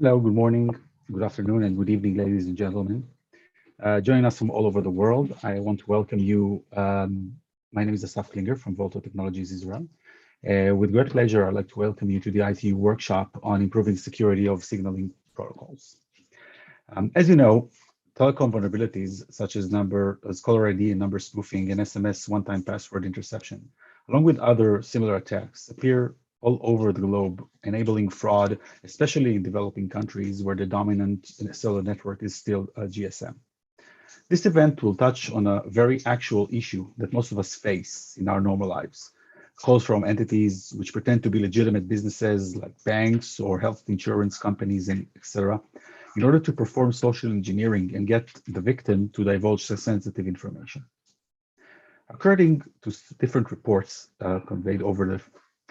Hello, good morning, good afternoon, and good evening, ladies and gentlemen. Joining us from all over the world, I want to welcome you. My name is Asaf Klinger from Volto Technologies Israel. With great pleasure, I'd like to welcome you to the ITU workshop on improving security of signaling protocols. As you know, telecom vulnerabilities such as caller ID and number spoofing and SMS one-time password interception, along with other similar attacks, appear all over the globe, enabling fraud, especially in developing countries where the dominant cellular network is still GSM. This event will touch on a very actual issue that most of us face in our normal lives. Calls from entities which pretend to be legitimate businesses like banks or health insurance companies and etc., in order to perform social engineering and get the victim to divulge sensitive information. According to different reports conveyed over a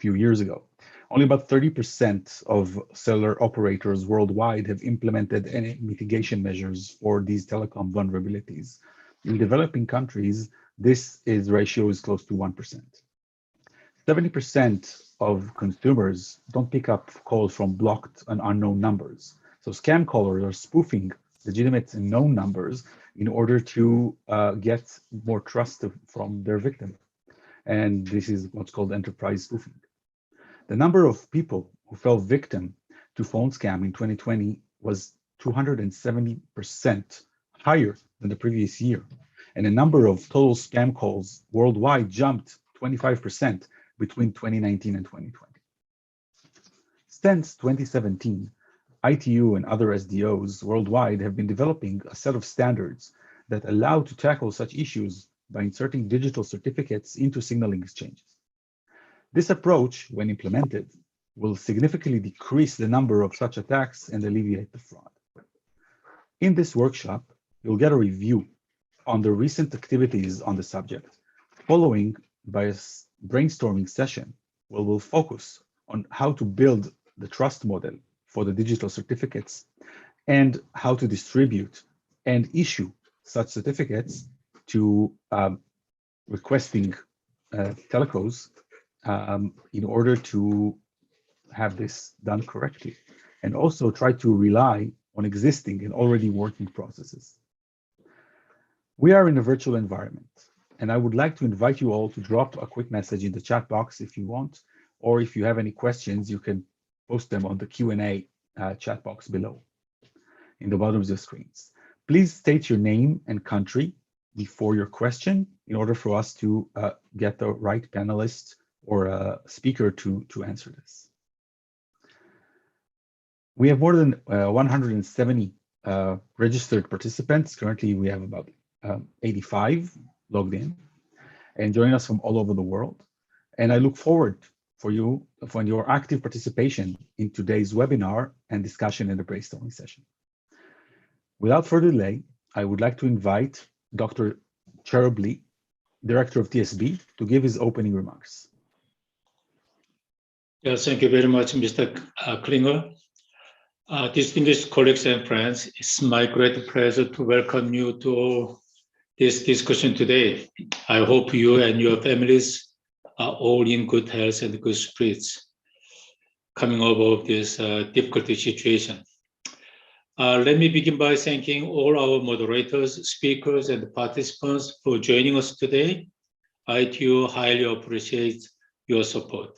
few years ago, only about 30% of cellular operators worldwide have implemented any mitigation measures for these telecom vulnerabilities. In developing countries, this ratio is close to 1%. 70% of consumers don't pick up calls from blocked and unknown numbers. So scam callers are spoofing legitimate and known numbers in order to get more trust from their victim. And this is what's called enterprise spoofing. The number of people who fell victim to phone scam in 2020 was 270% higher than the previous year. And the number of total scam calls worldwide jumped 25% between 2019 and 2020. Since 2017, ITU and other SDOs worldwide have been developing a set of standards that allow to tackle such issues by inserting digital certificates into signaling exchanges. This approach, when implemented, will significantly decrease the number of such attacks and alleviate the fraud. In this workshop, you'll get a review on the recent activities on the subject, following by a brainstorming session where we'll focus on how to build the trust model for the digital certificates and how to distribute and issue such certificates to requesting telcos in order to have this done correctly, and also try to rely on existing and already working processes. We are in a virtual environment, and I would like to invite you all to drop a quick message in the chat box if you want, or if you have any questions, you can post them on the Q&A chat box below in the bottom of the screens. Please state your name and country before your question in order for us to get the right panelist or speaker to answer this. We have more than 170 registered participants. Currently, we have about 85 logged in and joining us from all over the world. And I look forward for your active participation in today's webinar and discussion in the brainstorming session. Without further delay, I would like to invite Dr. Cherub Lee, Director of TSB, to give his opening remarks. Yes, thank you very much, Mr. Klinger. Distinguished colleagues and friends, it's my great pleasure to welcome you to this discussion today. I hope you and your families are all in good health and good spirits coming out of this difficult situation. Let me begin by thanking all our moderators, speakers, and participants for joining us today. ITU highly appreciates your support.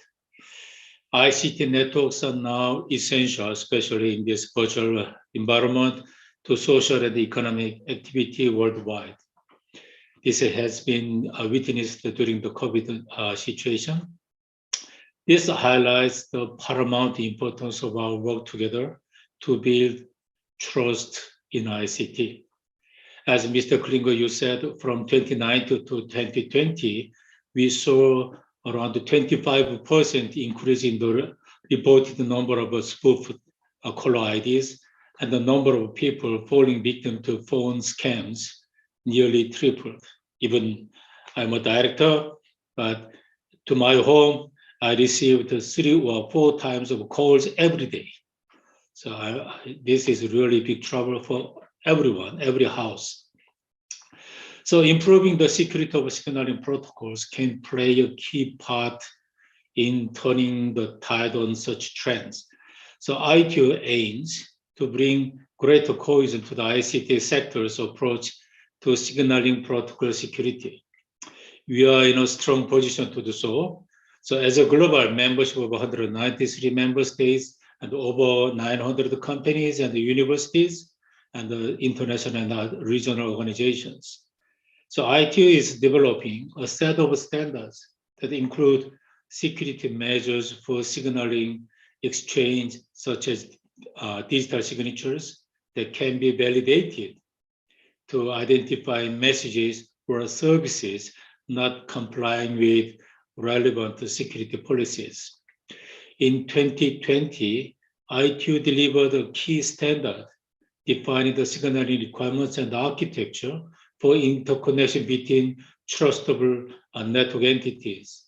ICT networks are now essential, especially in this virtual environment, to social and economic activity worldwide. This has been witnessed during the COVID situation. This highlights the paramount importance of our work together to build trust in ICT. As Mr. Klinger, you said, from 2019 to 2020, we saw around 25% increase in the reported number of spoof caller IDs, and the number of people falling victim to phone scams nearly tripled. Even I'm a director, but to my home, I received 3 or 4 times of calls every day. So this is really big trouble for everyone, every house. So improving the security of signaling protocols can play a key part in turning the tide on such trends. So ITU aims to bring greater cohesion to the ICT sector's approach to signaling protocol security. We are in a strong position to do so. So as a global membership of 193 member states and over 900 companies and universities and international and regional organizations. So ITU is developing a set of standards that include security measures for signaling exchange, such as digital signatures that can be validated to identify messages or services not complying with relevant security policies. In 2020, ITU delivered a key standard defining the signaling requirements and architecture for interconnection between trustable network entities.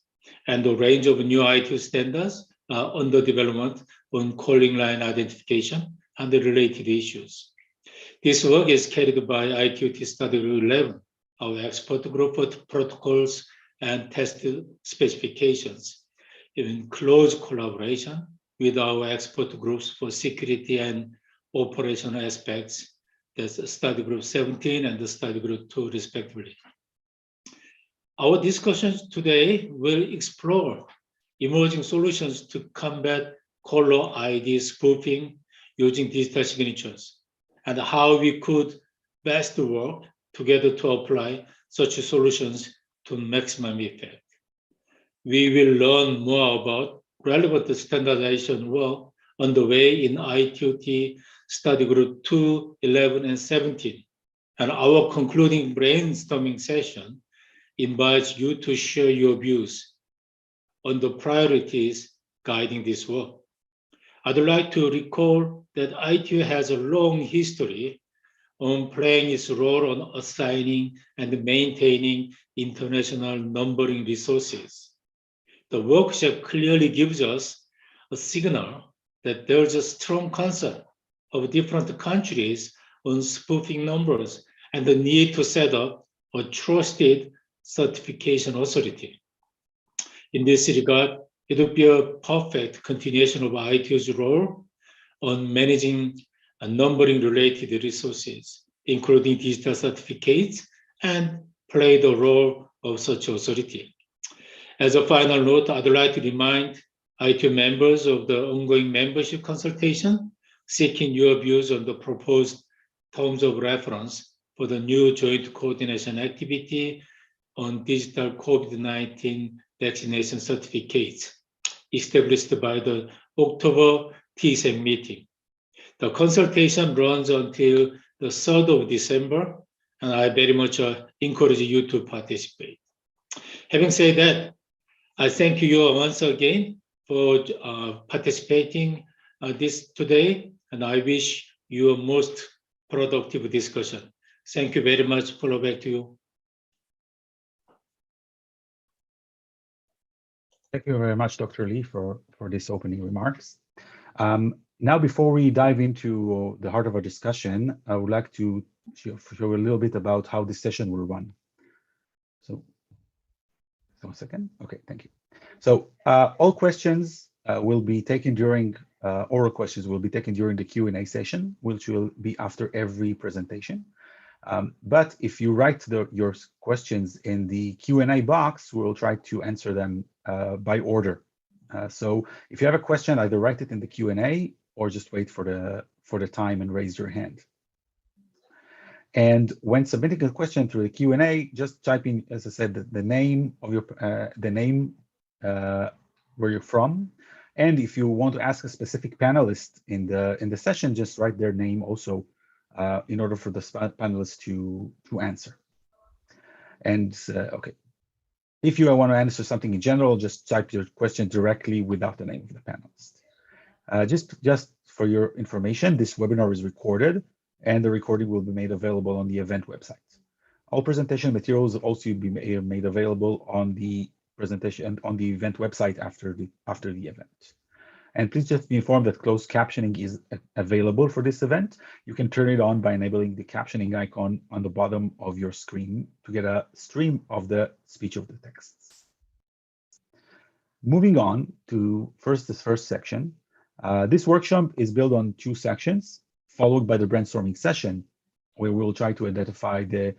And a range of new ITU standards are under development on calling line identification and the related issues. This work is carried by IQT Study Group 11, our expert group for protocols and test specifications, in close collaboration with our expert groups for security and operational aspects, that's Study Group 17 and the Study Group 2, respectively. Our discussions today will explore emerging solutions to combat caller ID spoofing using digital signatures and how we could best work together to apply such solutions to maximum effect. We will learn more about relevant standardization work underway in IQT Study Group 2, 11, and 17. And our concluding brainstorming session invites you to share your views on the priorities guiding this work. I'd like to recall that ITU has a long history on playing its role on assigning and maintaining international numbering resources. The workshop clearly gives us a signal that there's a strong concern of different countries on spoofing numbers and the need to set up a trusted certification authority. In this regard, it would be a perfect continuation of ITU's role on managing numbering related resources, including digital certificates, and play the role of such authority. As a final note, I'd like to remind ITU members of the ongoing membership consultation, seeking your views on the proposed terms of reference for the new joint coordination activity on digital COVID-19 vaccination certificates established by the October TSEC meeting. The consultation runs until the 3rd of December, and I very much encourage you to participate. Having said that, I thank you once again for participating this today, and I wish you a most productive discussion. Thank you very much. Follow back to you. Thank you very much, Dr. Lee, for these opening remarks. Now, before we dive into the heart of our discussion, I would like to show a little bit about how this session will run. So, one second. Okay, thank you. So, all questions will be taken during, oral questions will be taken during the Q&A session, which will be after every presentation. But if you write your questions in the Q&A box, we'll try to answer them by order. So if you have a question, either write it in the Q&A or just wait for the time and raise your hand. And when submitting a question through the Q&A, just type in, as I said, the name of your where you're from, and if you want to ask a specific panelist in the session, just write their name also in order for the panelists to answer. And okay, if you want to answer something in general, just type your question directly without the name of the panelist. Just for your information, this webinar is recorded, and the recording will be made available on the event website. All presentation materials will also be made available on the presentation on the event website after the event. And please just be informed that closed captioning is available for this event. You can turn it on by enabling the captioning icon on the bottom of your screen to get a stream of the speech of the texts. Moving on to this first section. This workshop is built on two sections. followed by the brainstorming session, where we'll try to identify the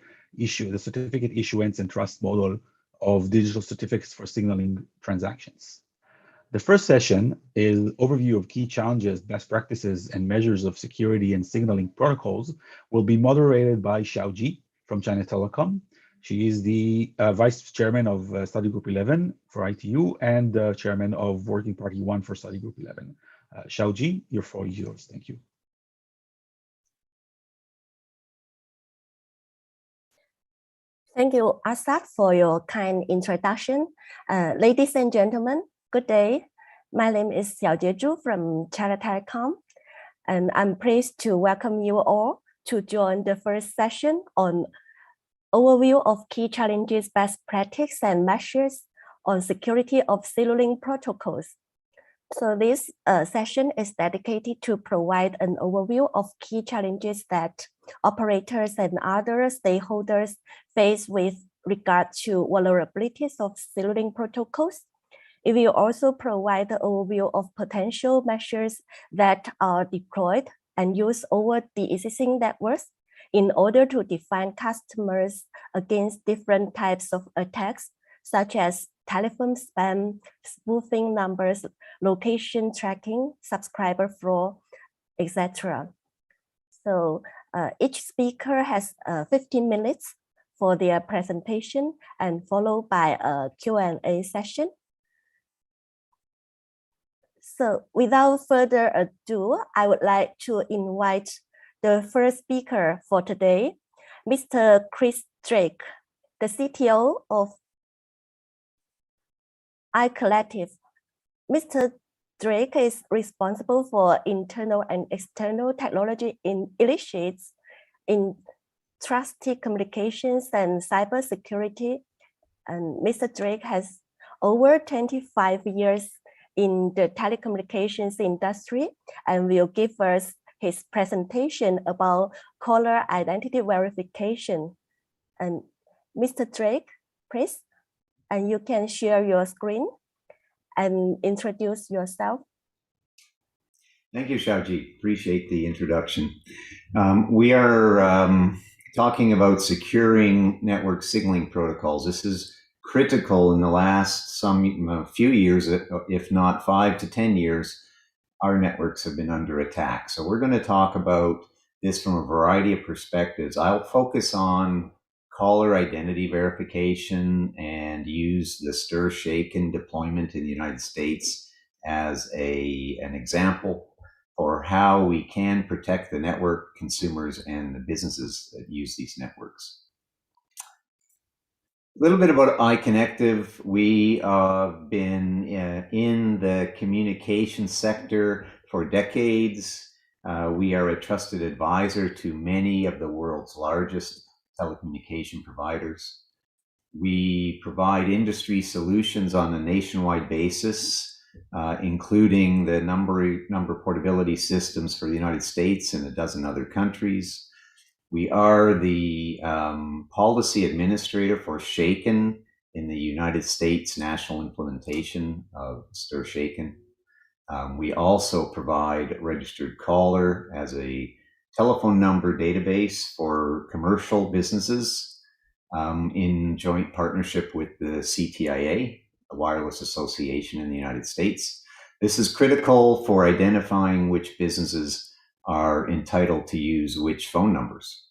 certificate issuance and trust model of digital certificates for signaling transactions. The first session is overview of key challenges, best practices, and measures of security and signaling protocols, will be moderated by Xiaoji from China Telecom. She is the Vice Chairman of Study Group 11 for ITU and Chairman of Working Party 1 for Study Group 11. Xiaoji, your floor is yours. Thank you. Thank you, Asad, for your kind introduction. Ladies and gentlemen, good day. My name is Xiaojie Zhu from China Telecom, and I'm pleased to welcome you all to join the first session on overview of key challenges, best practices, and measures on security of signaling protocols. So this session is dedicated to provide an overview of key challenges that operators and other stakeholders face with regard to vulnerabilities of signaling protocols. It will also provide the overview of potential measures that are deployed and used over the existing networks in order to defend customers against different types of attacks, such as telephone spam, spoofing numbers, location tracking, subscriber fraud, etc. So each speaker has 15 minutes for their presentation and followed by a Q&A session. So without further ado, I would like to invite the first speaker for today, Mr. Chris Drake, the CTO of iCollective. Mr. Drake is responsible for internal and external technology initiatives in trusted communications and cybersecurity. And Mr. Drake has over 25 years in the telecommunications industry and will give us his presentation about caller identity verification. And Mr. Drake, please, and you can share your screen and introduce yourself. Thank you, Xiaoji. Appreciate the introduction. We are talking about securing network signaling protocols. This is critical in the last few years, if not 5 to 10 years. Our networks have been under attack. So we're going to talk about this from a variety of perspectives. I'll focus on caller identity verification and use the STIR/SHAKEN deployment in the United States as an example for how we can protect the network, consumers, and the businesses that use these networks. A little bit about iConnective. We have been in the communication sector for decades. We are a trusted advisor to many of the world's largest telecommunication providers. We provide industry solutions on a nationwide basis, including the number portability systems for the United States and a dozen other countries. We are the policy administrator for SHAKEN in the United States national implementation of STIR/SHAKEN. We also provide registered caller as a telephone number database for commercial businesses in joint partnership with the CTIA, the Wireless Association in the United States. This is critical for identifying which businesses are entitled to use which phone numbers.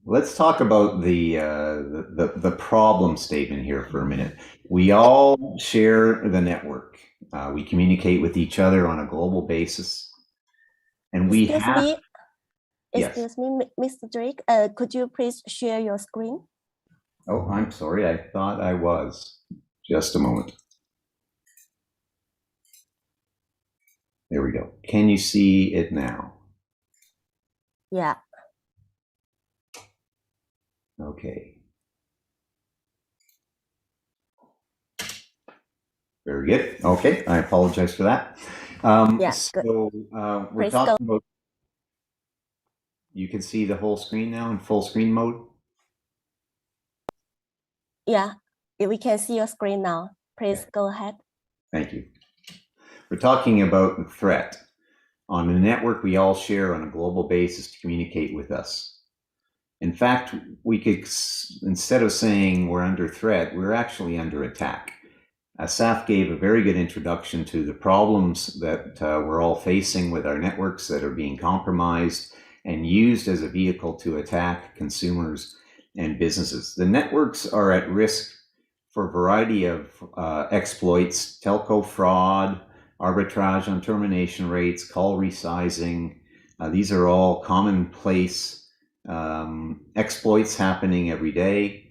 Let's talk about the problem statement here for a minute. We all share the network. We communicate with each other on a global basis, and we have. Excuse me, Mr. Drake. Could you please share your screen? Oh, I'm sorry. I thought I was. Just a moment. There we go. Can you see it now? Yeah. Okay. Very good. Okay, I apologize for that. So we're talking about. You can see the whole screen now in full screen mode. Yeah, we can see your screen now. Please go ahead. Thank you. We're talking about the threat on a network we all share on a global basis to communicate with us. In fact, we could, instead of saying we're under threat, we're actually under attack. Asaf gave a very good introduction to the problems that we're all facing with our networks that are being compromised and used as a vehicle to attack consumers and businesses. The networks are at risk for a variety of exploits: telco fraud, arbitrage on termination rates, call resizing. These are all commonplace exploits happening every day.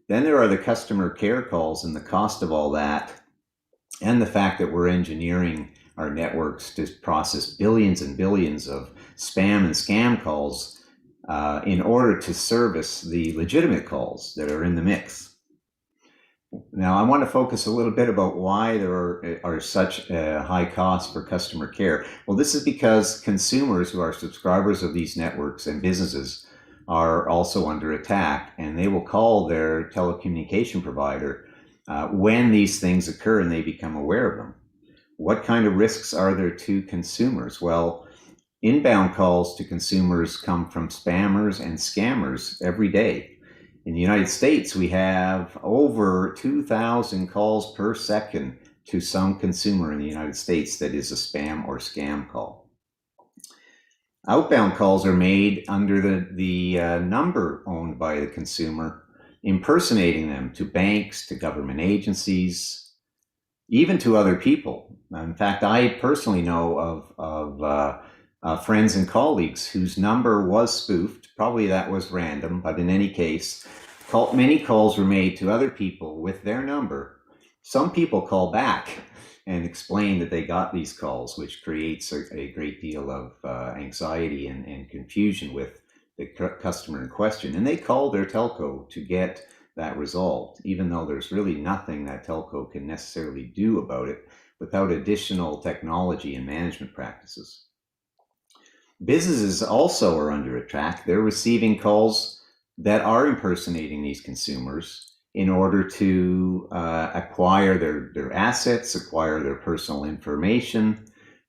Then there are the customer care calls and the cost of all that, and the fact that we're engineering our networks to process billions and billions of spam and scam calls in order to service the legitimate calls that are in the mix. Now, I want to focus a little bit about why there are such high costs for customer care. Well, this is because consumers who are subscribers of these networks and businesses are also under attack, and they will call their telecommunication provider when these things occur and they become aware of them. What kind of risks are there to consumers? Well, inbound calls to consumers come from spammers and scammers every day. In the United States, we have over 2,000 calls per second to some consumer in the United States that is a spam or scam call. Outbound calls are made under the number owned by the consumer, impersonating them to banks, to government agencies, even to other people. In fact, I personally know of friends and colleagues whose number was spoofed. Probably that was random, but in any case, many calls were made to other people with their number. Some people call back and explain that they got these calls, which creates a great deal of anxiety and confusion with the customer in question. And they call their telco to get that resolved, even though there's really nothing that telco can necessarily do about it without additional technology and management practices. Businesses also are under attack. They're receiving calls that are impersonating these consumers in order to acquire their assets, acquire their personal information,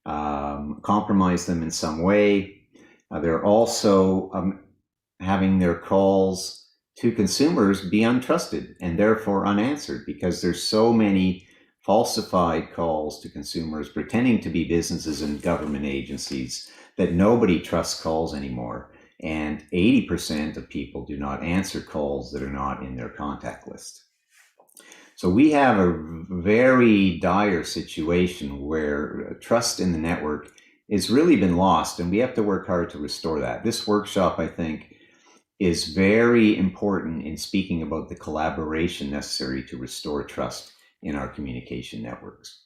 compromise them in some way. They're also having their calls to consumers be untrusted and therefore unanswered, because there's so many falsified calls to consumers pretending to be businesses and government agencies that nobody trusts calls anymore. And 80% of people do not answer calls that are not in their contact list. So we have a very dire situation where trust in the network has really been lost, and we have to work hard to restore that. This workshop, I think, is very important in speaking about the collaboration necessary to restore trust in our communication networks.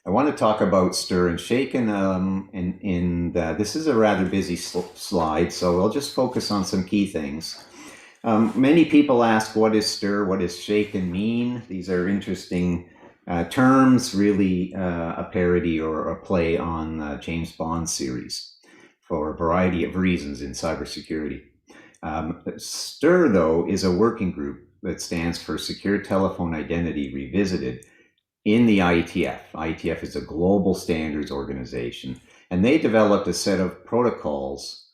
I want to talk about stir and shake, and this is a rather busy slide, so I'll just focus on some key things. Many people ask, what is stir, what does shake and mean? These are interesting terms, really a parody or a play on James Bond series for a variety of reasons in cybersecurity. STIR, though, is a working group that stands for Secure Telephone Identity Revisited in the IETF. IETF is a global standards organization, and they developed a set of protocols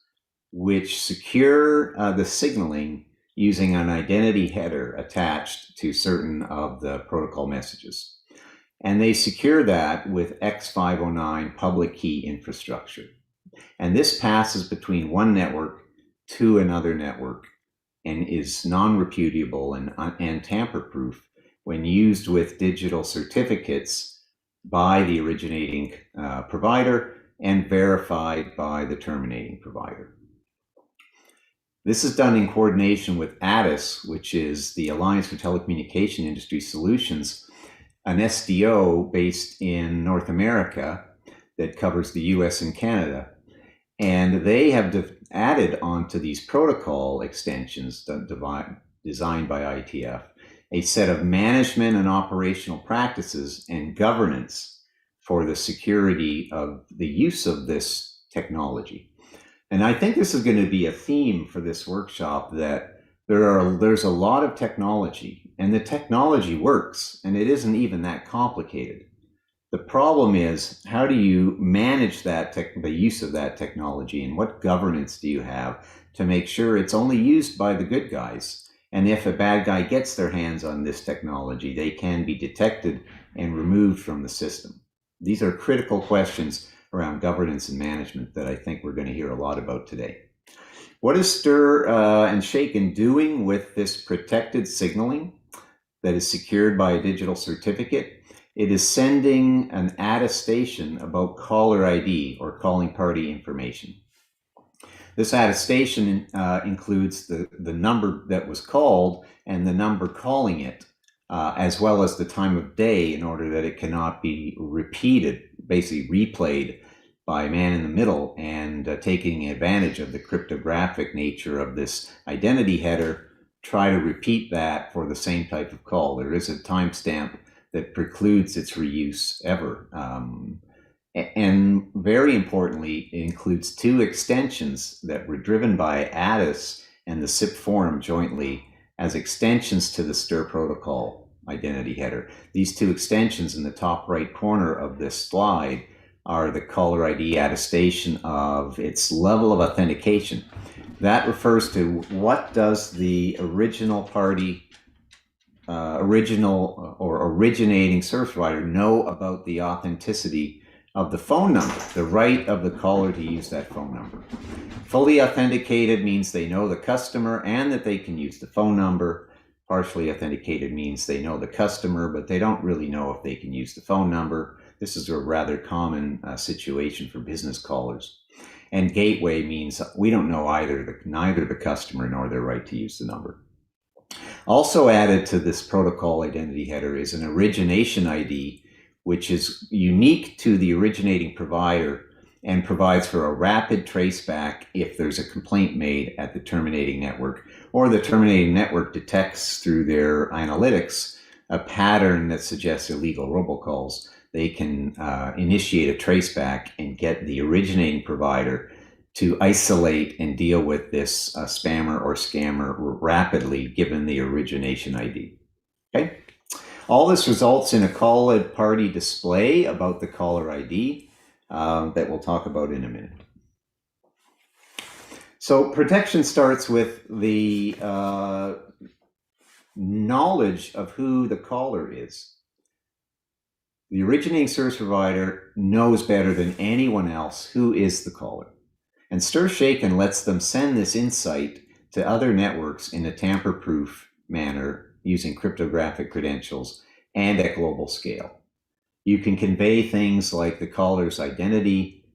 which secure the signaling using an identity header attached to certain of the protocol messages. And they secure that with X509 public key infrastructure. And this passes between one network to another network and is non-repudiable and tamper-proof when used with digital certificates by the originating provider and verified by the terminating provider. This is done in coordination with ATIS, which is the Alliance for Telecommunication Industry Solutions, an SDO based in North America that covers the US and Canada. And they have added onto these protocol extensions designed by IETF a set of management and operational practices and governance for the security of the use of this technology. And I think this is going to be a theme for this workshop, that there's a lot of technology, and the technology works, and it isn't even that complicated. The problem is, how do you manage the use of that technology, and what governance do you have to make sure it's only used by the good guys? And if a bad guy gets their hands on this technology, they can be detected and removed from the system. These are critical questions around governance and management that I think we're going to hear a lot about today. What is Stir and Shaken doing with this protected signaling that is secured by a digital certificate? It is sending an attestation about caller ID, or calling party information. This attestation includes the number that was called and the number calling it, as well as the time of day, in order that it cannot be repeated, basically replayed by man in the middle, and taking advantage of the cryptographic nature of this identity header, try to repeat that for the same type of call. There is a timestamp that precludes its reuse ever. And very importantly, it includes two extensions that were driven by Addis and the SIP forum jointly as extensions to the Stir protocol identity header. These two extensions in the top right corner of this slide are the caller ID attestation of its level of authentication. That refers to what does the original party, originating service provider know about the authenticity of the phone number, the right of the caller to use that phone number. Fully authenticated means they know the customer and that they can use the phone number. Partially authenticated means they know the customer, but they don't really know if they can use the phone number. This is a rather common situation for business callers. And gateway means we don't know neither the customer nor their right to use the number. Also added to this protocol identity header is an origination ID, which is unique to the originating provider and provides for a rapid traceback if there's a complaint made at the terminating network, or the terminating network detects through their analytics a pattern that suggests illegal robocalls. They can initiate a traceback and get the originating provider to isolate and deal with this spammer or scammer rapidly, given the origination ID. Okay. All this results in a called party display about the caller ID that we'll talk about in a minute. So protection starts with the knowledge of who the caller is. The originating service provider knows better than anyone else who is the caller. And Stir Shaken lets them send this insight to other networks in a tamper-proof manner using cryptographic credentials and at global scale. You can convey things like the caller's identity,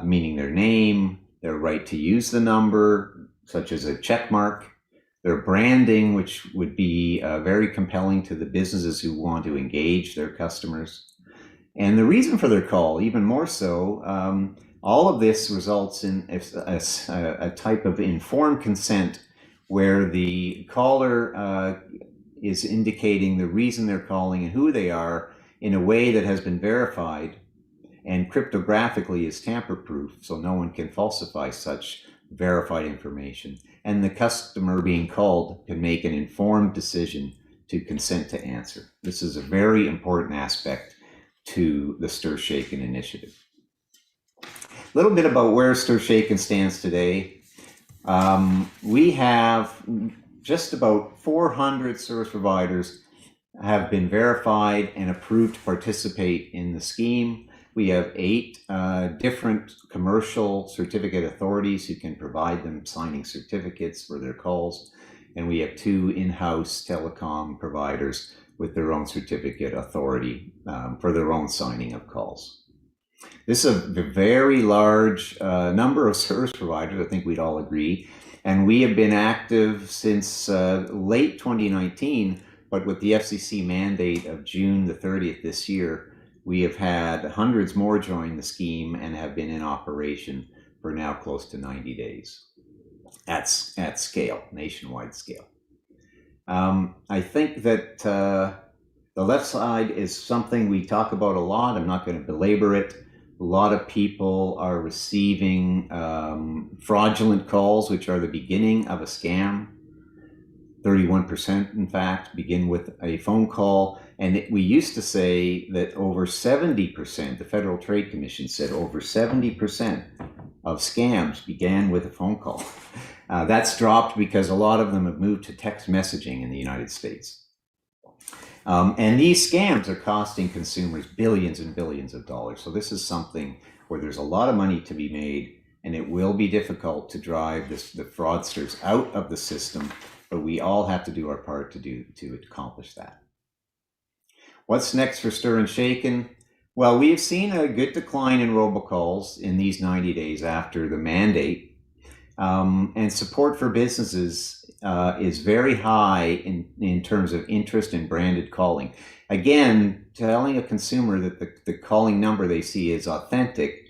meaning their name, their right to use the number, such as a check mark, their branding, which would be very compelling to the businesses who want to engage their customers, and the reason for their call, even more so. All of this results in a type of informed consent where the caller is indicating the reason they're calling and who they are in a way that has been verified and cryptographically is tamper-proof, so no one can falsify such verified information. And the customer being called can make an informed decision to consent to answer. This is a very important aspect to the Stir Shaken initiative. A little bit about where Stir Shaken stands today. We have just about 400 service providers have been verified and approved to participate in the scheme. We have 8 different commercial certificate authorities who can provide them signing certificates for their calls. And we have 2 in-house telecom providers with their own certificate authority for their own signing of calls. This is a very large number of service providers, I think we'd all agree. And we have been active since late 2019, but with the FCC mandate of June the 30th this year, we have had hundreds more join the scheme and have been in operation for now close to 90 days at scale, nationwide scale. I think that the left side is something we talk about a lot. I'm not going to belabor it. A lot of people are receiving fraudulent calls, which are the beginning of a scam. 31%, in fact, begin with a phone call. And we used to say that over 70%, the Federal Trade Commission said over 70% of scams began with a phone call. That's dropped because a lot of them have moved to text messaging in the United States. And these scams are costing consumers billions and billions of dollars. So this is something where there's a lot of money to be made, and it will be difficult to drive the fraudsters out of the system, but we all have to do our part to accomplish that. What's next for Stir and Shaken? Well, we have seen a good decline in robocalls in these 90 days after the mandate, and support for businesses is very high in terms of interest in branded calling. Again, telling a consumer that the calling number they see is authentic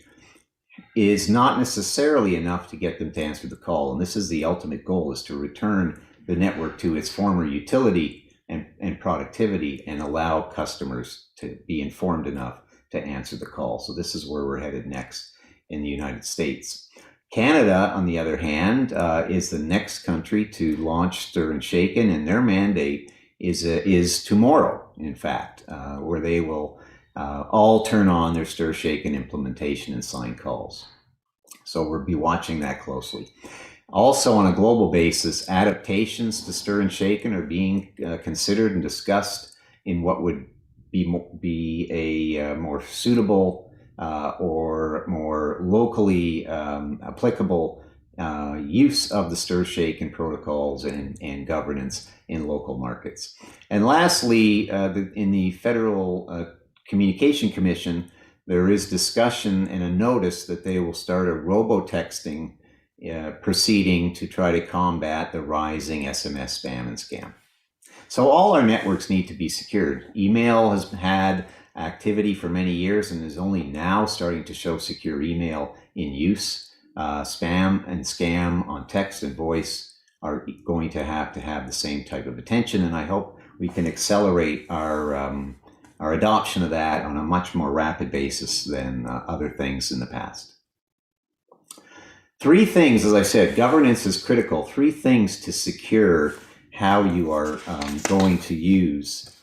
is not necessarily enough to get them to answer the call. And this is the ultimate goal, is to return the network to its former utility and productivity and allow customers to be informed enough to answer the call. So this is where we're headed next in the United States. Canada, on the other hand, is the next country to launch Stir and Shaken, and their mandate is tomorrow, in fact, where they will all turn on their Stir Shaken implementation and sign calls. So we'll be watching that closely. Also, on a global basis, adaptations to Stir and Shaken are being considered and discussed in what would be a more suitable or more locally applicable use of the Stir Shaken protocols and governance in local markets. And lastly, in the Federal Communication Commission, there is discussion and a notice that they will start a robotexting proceeding to try to combat the rising SMS spam and scam. So all our networks need to be secured. Email has had activity for many years and is only now starting to show secure email in use. Spam and scam on text and voice are going to have the same type of attention, and I hope we can accelerate our adoption of that on a much more rapid basis than other things in the past. Three things, as I said, governance is critical. Three things to secure how you are going to use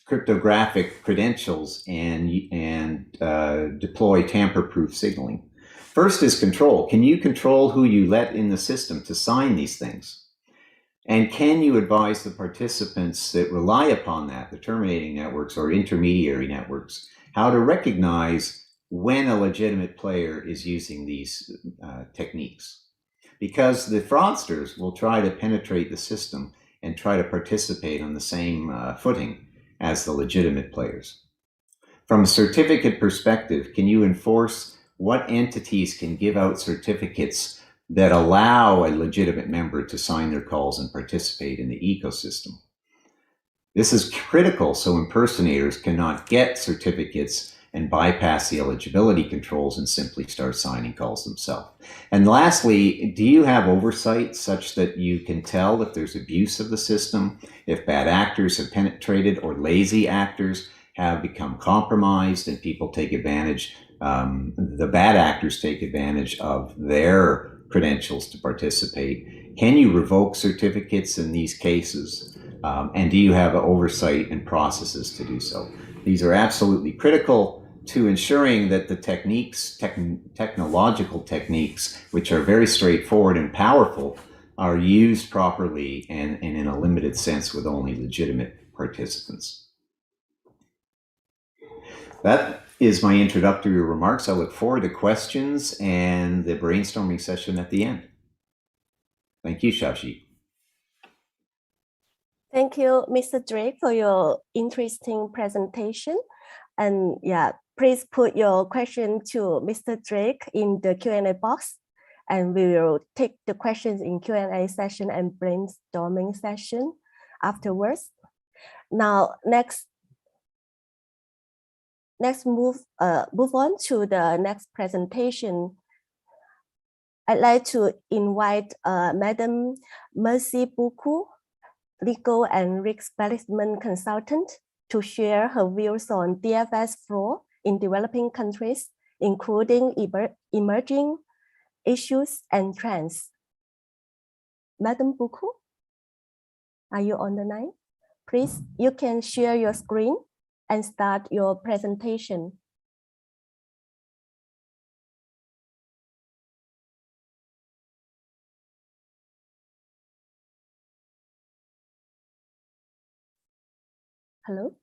cryptographic credentials and deploy tamper-proof signaling. First is control. Can you control who you let in the system to sign these things? And can you advise the participants that rely upon that, the terminating networks or intermediary networks, how to recognize when a legitimate player is using these techniques? Because the fraudsters will try to penetrate the system and try to participate on the same footing as the legitimate players. From a certificate perspective, can you enforce what entities can give out certificates that allow a legitimate member to sign their calls and participate in the ecosystem? This is critical so impersonators cannot get certificates and bypass the eligibility controls and simply start signing calls themselves. And lastly, do you have oversight such that you can tell if there's abuse of the system, if bad actors have penetrated or lazy actors have become compromised and people take advantage, the bad actors take advantage of their credentials to participate? Can you revoke certificates in these cases? And do you have oversight and processes to do so? These are absolutely critical to ensuring that the technological techniques, which are very straightforward and powerful, are used properly and in a limited sense with only legitimate participants. That is my introductory remarks. I look forward to questions and the brainstorming session at the end. Thank you, Shashi. Thank you, Mr. Drake, for your interesting presentation. And yeah, please put your question to Mr. Drake in the Q&A box, and we will take the questions in Q&A session and brainstorming session afterwards. Now, next move on to the next presentation. I'd like to invite Madam Mercy Buku, legal and risk management consultant, to share her views on DFS fraud in developing countries, including emerging issues and trends. Madam Buku? Are you on the line? Please, you can share your screen and start your presentation. Hello?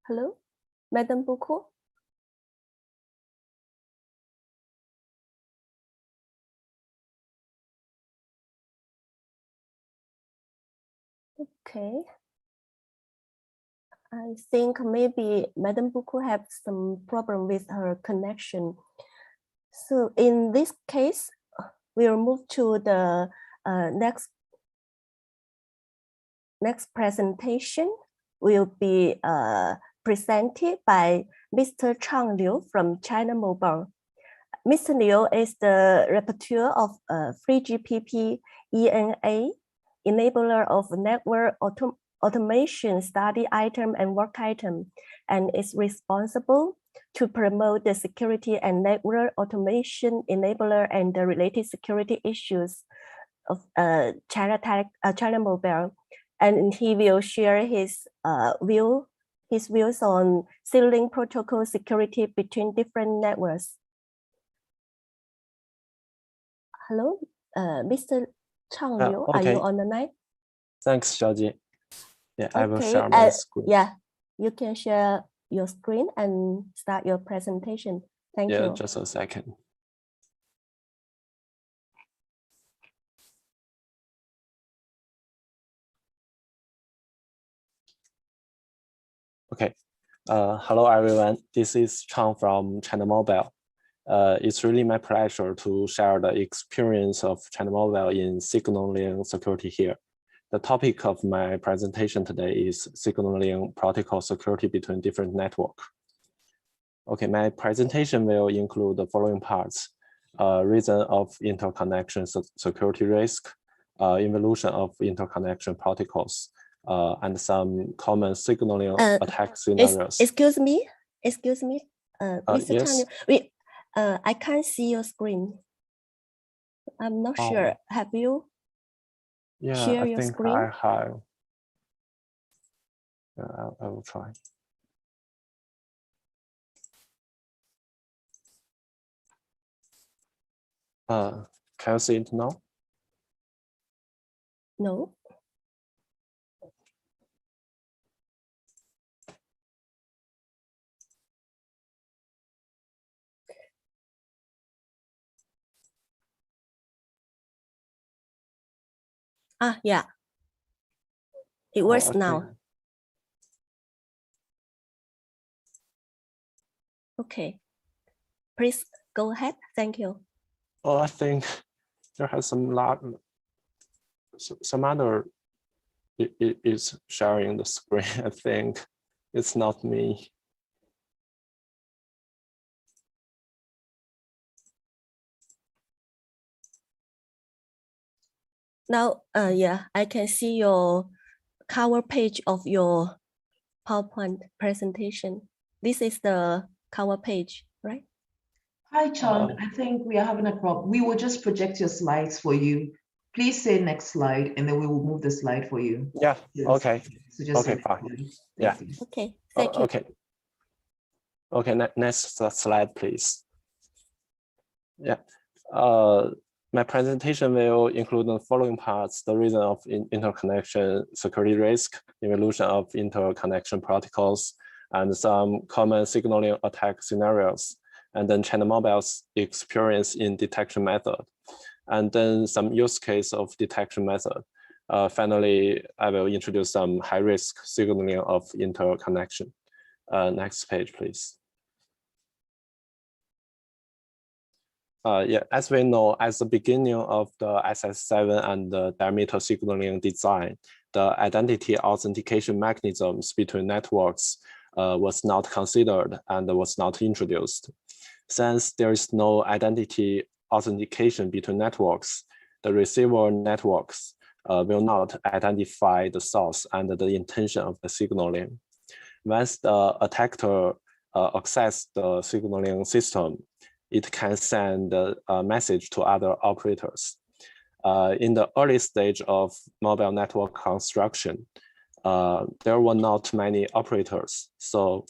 Hello, Madam Buko? Okay. I think maybe Madam Buko have some problem with her connection. So in this case, we'll move to the next presentation will be presented by Mr. Chang Liu from China Mobile. Mr. Liu is the rapporteur of 3GPP ENA, enabler of network automation study item and work item, and is responsible to promote the security and network automation enabler and the related security issues of China Mobile. And he will share his views on sealing protocol security between different networks. Hello, Mr. Chang Liu, okay. Are you on the line? Thanks, Xiaojie. Yeah, Okay. I will share my screen. Yeah, you can share your screen and start your presentation. Thank you. Yeah, just a second. Okay. Hello, everyone. This is Chang from China Mobile. It's really my pleasure to share the experience of China Mobile in signaling security here. The topic of my presentation today is signaling protocol security between different networks. Okay, my presentation will include the following parts: reason of interconnection security risk, evolution of interconnection protocols, and some common signaling attack scenarios. Excuse me, Mr. Yes. Chang Liu, I can't see your screen. I'm not sure. Have you share your screen? I have. Yeah, I will try. Can you see it now? No. Yeah. It works now. Okay. Please go ahead. Thank you. Oh, I think there has some other is sharing the screen. I think it's not me. Now, yeah, I can see your cover page of your PowerPoint presentation. This is the cover page, right? Hi, Chang. I think we are having a problem. We will just project your slides for you. Please say next slide, and then we will move the slide for you. Yeah. Okay. So just okay. Fine. Yeah. Okay. Thank you. Okay. Okay. Next slide, please. Yeah. My presentation will include the following parts: the reason of interconnection security risk, evolution of interconnection protocols, and some common signaling attack scenarios, and then China Mobile's experience in detection method, and then some use case of detection method. Finally, I will introduce some high-risk signaling of interconnection. Next page, please. Yeah, as we know, at the beginning of the SS7 and the diameter signaling design, the identity authentication mechanisms between networks was not considered and was not introduced. Since there is no identity authentication between networks, the receiver networks will not identify the source and the intention of the signaling. Once the attacker accesses the signaling system, it can send a message to other operators. In the early stage of mobile network construction, there were not many operators, so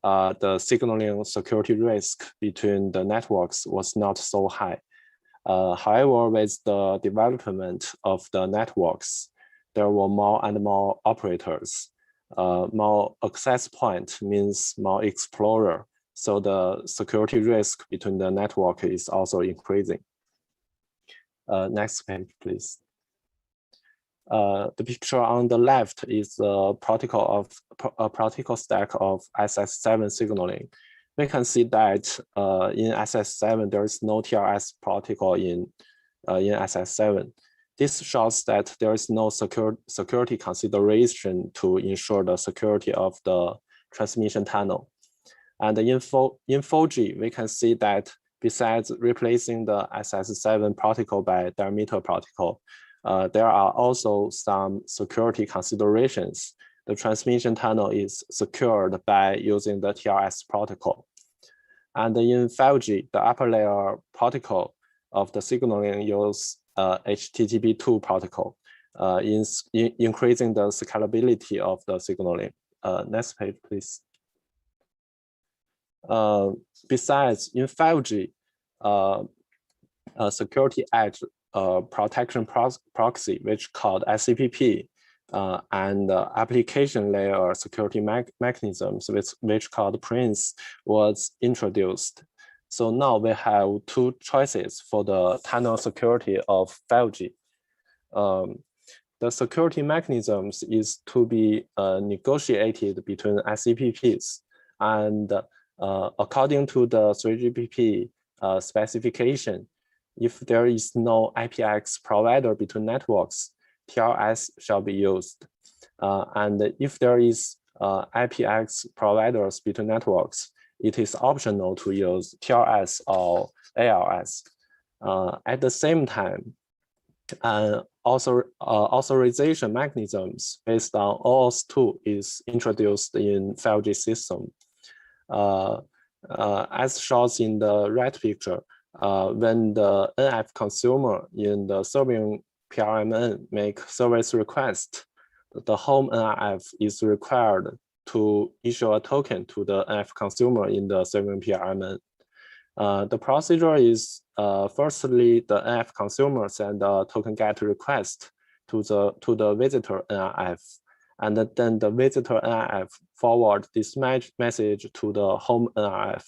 the signaling security risk between the networks was not so high. However, with the development of the networks, there were more and more operators. More access point means more explorer, so the security risk between the network is also increasing. Next page, please. The picture on the left is a protocol stack of SS7 signaling. We can see that in SS7 there is no TLS protocol in SS7. This shows that there is no security consideration to ensure the security of the transmission tunnel. And in 4G, we can see that besides replacing the SS7 protocol by diameter protocol, there are also some security considerations. The transmission tunnel is secured by using the TLS protocol. And in 5G, the upper layer protocol of the signaling use HTTP2 protocol, increasing the scalability of the signaling. Next page, please. Besides, in 5G, security edge protection proxy, which called SCPP, and application layer security mechanisms, which called Prince, was introduced. So now we have two choices for the tunnel security of 5G. The security mechanisms is to be negotiated between SCPPs, and according to the 3GPP specification, if there is no IPX provider between networks, TLS shall be used. And if there is IPX providers between networks, it is optional to use TLS or ALS. At the same time, authorization mechanisms based on OAuth2 is introduced in 5G system. As shown in the right picture, when the NF consumer in the serving PRMN make service request, the home NRF is required to issue a token to the NF consumer in the serving PRMN. The procedure is firstly, the NF consumer send a token get request to the visitor NRF, and then the visitor NRF forward this message to the home NRF.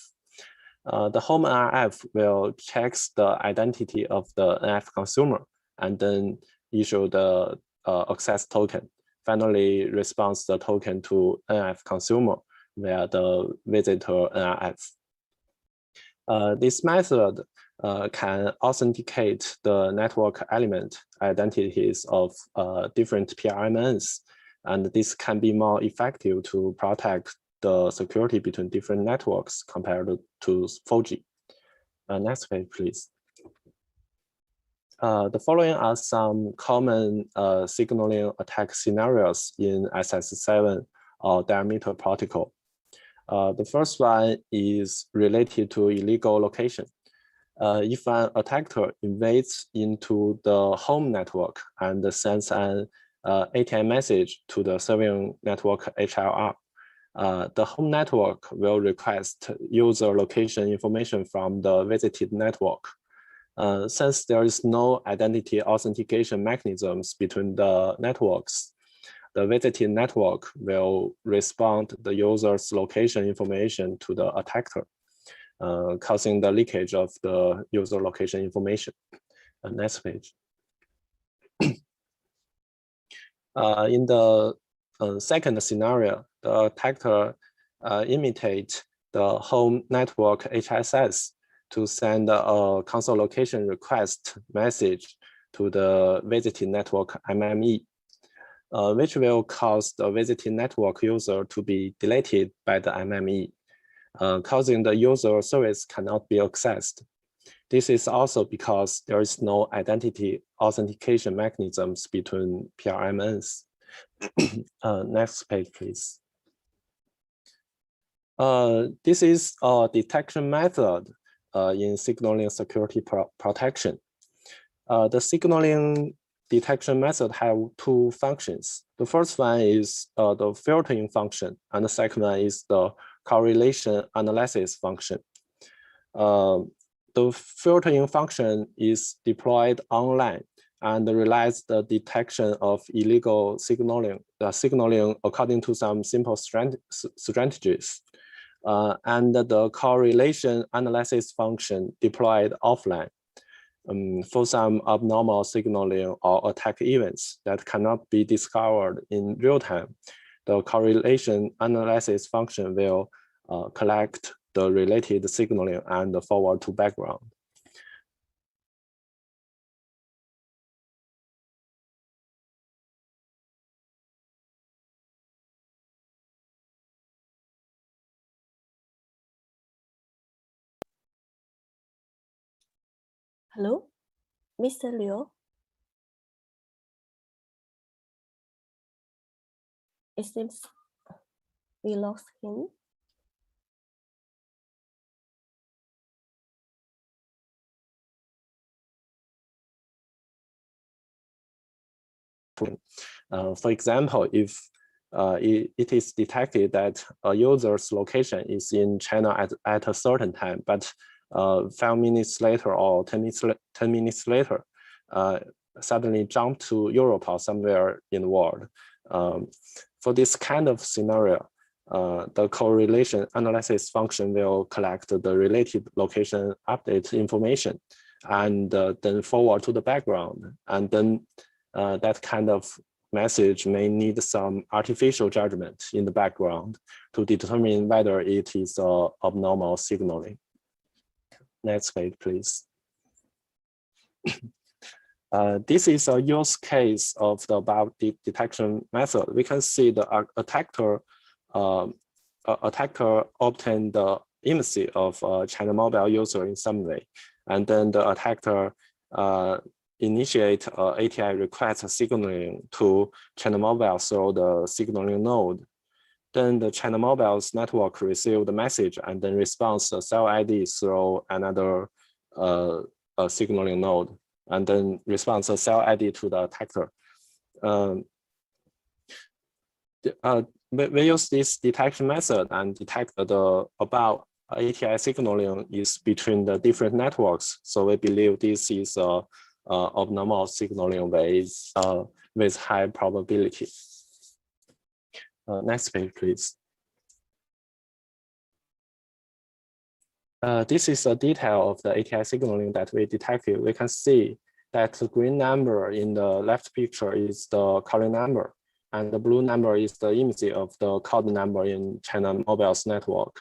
The home NRF will check the identity of the NF consumer and then issue the access token. Finally, responds the token to NF consumer via the visitor NRF. This method can authenticate the network element identities of different PRMNs, and this can be more effective to protect the security between different networks compared to 4G. Next page, please. The following are some common signaling attack scenarios in SS7 or diameter protocol. The first one is related to illegal location. If an attacker invades into the home network and sends an ATM message to the serving network HLR, the home network will request user location information from the visited network. Since there is no identity authentication mechanisms between the networks, the visited network will respond the user's location information to the attacker, causing the leakage of the user location information. Next page. In the second scenario, the attacker imitates the home network HSS to send a console location request message to the visited network MME. which will cause the visiting network user to be deleted by the MME, causing the user service cannot be accessed. This is also because there is no identity authentication mechanisms between PRMNs. Next page, please. This is a detection method in signaling security protection. The signaling detection method have two functions. The first one is the filtering function, and the second one is the correlation analysis function. The filtering function is deployed online and relies the detection of illegal signaling, according to some simple strategies. And the correlation analysis function deployed offline for some abnormal signaling or attack events that cannot be discovered in real time. The correlation analysis function will collect the related signaling and forward to background. Hello, Mr. Liu. It seems we lost him. For example, if it is detected that a user's location is in China at a certain time, but 5 minutes later or 10 minutes later, suddenly jump to Europe or somewhere in the world. For this kind of scenario, the correlation analysis function will collect the related location update information and then forward to the background. And then that kind of message may need some artificial judgment in the background to determine whether it is abnormal signaling. Next page, please. This is a use case of the above detection method. We can see the attacker obtained the imagery of a China Mobile user in some way, and then the attacker initiate ATI request signaling to China Mobile through the signaling node. Then the China Mobile's network receive the message and then responds the cell ID through another signaling node, and then responds the cell ID to the attacker. We use this detection method and detect the about ATI signaling is between the different networks. So we believe this is abnormal signaling with high probability. Next page, please. This is a detail of the ATI signaling that we detected. We can see that the green number in the left picture is the calling number, and the blue number is the image of the code number in China Mobile's network.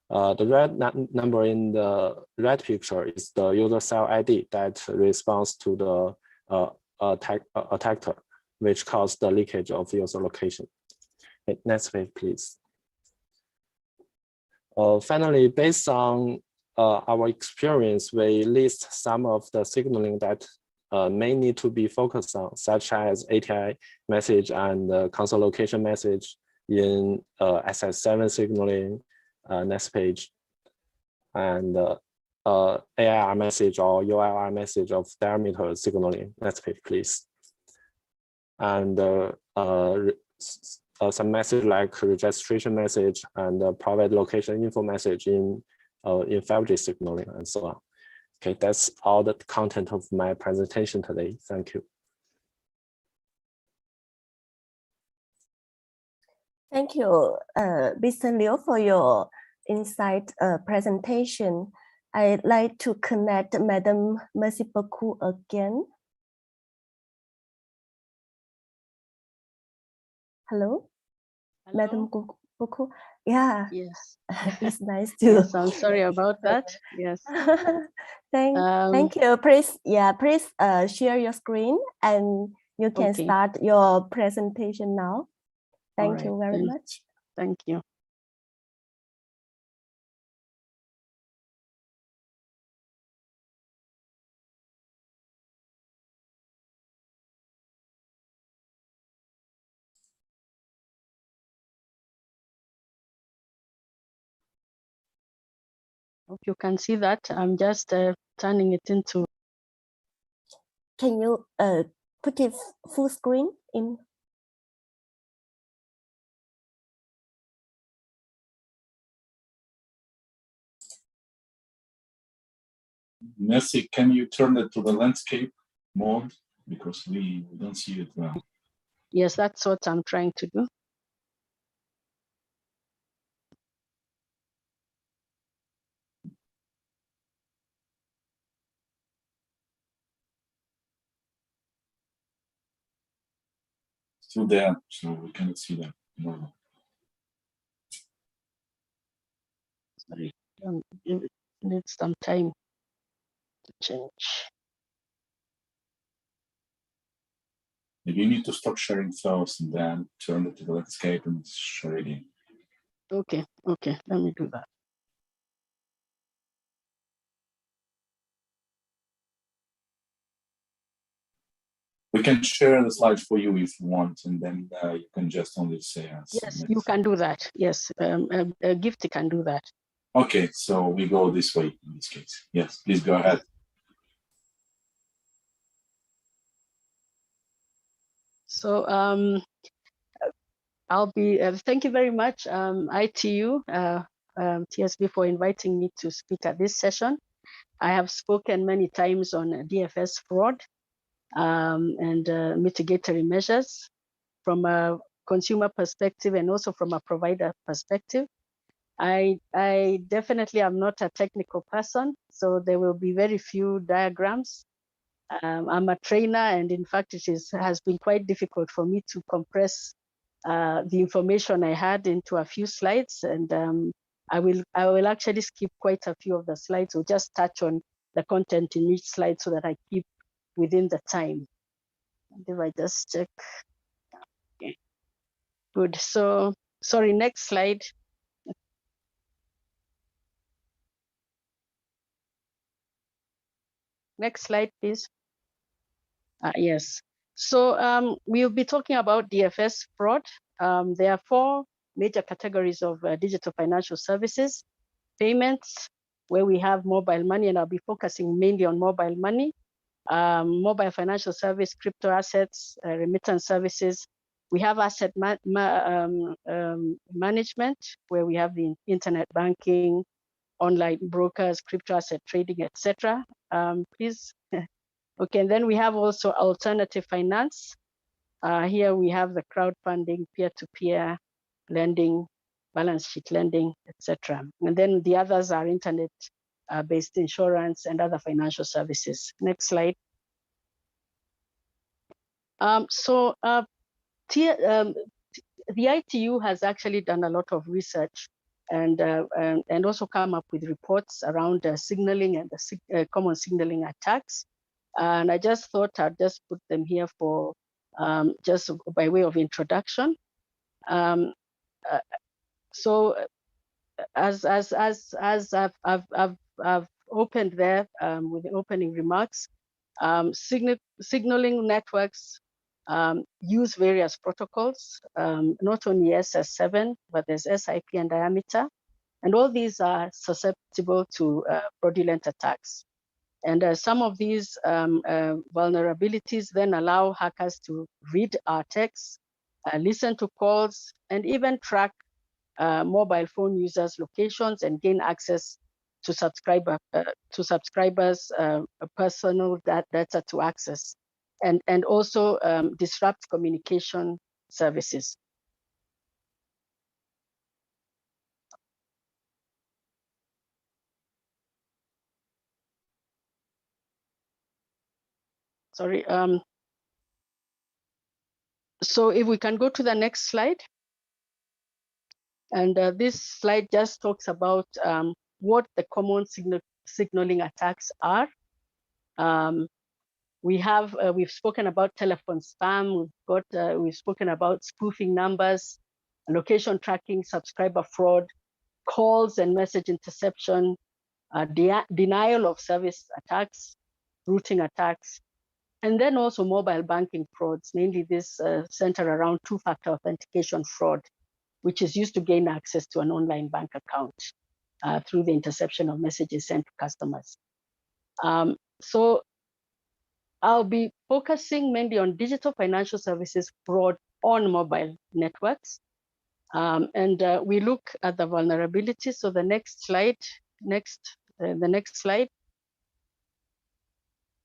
The red number in the right picture is the user cell ID that responds to the attacker, which caused the leakage of user location. Okay, next page, please. Finally, based on our experience, we list some of the signaling that may need to be focused on, such as ATI message and console location message in SS7 signaling. Next page, and AIR message or UIR message of diameter signaling. Next page, please. And some message like registration message and private location info message in 5G signaling and so on. Okay, that's all the content of my presentation today. Thank you. Thank you, Mr. Liu, for your insight presentation. I'd like to connect Madam Merci beaucoup again. Hello, Madam beaucoup. Yeah. Yes. It's nice to. Yes, I'm sorry about that. Yes. Thank you. Please, please share your screen and You can Okay. start your presentation now. Thank right, you very thank- much. Thank you. Hope you can see that. I'm just turning it into. Can you put it full screen in? Nancy, can you turn it to the landscape mode? Because we don't see it well. Yes, that's what I'm trying to do. Still there, so we cannot see them. No. Sorry, it needs some time to change. Maybe you need to stop sharing first and then turn it to the landscape and share again. Okay, okay, let me do that. We can share the slides for you if you want, and then you can just only say Yes, you can do that. Yes, Gifty can do that. Okay, so we go this way in this case. Yes, please go ahead. So I'll be, thank you very much, ITU, TSB, for inviting me to speak at this session. I have spoken many times on DFS fraud and mitigatory measures from a consumer perspective and also from a provider perspective. I definitely am not a technical person, so there will be very few diagrams. I'm a trainer, and in fact, has been quite difficult for me to compress the information I had into a few slides, and I will actually skip quite a few of the slides, or just touch on the content in each slide so that I keep within the time. And if I just check, okay, good. So sorry, next slide. Next slide, please. Yes. So we'll be talking about DFS fraud. There are four major categories of digital financial services: payments, where we have mobile money, and I'll be focusing mainly on mobile money, mobile financial service, crypto assets, remittance services. We have asset management, where we have the internet banking, online brokers, crypto asset trading, etc. Please. Okay, and then we have also alternative finance. Here we have the crowdfunding, peer-to-peer lending, balance sheet lending, etc. And then the others are internet-based insurance and other financial services. Next slide. The ITU has actually done a lot of research and also come up with reports around signaling and the common signaling attacks. And I just thought I'd just put them here for just by way of introduction. So as I've opened there with the opening remarks, signaling networks use various protocols, not only SS7, but there's SIP and diameter, and all these are susceptible to fraudulent attacks. And some of these vulnerabilities then allow hackers to read our texts, listen to calls, and even track mobile phone users' locations and gain access to subscribers' personal data to access, and also disrupt communication services. Sorry. So if we can go to the next slide. And this slide just talks about what the common signaling attacks are. We've spoken about telephone spam. We've spoken about spoofing numbers, location tracking, subscriber fraud, calls and message interception, denial of service attacks, routing attacks, and then also mobile banking frauds, mainly this center around two-factor authentication fraud, which is used to gain access to an online bank account through the interception of messages sent to customers. So I'll be focusing mainly on digital financial services fraud on mobile networks. We look at the vulnerabilities. So the next slide, the next slide.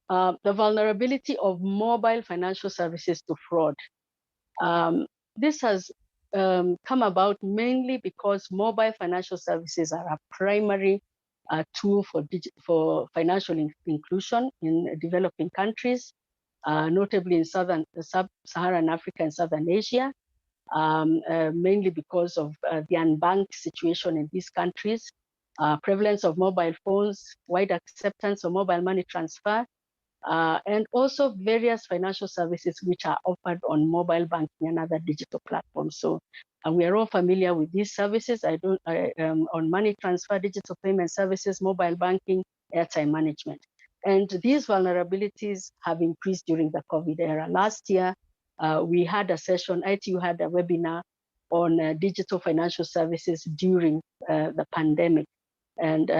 The vulnerability of mobile financial services to fraud. This has come about mainly because mobile financial services are a primary tool for financial inclusion in developing countries, notably in sub-Saharan Africa and Southern Asia, mainly because of the unbanked situation in these countries, prevalence of mobile phones, wide acceptance of mobile money transfer, and also various financial services which are offered on mobile banking and other digital platforms. So we are all familiar with these services. On money transfer, digital payment services, mobile banking, airtime management. And these vulnerabilities have increased during the COVID era. Last year, we had a session, ITU had a webinar on digital financial services during the pandemic. And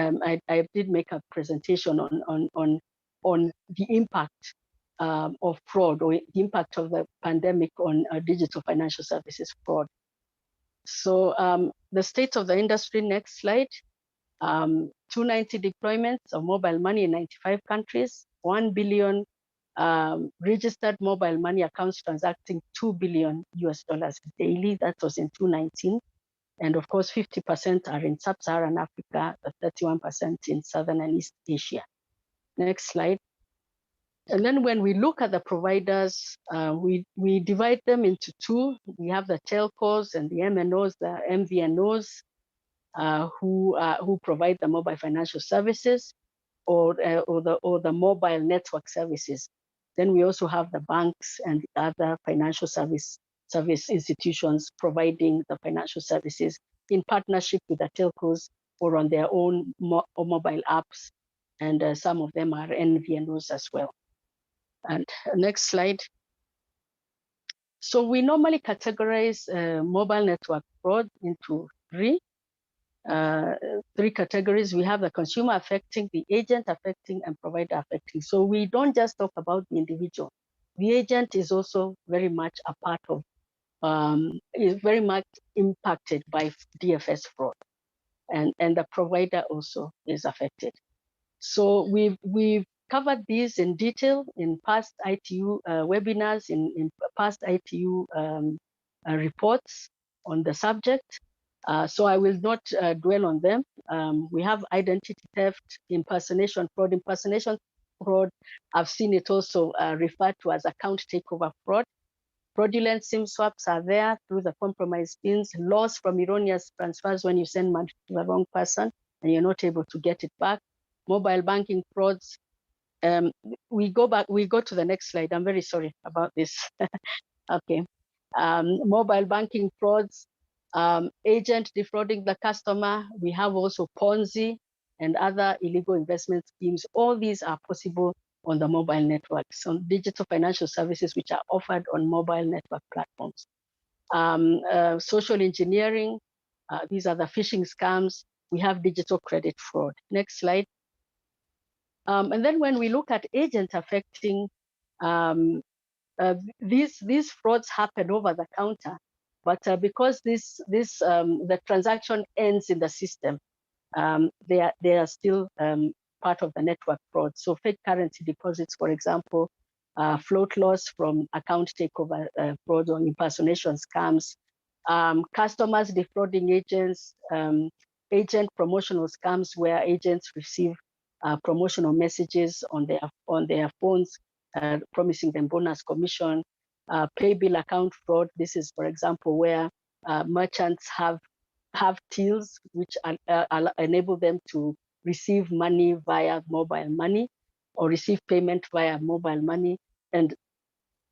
I did make a presentation on the impact of fraud, or the impact of the pandemic on digital financial services fraud. So the state of the industry, next slide. 290 deployments of mobile money in 95 countries, 1 billion registered mobile money accounts transacting $2 billion daily. That was in 2019. And of course, 50% are in sub-Saharan Africa, 31% in Southern and East Asia. Next slide. And then when we look at the providers, we divide them into two. We have the telcos and the MNOs, the MVNOs, who provide the mobile financial services or the mobile network services. Then we also have the banks and the other financial service institutions providing the financial services in partnership with the telcos or on their own mobile apps. And some of them are MVNOs as well. And next slide. So we normally categorize mobile network fraud into three categories. We have the consumer affecting, the agent affecting, and provider affecting. So we don't just talk about the individual. The agent is also very much a part of, is very much impacted by DFS fraud, and the provider also is affected. So we've covered these in detail in past ITU webinars, in past ITU reports on the subject. So I will not dwell on them. We have identity theft, impersonation fraud. Impersonation fraud, I've seen it also referred to as account takeover fraud. Fraudulent SIM swaps are there through the compromised pins, loss from erroneous transfers when you send money to the wrong person and you're not able to get it back. Mobile banking frauds. We go to the next slide. I'm very sorry about this. Okay. Mobile banking frauds, agent defrauding the customer. We have also Ponzi and other illegal investment schemes. All these are possible on the mobile networks, on digital financial services which are offered on mobile network platforms. Social engineering, these are the phishing scams. We have digital credit fraud. Next slide. And then when we look at agent affecting, these frauds happen over the counter, but because the transaction ends in the system, they are still part of the network fraud. So fake currency deposits, for example, float loss from account takeover fraud or impersonation scams, customers defrauding agents, agent promotional scams where agents receive promotional messages on their phones, promising them bonus commission, pay bill account fraud. This is, for example, where merchants have tills which enable them to receive money via mobile money. or receive payment via mobile money, and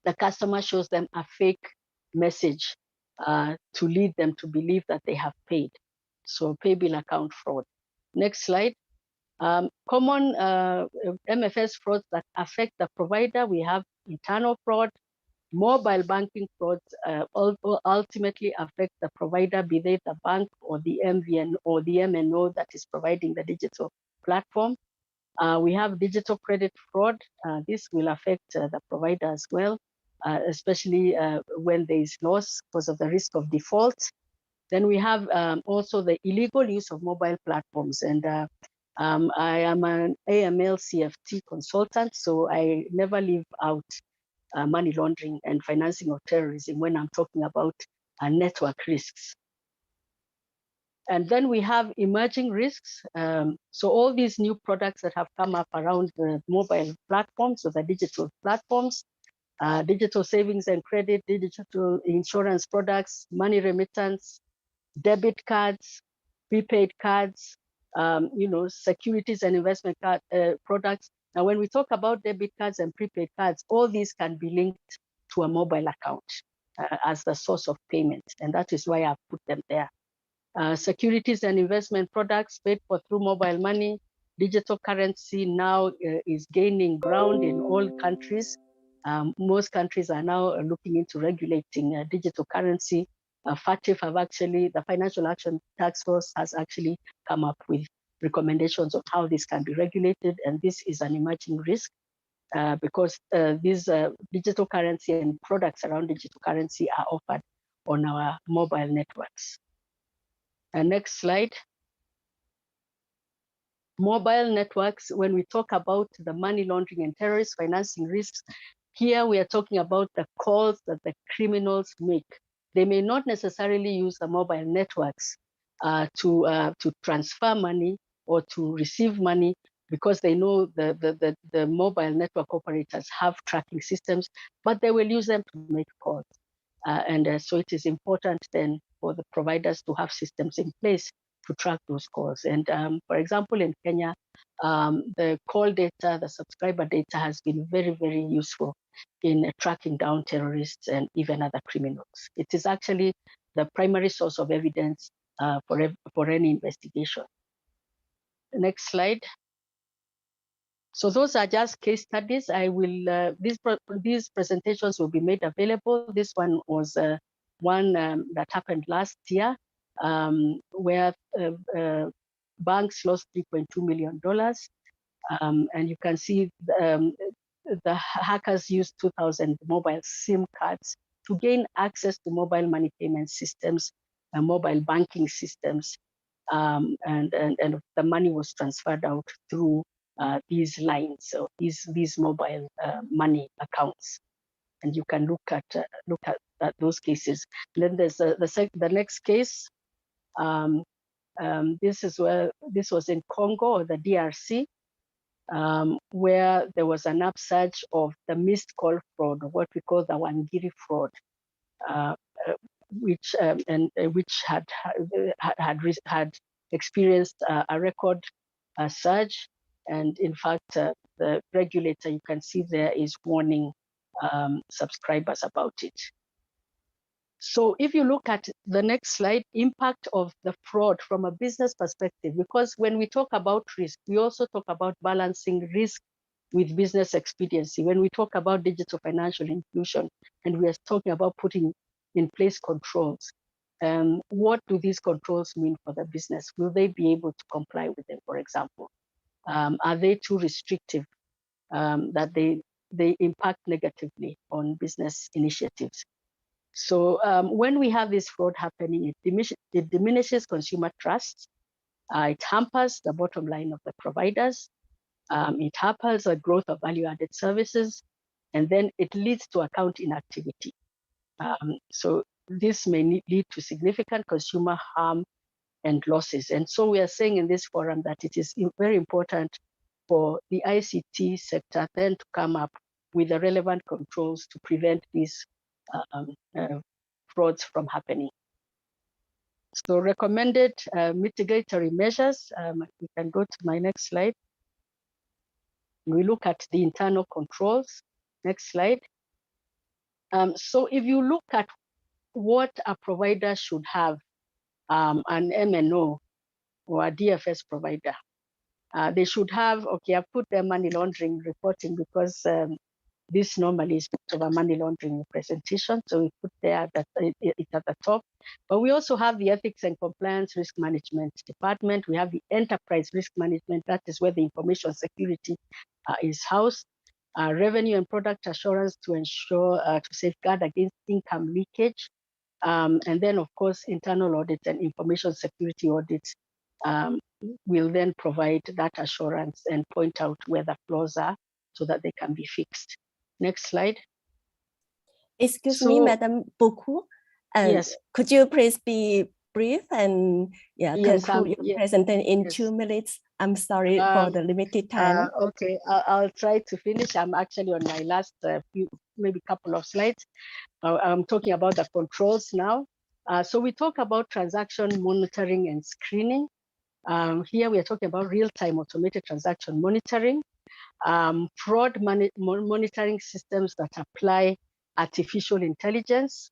the customer shows them a fake message to lead them to believe that they have paid. So pay bill account fraud. Next slide. Common MFS frauds that affect the provider, we have internal fraud, mobile banking frauds ultimately affect the provider, be they the bank or the MVN or the MNO that is providing the digital platform. We have digital credit fraud. This will affect the provider as well, especially when there is loss because of the risk of default. Then we have also the illegal use of mobile platforms. And I am an AML CFT consultant, so I never leave out money laundering and financing of terrorism when I'm talking about network risks. And then we have emerging risks. So all these new products that have come up around the mobile platforms, so the digital platforms, digital savings and credit, digital insurance products, money remittance, debit cards, prepaid cards, securities and investment card products. Now, when we talk about debit cards and prepaid cards, all these can be linked to a mobile account as the source of payment, and that is why I've put them there. Securities and investment products paid for through mobile money. Digital currency now is gaining ground in all countries. Most countries are now looking into regulating digital currency. FATF have actually, the Financial Action Task Force has actually come up with recommendations on how this can be regulated, and this is an emerging risk because these digital currency and products around digital currency are offered on our mobile networks. Next slide. Mobile networks, when we talk about the money laundering and terrorist financing risks, here we are talking about the calls that the criminals make. They may not necessarily use the mobile networks to transfer money or to receive money because they know the mobile network operators have tracking systems, but they will use them to make calls. So it is important then for the providers to have systems in place to track those calls. And for example, in Kenya, the call data, the subscriber data has been very, very useful in tracking down terrorists and even other criminals. It is actually the primary source of evidence for any investigation. Next slide. So those are just case studies. I will these presentations will be made available. This one was one that happened last year, where banks lost $3.2 million, and you can see the hackers used 2,000 mobile SIM cards to gain access to mobile money payment systems, mobile banking systems, and the money was transferred out through these lines, so these mobile money accounts, and you can look at those cases. And then there's the next case. This was in Congo or the DRC, where there was an upsurge of the missed call fraud, what we call the Wangiri fraud, which had experienced a record surge. And in fact, the regulator, you can see there, is warning subscribers about it. So if you look at the next slide, impact of the fraud from a business perspective, because when we talk about risk, we also talk about balancing risk with business expediency. When we talk about digital financial inclusion, and we are talking about putting in place controls, what do these controls mean for the business? Will they be able to comply with them, for example? Are they too restrictive that they impact negatively on business initiatives? So when we have this fraud happening, it diminishes consumer trust. It hampers the bottom line of the providers. It hampers the growth of value-added services, and then it leads to account inactivity. So this may lead to significant consumer harm and losses. And so we are saying in this forum that it is very important for the ICT sector then to come up with the relevant controls to prevent these frauds from happening. So recommended mitigatory measures, we can go to my next slide. We look at the internal controls. Next slide. So if you look at what a provider should have, an MNO or a DFS provider, they should have, okay, I put their money laundering reporting because this normally is part of a money laundering presentation. So we put there that it's at the top. But we also have the ethics and compliance risk management department. We have the enterprise risk management. That is where the information security is housed. Revenue and product assurance to ensure to safeguard against income leakage. And then, of course, internal audit and information security audits will then provide that assurance and point out where the flaws are so that they can be fixed. Next slide. Excuse me, Madam Buku. Yes. Could you please be brief and conclude your presentation in 2 minutes? I'm sorry for the limited time. Okay, I'll try to finish. I'm actually on my last maybe couple of slides. I'm talking about the controls now. So we talk about transaction monitoring and screening. Here we are talking about real-time automated transaction monitoring, fraud monitoring systems that apply artificial intelligence,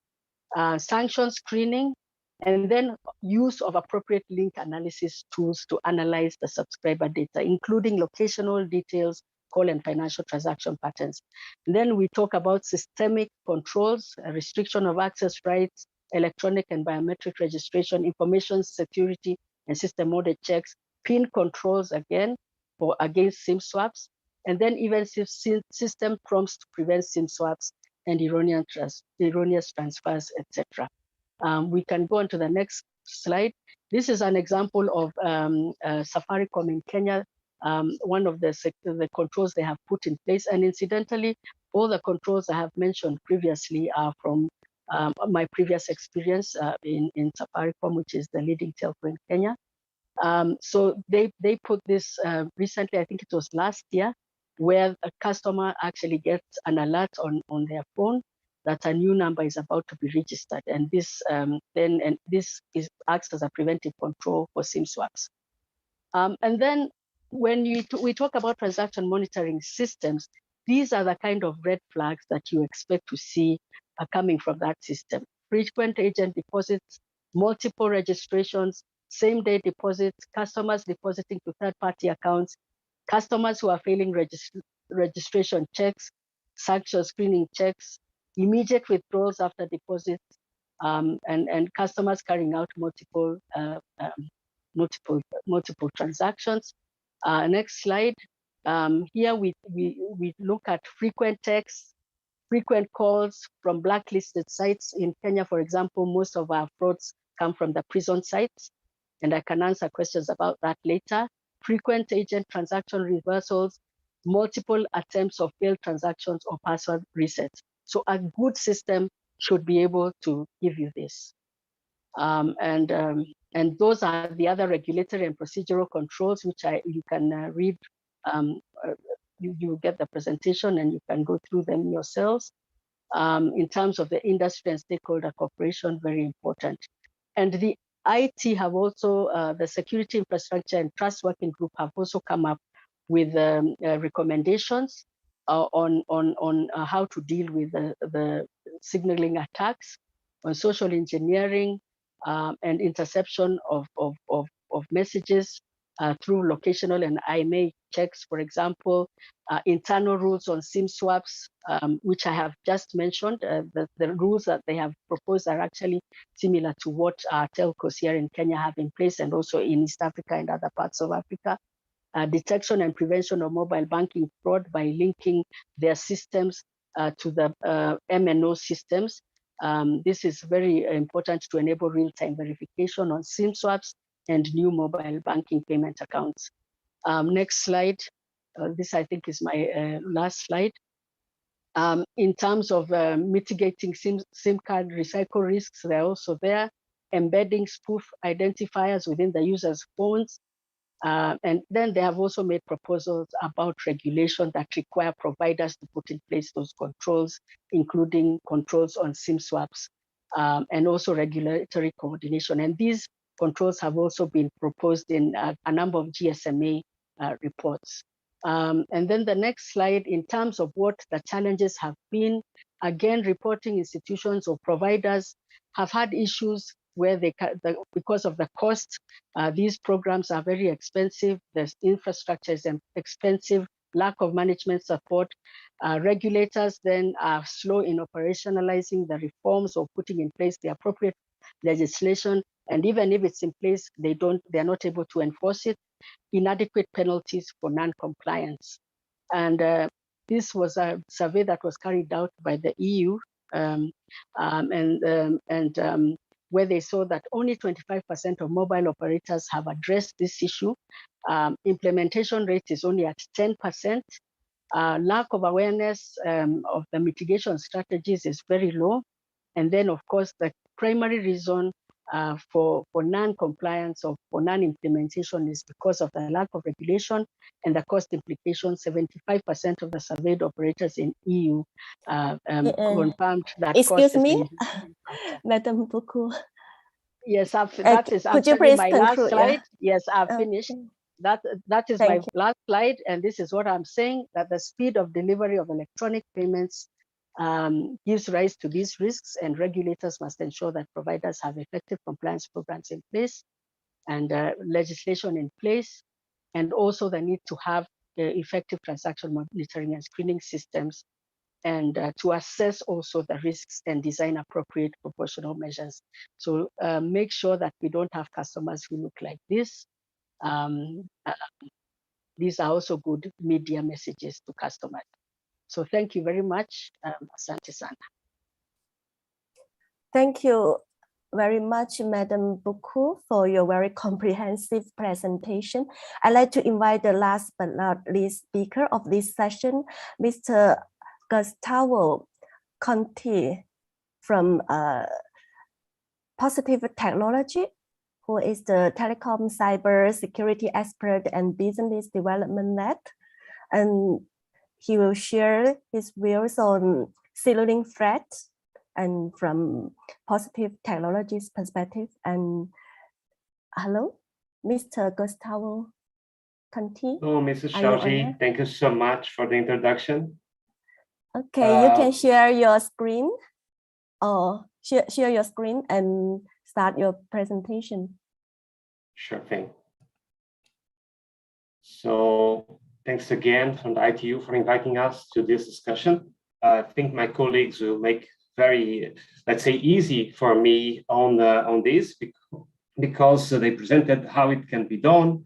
sanction screening, and then use of appropriate link analysis tools to analyze the subscriber data, including locational details, call and financial transaction patterns. And then we talk about systemic controls, restriction of access rights, electronic and biometric registration, information security and system audit checks, PIN controls again for against SIM swaps, and then even system prompts to prevent SIM swaps and erroneous transfers, etc. We can go on to the next slide. This is an example of Safaricom in Kenya, one of the controls they have put in place. And incidentally, all the controls I have mentioned previously are from my previous experience in Safaricom, which is the leading telco in Kenya. So they put this recently, I think it was last year, where a customer actually gets an alert on their phone that a new number is about to be registered, and this acts as a preventive control for SIM swaps. And then when we talk about transaction monitoring systems, these are the kind of red flags that you expect to see coming from that system. Frequent agent deposits, multiple registrations, same-day deposits, customers depositing to third-party accounts, customers who are failing registration checks, sanction screening checks, immediate withdrawals after deposits, and customers carrying out multiple transactions. Next slide. Here we look at frequent texts, frequent calls from blacklisted sites. In Kenya, for example, most of our frauds come from the prison sites, and I can answer questions about that later. Frequent agent transaction reversals, multiple attempts of failed transactions or password resets. So a good system should be able to give you this. And those are the other regulatory and procedural controls, which you can read. You get the presentation and you can go through them yourselves. In terms of the industry and stakeholder cooperation, very important. And the IT have also, the Security Infrastructure and Trust Working Group have also come up with recommendations on how to deal with the signaling attacks, on social engineering, and interception of messages through locational and IMA checks, for example, internal rules on SIM swaps, which I have just mentioned. The rules that they have proposed are actually similar to what our telcos here in Kenya have in place, and also in East Africa and other parts of Africa. Detection and prevention of mobile banking fraud by linking their systems to the MNO systems. This is very important to enable real-time verification on SIM swaps and new mobile banking payment accounts. Next slide. This, I think, is my last slide. In terms of mitigating SIM card recycle risks, they're also there. Embedding spoof identifiers within the user's phones. And then they have also made proposals about regulation that require providers to put in place those controls, including controls on SIM swaps, and also regulatory coordination. And these controls have also been proposed in a number of GSMA reports. And then the next slide, in terms of what the challenges have been, again, reporting institutions or providers have had issues where because of the cost, these programs are very expensive. The infrastructure is expensive, lack of management support. Regulators then are slow in operationalizing the reforms or putting in place the appropriate legislation. And even if it's in place, they're not able to enforce it. Inadequate penalties for non-compliance. And this was a survey that was carried out by the EU, where they saw that only 25% of mobile operators have addressed this issue. Implementation rate is only at 10%. Lack of awareness of the mitigation strategies is very low. And then, of course, the primary reason for non-compliance or for non-implementation is because of the lack of regulation and the cost implications. 75% of the surveyed operators in EU confirmed that excuse cost is me, Madam Buku. Yes, that is actually my last slide. Yeah. Yes, I've finished. That is my last slide, and this is what I'm saying, that the speed of delivery of electronic payments gives rise to these risks, and regulators must ensure that providers have effective compliance programs in place and legislation in place, and also the need to have effective transaction monitoring and screening systems, and to assess also the risks and design appropriate proportional measures. So make sure that we don't have customers who look like this. These are also good media messages to customers. So thank you very much, Asante Sana. Thank you very much, Madam Buku, for your very comprehensive presentation. I'd like to invite the last but not least speaker of this session, Mr. Gustavo Conti from Positive Technology, who is the Telecom cyber security expert and business development lead. And he will share his views on signaling threats and from Positive Technologies perspective. And hello, Mr. Gustavo Conti. Hello, Mrs. Xiaoji. Thank you so much for the introduction. Okay, you can share your screen or share your screen and start your presentation. Sure thing. So thanks again from the ITU for inviting us to this discussion. I think my colleagues will make very, let's say, easy for me on this because they presented how it can be done.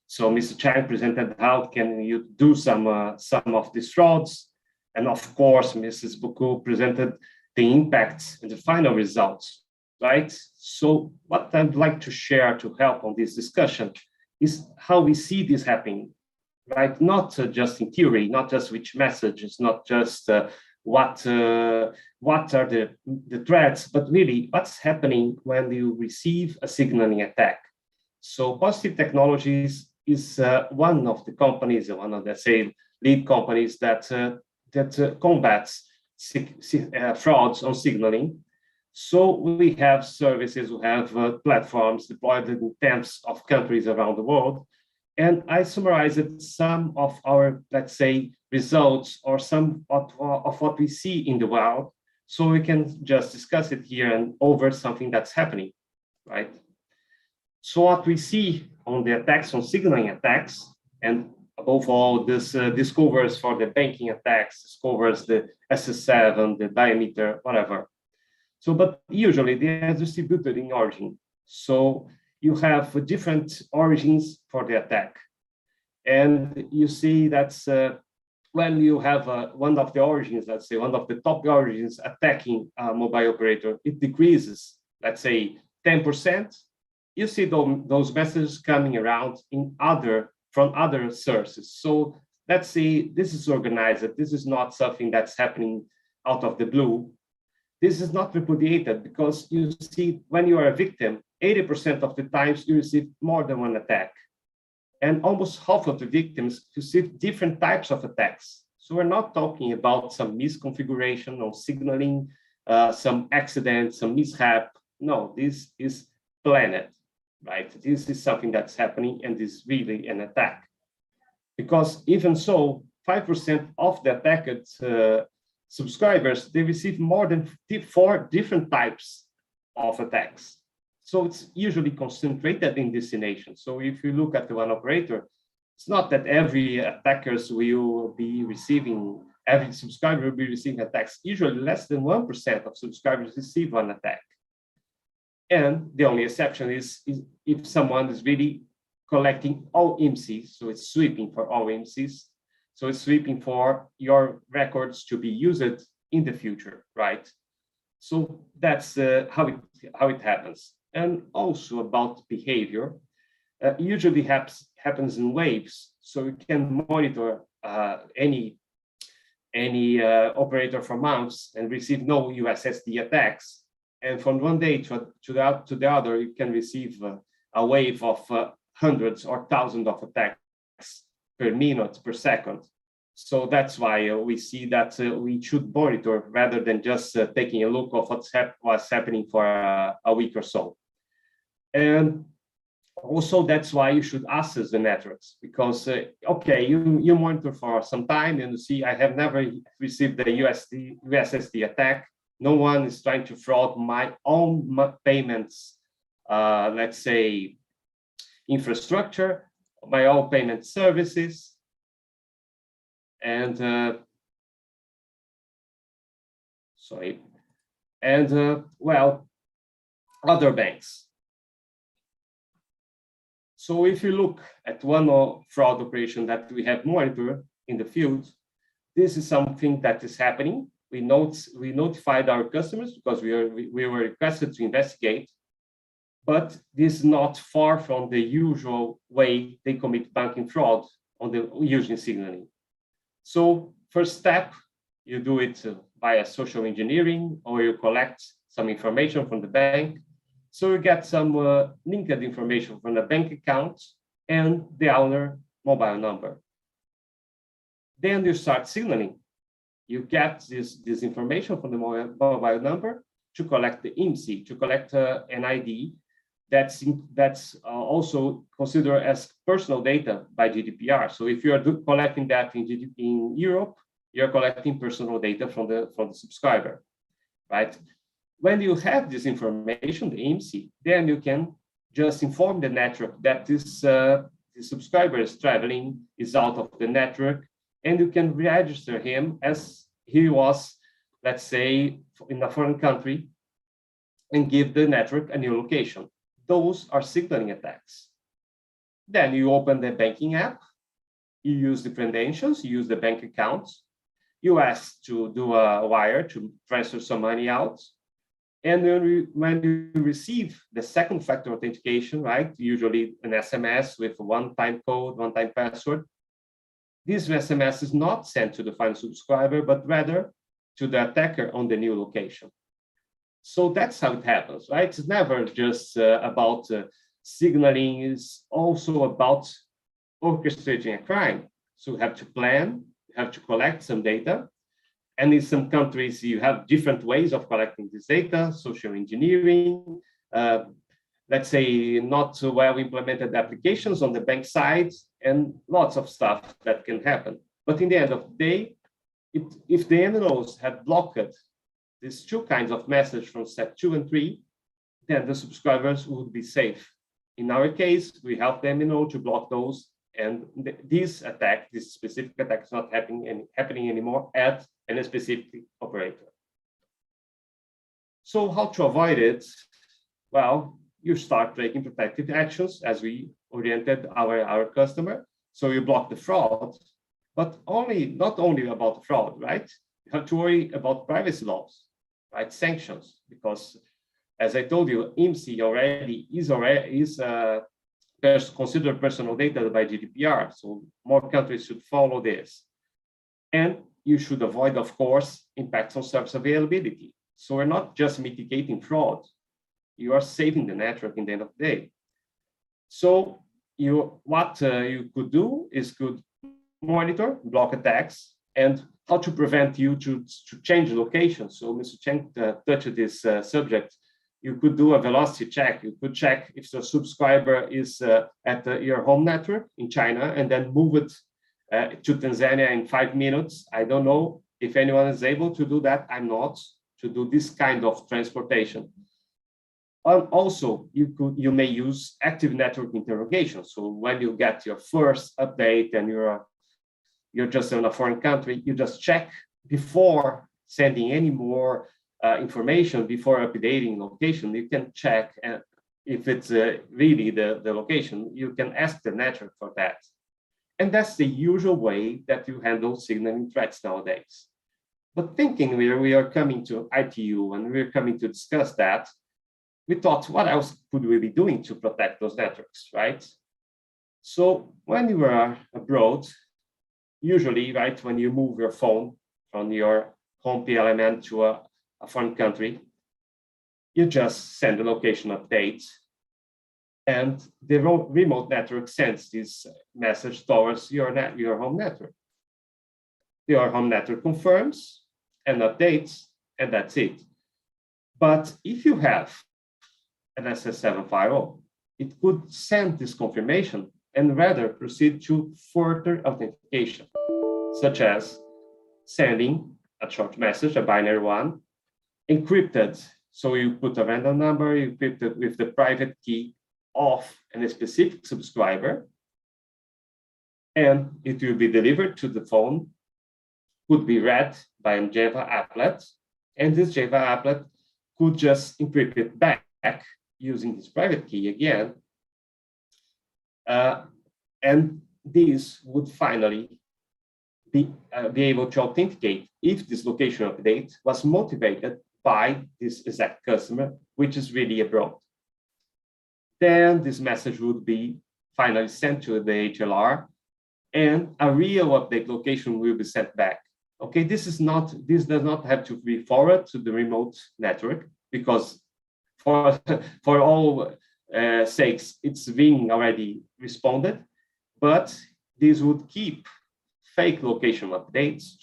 So Mr. Chang presented how can you do some of these frauds. And of course, Mrs. Buku presented the impacts and the final results, right? So what I'd like to share to help on this discussion is how we see this happening, right? Not just in theory, not just which messages, not just what are the threats, but really what's happening when you receive a signaling attack. So Positive Technologies is one of the companies, one of the, say, lead companies that combats frauds on signaling. So we have services, we have platforms deployed in tens of countries around the world. And I summarized some of our, let's say, results or some of what we see in the world, so we can just discuss it here and over something that's happening, right? So what we see on the attacks, on signaling attacks, and above all, this covers for the banking attacks, this covers the SS7, the diameter, whatever. So, but usually they are distributed in origin. So you have different origins for the attack. And you see that's when you have one of the origins, let's say one of the top origins attacking a mobile operator, it decreases, let's say 10%. You see those messages coming around from other sources. So let's say this is organized. This is not something that's happening out of the blue. This is not repudiated because you see when you are a victim, 80% of the times you receive more than one attack. And almost half of the victims receive different types of attacks. So we're not talking about some misconfiguration or signaling, some accident, some mishap. No, this is planned, right? This is something that's happening and is really an attack. because even so, 5% of the attacked subscribers, they receive more than 4 different types of attacks. So it's usually concentrated in destination. So if you look at the one operator, it's not that every attackers will be receiving, every subscriber will be receiving attacks. Usually less than 1% of subscribers receive one attack. And the only exception is if someone is really collecting all IMSIs, so it's sweeping for all IMSIs. So it's sweeping for your records to be used in the future, right? So that's how it happens. And also about behavior, usually happens in waves. So you can monitor any operator for months and receive no USSD attacks. And from one day to the other, you can receive a wave of hundreds or thousands of attacks per minute, per second. So that's why we see that we should monitor rather than just taking a look of what's happening for a week or so. And also that's why you should access the networks, because okay, you monitor for some time and you see I have never received the USSD attack. No one is trying to fraud my own payments, let's say, infrastructure, my own payment services, and well, other banks. So if you look at one fraud operation that we have monitored in the field, this is something that is happening. We notified our customers because we were requested to investigate, but this is not far from the usual way they commit banking fraud on the using signaling. So first step, you do it via social engineering, or you collect some information from the bank. So you get some linked information from the bank account and the owner mobile number. Then you start signaling. You get this information from the mobile number to collect the IMSI, to collect an ID that's also considered as personal data by GDPR. So if you are collecting that in Europe, you're collecting personal data from the subscriber, right? When you have this information, the IMSI, then you can just inform the network that this the subscriber is traveling, is out of the network, and you can register him as he was, let's say, in a foreign country, and give the network a new location. Those are signaling attacks. Then you open the banking app, you use the credentials, you use the bank accounts, you ask to do a wire to transfer some money out. And when you receive the second factor authentication, right, usually an SMS with a one-time code, one-time password, this SMS is not sent to the final subscriber, but rather to the attacker on the new location. So that's how it happens, right? It's never just about signaling, it's also about orchestrating a crime. So you have to plan, you have to collect some data. And in some countries, you have different ways of collecting this data, social engineering, let's say not well implemented applications on the bank side, and lots of stuff that can happen. But in the end of the day, if the MNOs had blocked these two kinds of message from step 2 and 3, then the subscribers would be safe. In our case, we help the MNO to block those, and this specific attack is not happening anymore at any specific operator. So how to avoid it? Well, you start taking protective actions as we oriented our customer. So you block the fraud, but not only about the fraud, right? You have to worry about privacy laws, right? Sanctions, because as I told you, IMSI is considered personal data by GDPR. So more countries should follow this. And you should avoid, of course, impacts on service availability. So we're not just mitigating fraud, you are saving the network in the end of the day. So what you could do is could monitor, block attacks, and how to prevent you to change location. So Mr. Cheng touched this subject. You could do a velocity check. You could check if the subscriber is at your home network in China and then move it to Tanzania in 5 minutes. I don't know if anyone is able to do that. I'm not, to do this kind of transportation. And also, you may use active network interrogation. So when you get your first update and you're just in a foreign country, you just check before sending any more information, before updating location. You can check if it's really the location. You can ask the network for that. And that's the usual way that you handle signaling threats nowadays. But thinking we are coming to ITU and we're coming to discuss that, we thought, what else could we be doing to protect those networks, right? So when you are abroad, usually, right, when you move your phone from your home PLMN to a foreign country, you just send a location update, and the remote network sends this message towards your home network. Your home network confirms and updates, and that's it. But if you have an SS7 firewall, it could send this confirmation and rather proceed to further authentication, such as sending a short message, a binary one, encrypted. So you put a random number, you encrypt it with the private key of a specific subscriber, and it will be delivered to the phone, could be read by a Java applet, and this Java applet could just encrypt it back using this private key again. And this would finally be able to authenticate if this location update was motivated by this exact customer, which is really abroad. Then this message would be finally sent to the HLR, and a real update location will be sent back. Okay, this does not have to be forwarded to the remote network, because for all sakes, it's being already responded, but this would keep fake location updates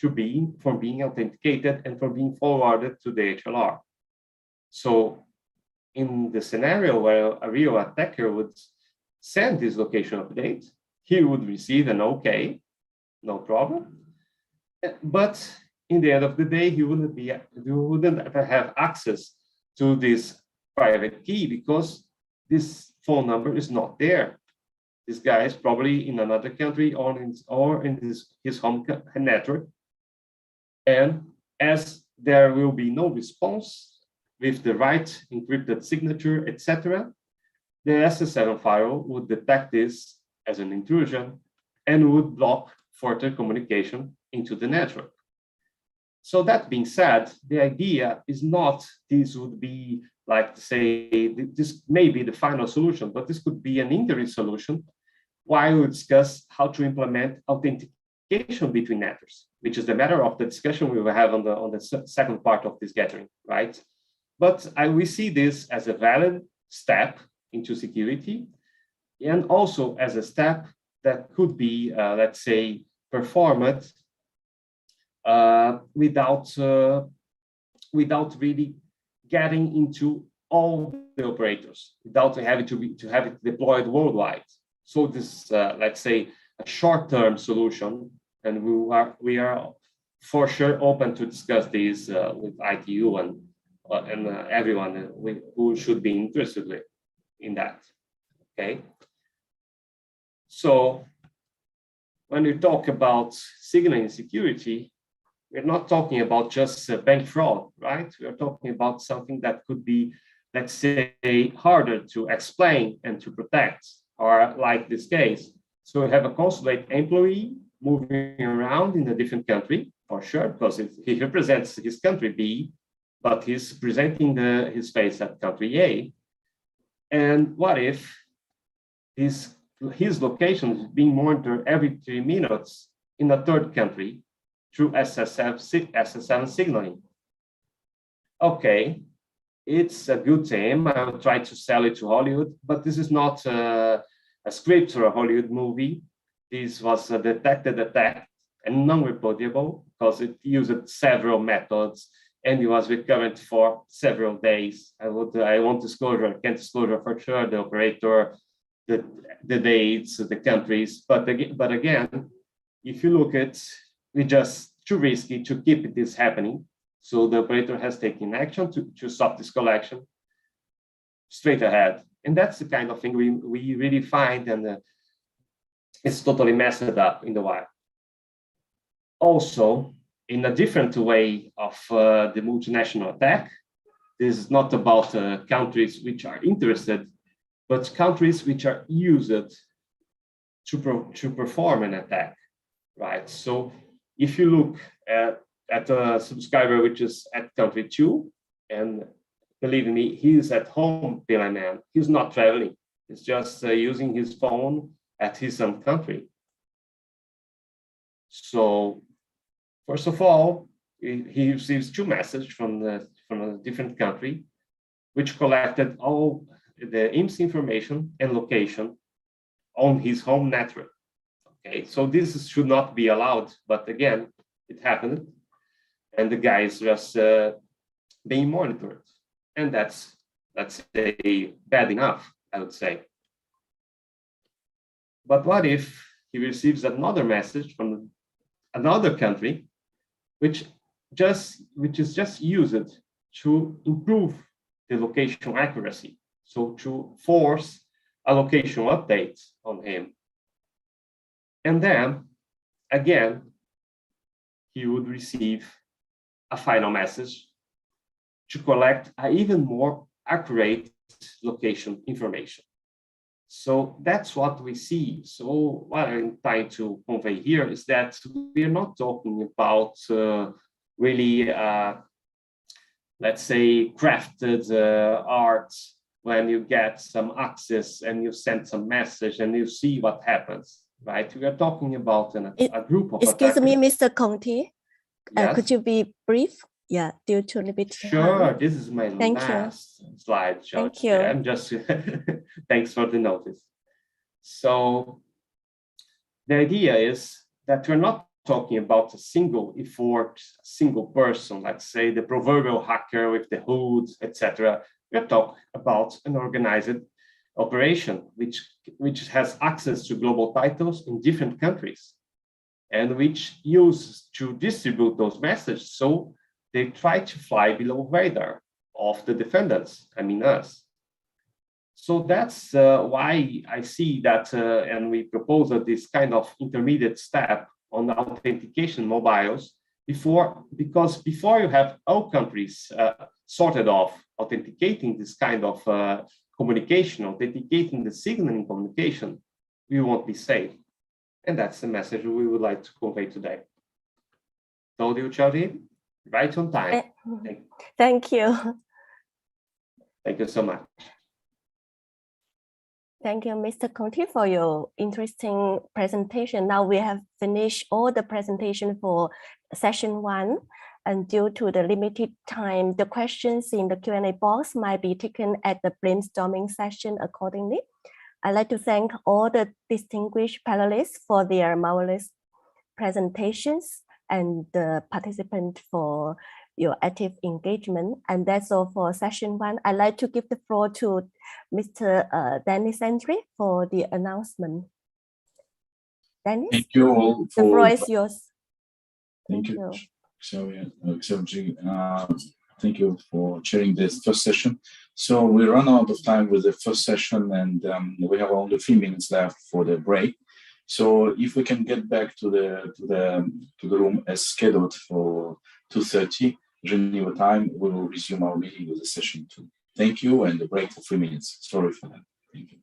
from being authenticated and from being forwarded to the HLR. So in the scenario where a real attacker would send this location update, he would receive an okay, no problem. But in the end of the day, he wouldn't have access to this private key because this phone number is not there. This guy is probably in another country or in his home network. And as there will be no response with the right encrypted signature, etc., the SS7 firewall would detect this as an intrusion and would block further communication into the network. So that being said, the idea is not this would be like, say, this may be the final solution, but this could be an interim solution while we discuss how to implement authentication between networks, which is the matter of the discussion we will have on the second part of this gathering, right? But we see this as a valid step into security, and also as a step that could be, let's say, performed without really getting into all the operators, without having to have it deployed worldwide. So this, let's say, a short-term solution, and we are for sure open to discuss this with ITU and everyone who should be interested in that. Okay. So when we talk about signaling security, we're not talking about just bank fraud, right? We are talking about something that could be, let's say, harder to explain and to protect, or like this case. So we have a consulate employee moving around in a different country, for sure, because he represents his country B, but he's presenting his face at country A. And what if his location is being monitored every 3 minutes in a third country through SS7 signaling? Okay, it's a good thing. I will try to sell it to Hollywood, but this is not a script or a Hollywood movie. This was a detected attack and non-reportable because it used several methods and it was recurrent for several days. I want disclosure, I can't disclosure for sure, the operator, the dates, the countries, but again, if you look at, it's just too risky to keep this happening. So the operator has taken action to stop this collection straight ahead. And that's the kind of thing we really find, and it's totally messed up in the wild. Also, in a different way of the multinational attack, this is not about countries which are interested, but countries which are used to perform an attack, right? So if you look at a subscriber which is at country 2, and believe me, he's at home, man. He's not traveling. He's just using his phone at his own country. So first of all, he receives 2 messages from a different country, which collected all the IMSS information and location on his home network. Okay, so this should not be allowed, but again, it happened, and the guy is just being monitored, and that's bad enough, I would say. But what if he receives another message from another country, which is just used to improve the location accuracy, so to force a location update on him. And then, again, he would receive a final message to collect an even more accurate location information. So that's what we see. So what I'm trying to convey here is that we're not talking about really, let's say, crafted art when you get some access and you send some message and you see what happens, right? We are talking about a group of Excuse me, attackers. Mr. Conti. Yes? Could you be brief? Yeah, due to limit. Sure, this is my Thank last slide, George. Thank you. I'm just, thanks for the notice. So the idea is that we're not talking about a single effort, a single person, let's say the proverbial hacker with the hood, etc. We're talking about an organized operation which has access to global titles in different countries and which uses to distribute those messages. So they try to fly below radar of the defendants, I mean us. So that's why I see that, and we propose this kind of intermediate step on the authentication mobiles because before you have all countries sorted off authenticating this kind of communication, authenticating the signaling communication, we won't be safe. And that's the message we would like to convey today. Told you, Charlie, right on time. Thank you. Thank you so much. Thank you, Mr. Conti, for your interesting presentation. Now we have finished all the presentation for session 1. And due to the limited time, the questions in the Q&A box might be taken at the brainstorming session accordingly. I'd like to thank all the distinguished panelists for their marvelous presentations and the participants for your active engagement. And that's all for session 1. I'd like to give the floor to Mr. Dennis Andre for the announcement. Dennis? Thank you all. The floor is yours. Thank you. So, thank you for chairing this first session. So we run out of time with the first session, and we have only 3 minutes left for the break. So if we can get back to the room as scheduled for 2:30 Geneva time, we will resume our meeting with the session 2. Thank you, and the break for 3 minutes. Sorry for that. Thank you.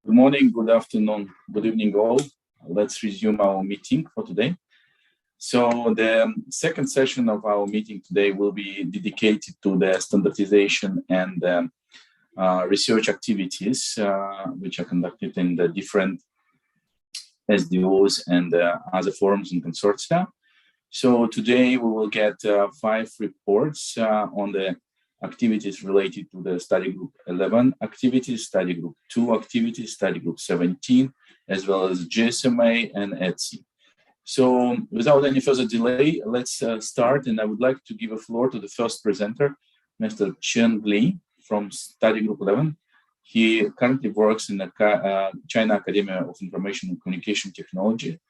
Good morning, good afternoon, good evening all. Let's resume our meeting for today. So the second session of our meeting today will be dedicated to the standardization and research activities which are conducted in the different SDOs and other forums and consortia. So today we will get 5 reports on the activities related to the study group 11 activities, study group 2 activities, study group 17, as well as GSMA and ETSI. So without any further delay, let's start. And I would like to give a floor to the first presenter, Mr. Chen Li from study group 11. He currently works in the China Academy of Information and Communication Technology.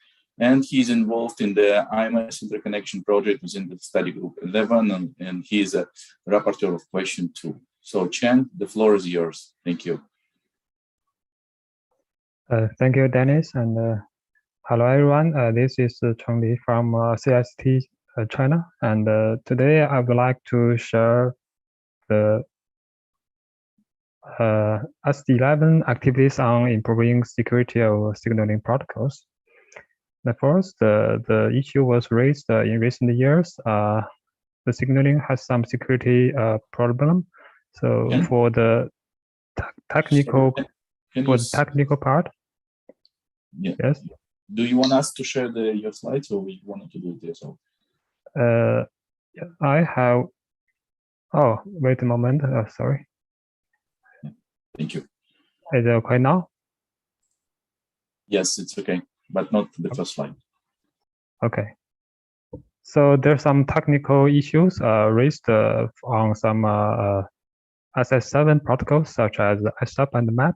And he's involved in the IMS interconnection project within the study group 11, and he is a rapporteur of question 2. So Chen, the floor is yours. Thank you. Thank you, Dennis, and hello everyone. This is Chen Li from CST China, and today I would like to share the SD11 activities on improving security of signaling protocols. The first, the issue was raised in recent years. The signaling has some security problem. So for the technical part, yeah. Yes. Do you want us to share your slides, or we wanted to do it yourself? I have. Oh, wait a moment. Sorry. Thank you. Is it okay now? Yes, it's okay, but not the first slide. Okay. So there's some technical issues raised on some SS7 protocols, such as SUP and MAP.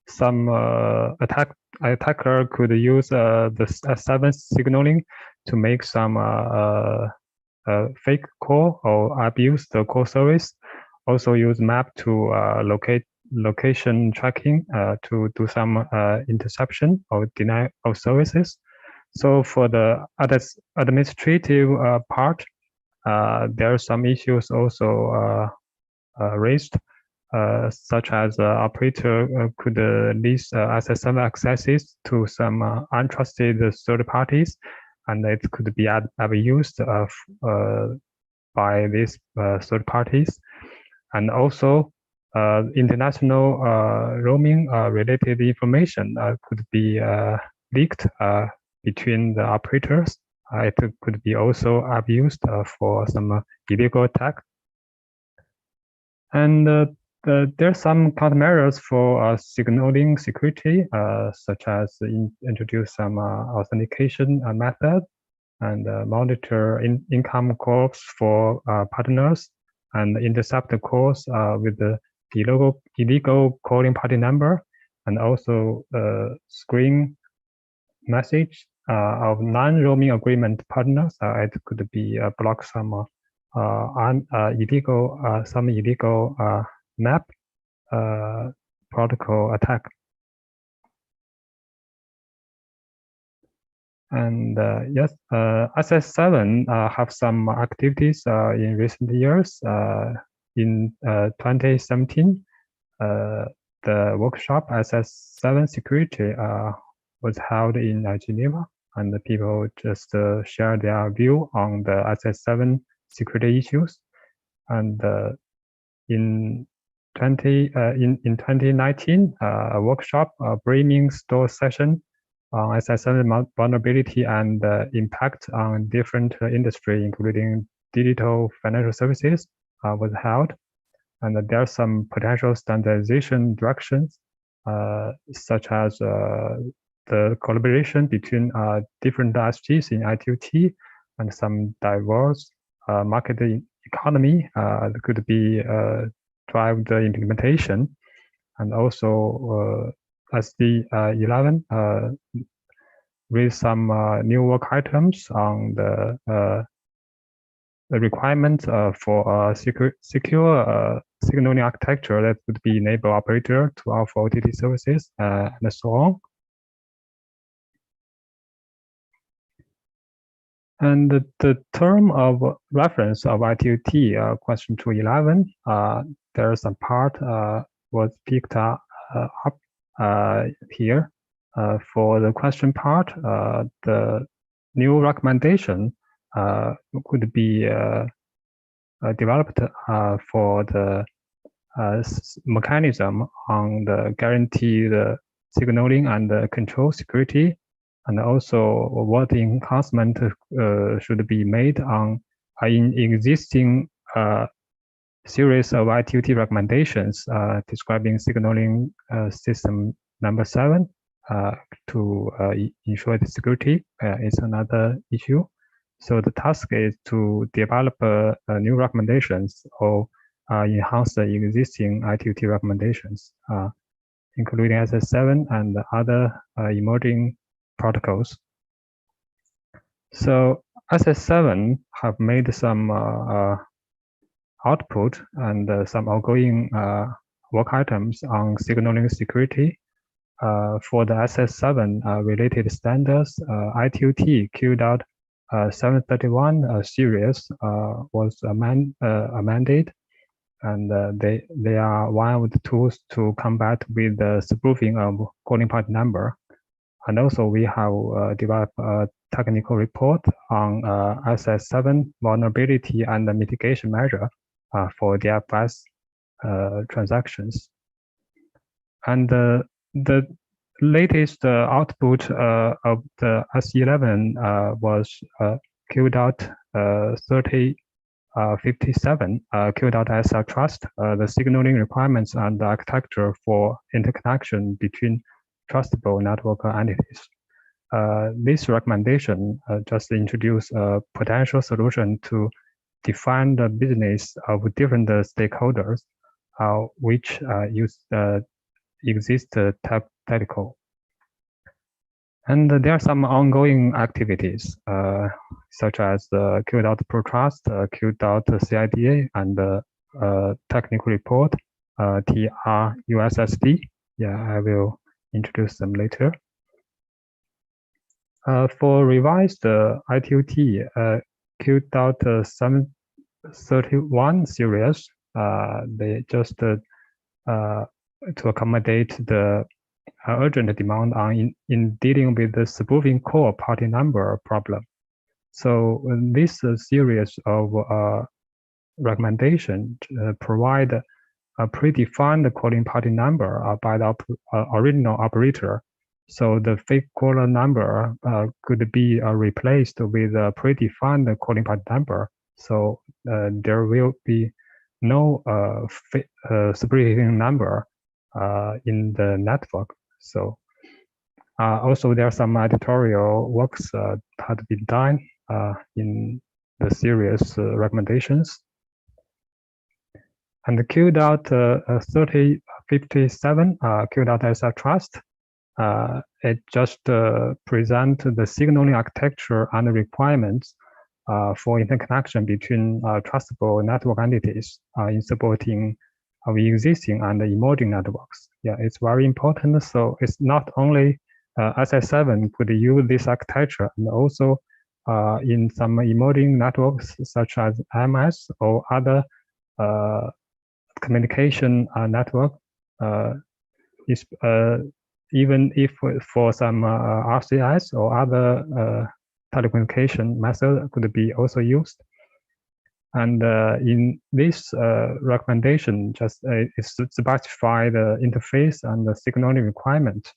Some attacker could use the S7 signaling to make some fake call or abuse the call service. Also use MAP to location tracking to do some interception or deny of services. So for the administrative part, there are some issues also raised, such as operator could lease SS7 accesses to some untrusted third parties, and it could be abused by these third parties. And also international roaming related information could be leaked between the operators. It could be also abused for some illegal attack. And there's some countermeasures for signaling security, such as introduce some authentication method and monitor income calls for partners and intercept the calls with the illegal calling party number, and also screen message of non-roaming agreement partners. It could be block some illegal map protocol attack. And yes, SS7 have some activities in recent years. In 2017, the workshop SS7 security was held in Geneva, and the people just share their view on the SS7 security issues. And in 2019, a workshop, a Brainstorming store session on SS7 vulnerability and impact on different industry, including digital financial services, was held. And there are some potential standardization directions, such as the collaboration between different SGs in ITOT and some diverse market economy could be drive the implementation. And also SD11 with some new work items on the requirements for secure signaling architecture that would be enable operator to offer OTT services and so on. And the term of reference of ITOT question 211, there's a part was picked up here. For the question part, the new recommendation could be developed for the mechanism on the guarantee the signaling and the control security, and also what enhancement should be made on in existing series of ITUT recommendations describing signaling system number 7 to ensure the security is another issue. So the task is to develop new recommendations or enhance the existing ITUT recommendations, including SS7 and other emerging protocols. So SS7 have made some output and some ongoing work items on signaling security. For the SS7 related standards, ITUT Q.731 series was amended, and they are one of the tools to combat with the spoofing of calling party number. And also we have developed a technical report on SS7 vulnerability and the mitigation measure for DFS transactions. And the latest output of the S11 was Q.3057 Q.SR trust, the signaling requirements and the architecture for interconnection between trustable network entities. This recommendation just introduced a potential solution to define the business of different stakeholders, which use exist Telecom. And there are some ongoing activities, such as the Q.ProTrust, Q.CIDA, and the technical report, TRUSSD. Yeah, I will introduce them later. For revised ITUT Q.731 series, they just to accommodate the urgent demand on in dealing with the spoofing core party number problem. So this series of recommendations provide a predefined calling party number by the original operator. So the fake caller number could be replaced with a predefined calling party number. So there will be no splitting number in the network. So also there are some editorial works had been done in the series recommendations. And the Q.3057 Q.SR trust, it just present the signaling architecture and the requirements for interconnection between trustable network entities in supporting existing and emerging networks. Yeah, it's very important. So it's not only SS7 could use this architecture, and also in some emerging networks such as MS or other communication network, even if for some RCS or other telecommunication method could be also used. And in this recommendation, just specify the interface and the signaling requirement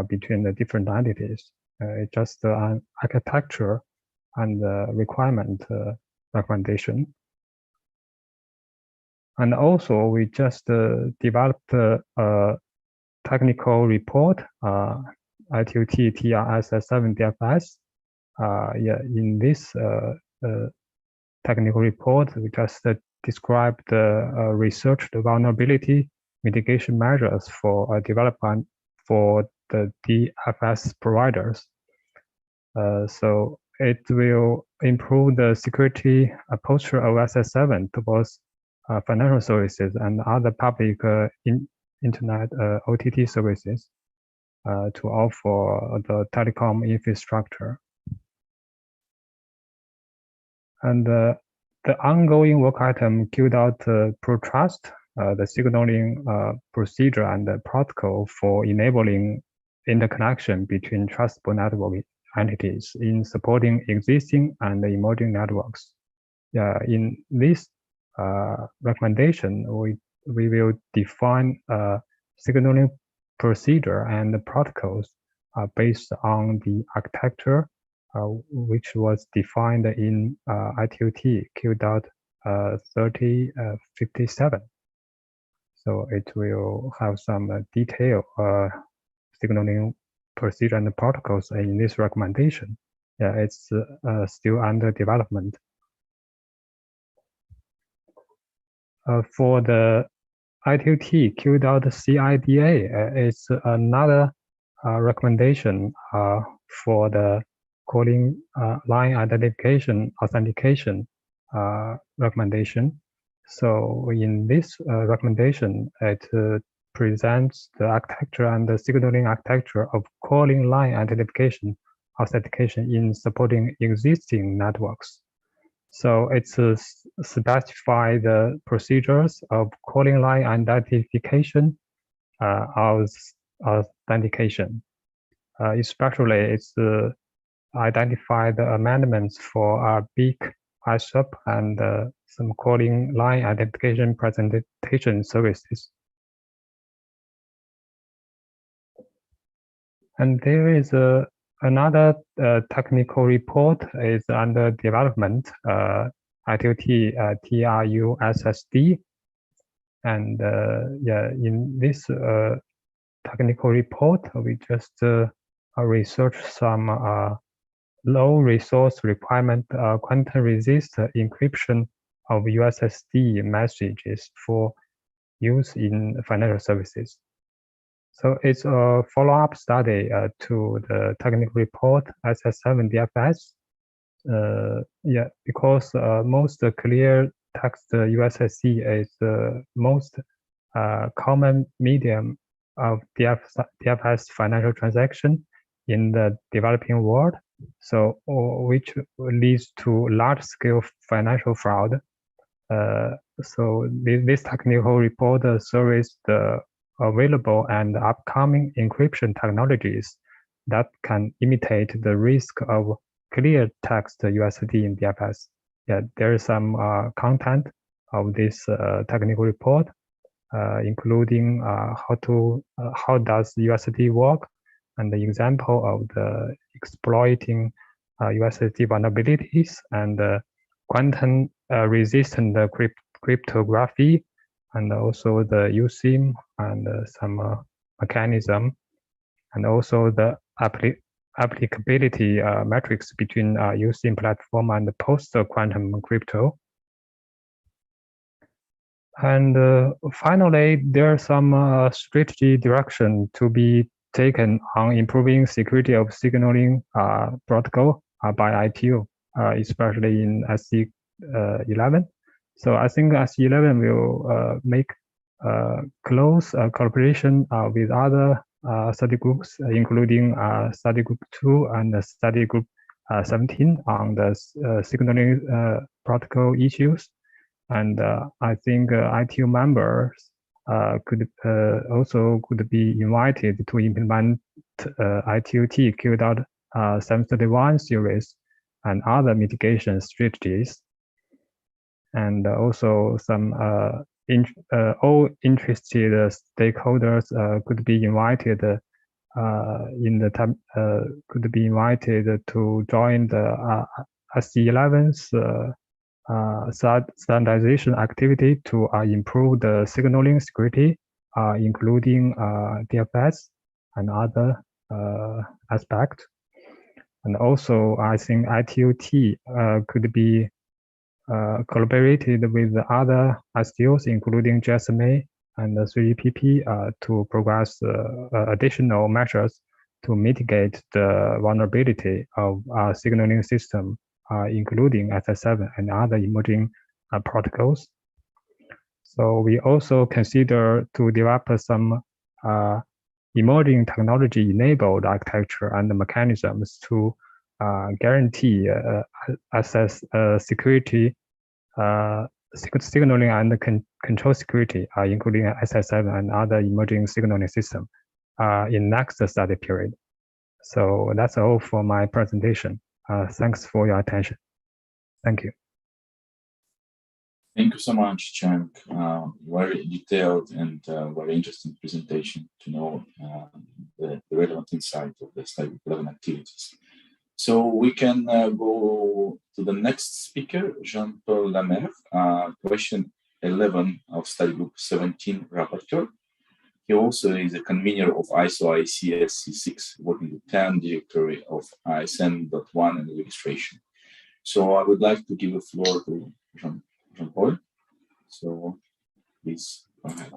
between the different entities. It's just an architecture and requirement recommendation. And also, we just developed a technical report, ITUT TRS7 DFS. Yeah, in this technical report, we just described the research the vulnerability mitigation measures for development for the DFS providers. So it will improve the security posture of SS7 towards financial services and other public internet OTT services to offer the telecom infrastructure. And the ongoing work item Q.ProTrust the signaling procedure and the protocol for enabling interconnection between trustable network entities in supporting existing and emerging networks. In this recommendation, we will define signaling procedure and the protocols based on the architecture which was defined in ITU-T Q.3057. So it will have some detailed signaling procedure and protocols in this recommendation. It's still under development. For the ITU-T Q.CIDA, it's another recommendation for the calling line identification authentication recommendation. So in this recommendation, it presents the architecture and the signaling architecture of calling line identification authentication in supporting existing networks. So it's specify the procedures of calling line identification authentication. Especially it's identify the amendments for big ISUP and some calling line identification presentation services. And there is another technical report is under development, ITU-T TRU-SSD. And in this technical report, we just research some low resource requirement quantum resist encryption of USSD messages for use in financial services. So it's a follow-up study to the technical report SS7 DFS. Because most clear text USSD is the most common medium of DFS financial transaction in the developing world. So which leads to large-scale financial fraud. So this technical report surveys the available and upcoming encryption technologies that can imitate the risk of clear text USD in DFS. There is some content of this technical report, including how does USD work, and the example of the exploiting USD vulnerabilities and quantum resistant cryptography, and also the USIM and some mechanism, and also the applicability metrics between USIM platform and the post-quantum crypto. And finally, there are some strategy direction to be taken on improving security of signaling protocol by ITU, especially in SC11. So I think SC11 will make close collaboration with other study groups, including study group 2 and study group 17 on the signaling protocol issues. And I think ITU members could be invited to implement ITU-T Q.731 series and other mitigation strategies. And also some all interested stakeholders could be invited to join the SC11's standardization activity to improve the signaling security, including DFS and other aspects. And also, I think ITU-T could be collaborated with other STOs, including GSMA and the 3GPP, to progress additional measures to mitigate the vulnerability of our signaling system, including SS7 and other emerging protocols. So we also consider to develop some emerging technology-enabled architecture and mechanisms to guarantee access security signaling and control security, including SSM and other emerging signaling systems in next study period. So that's all for my presentation. Thanks for your attention. Thank you. Thank you so much, Chang. Very detailed and very interesting presentation to know the relevant insight of the study relevant activities. So we can go to the next speaker, Jean-Paul Lamer, question 11 of study group 17 rapporteur. He also is a convener of ISO ICSC6, working with 10 directory of ISN.1 and registration. So I would like to give the floor to Jean-Paul. So please go ahead.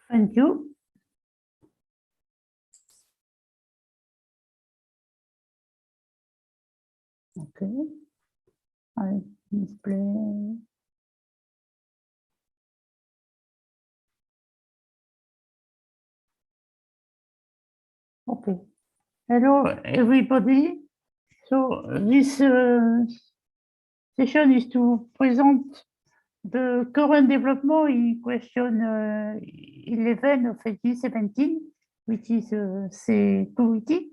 Thank you. Okay, I display. Okay, hello everybody. So this session is to present the current development in question 11 of AG17, which is security.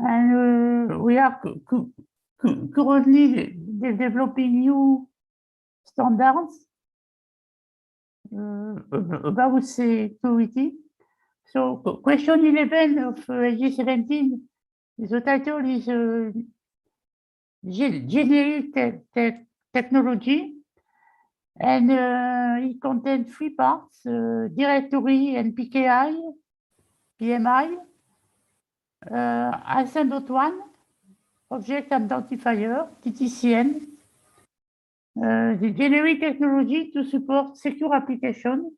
And we are currently developing new standards about security. So question 11 of AG17, the title is generic technology, and it contains 3 parts, directory and PKI, PMI, ISN.1, object identifier, TTCN, the generic technology to support secure application,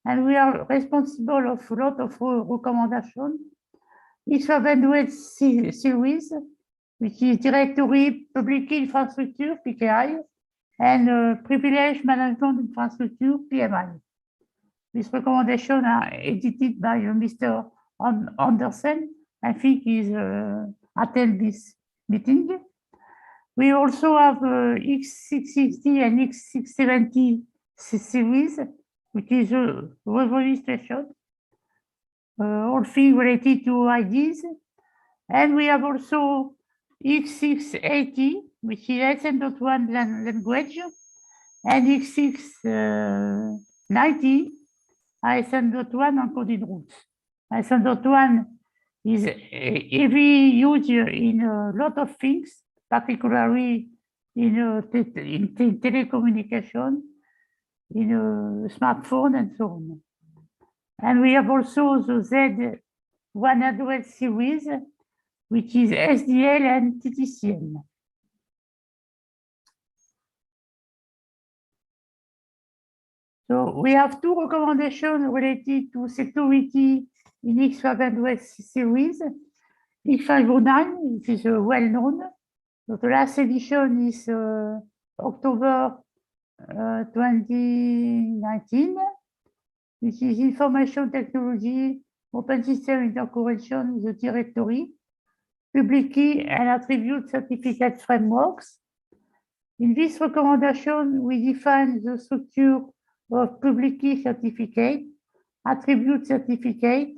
and we are responsible of a lot of recommendations. X500 series, which is directory, public key infrastructure, PKI, and privilege management infrastructure, PMI. These recommendations are edited by Mr. Andersen. I think he's attend this meeting. We also have X660 and X670 series, which is a registration, all things related to IDs. And we have also X680, which is ISN.1 language, and X690, ISN.1 encoded routes. ISN.1 is heavy used in a lot of things, particularly in telecommunication, in a smartphone, and so on. And we have also the Z100 series, which is SDL and TTCN. So we have 2 recommendations related to security in X500 series. X509, which is well-known. So the last edition is October 2019, which is information technology, open system interconnection with the directory, public key and attribute certificate frameworks. In this recommendation, we define the structure of public key certificate, attribute certificate,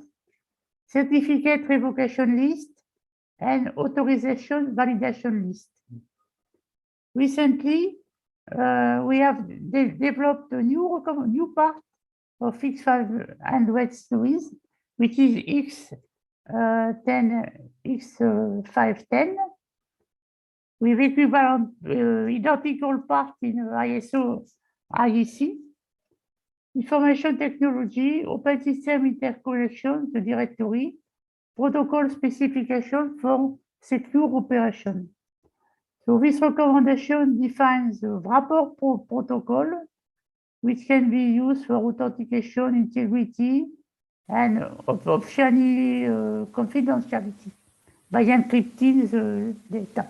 certificate revocation list, and authorization validation list. Recently, we have developed a new part of X500 series, which is X510, with equivalent identical part in ISO IEC. Information technology, open system interconnection, the directory, protocol specification for secure operation. So this recommendation defines the rapport protocol, which can be used for authentication, integrity, and optionally confidentiality by encrypting the data.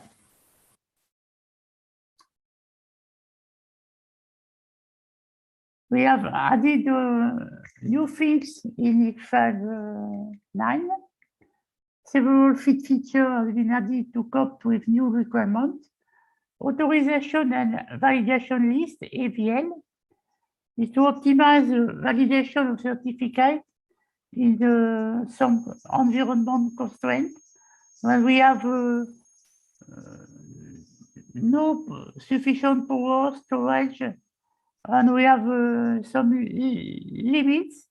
We have added new things in X509. Several features have been added to cope with new requirements. authorization and validation list, AVL, is to optimize the validation of certificate in some environment constraints when we have no sufficient power storage and we have some limits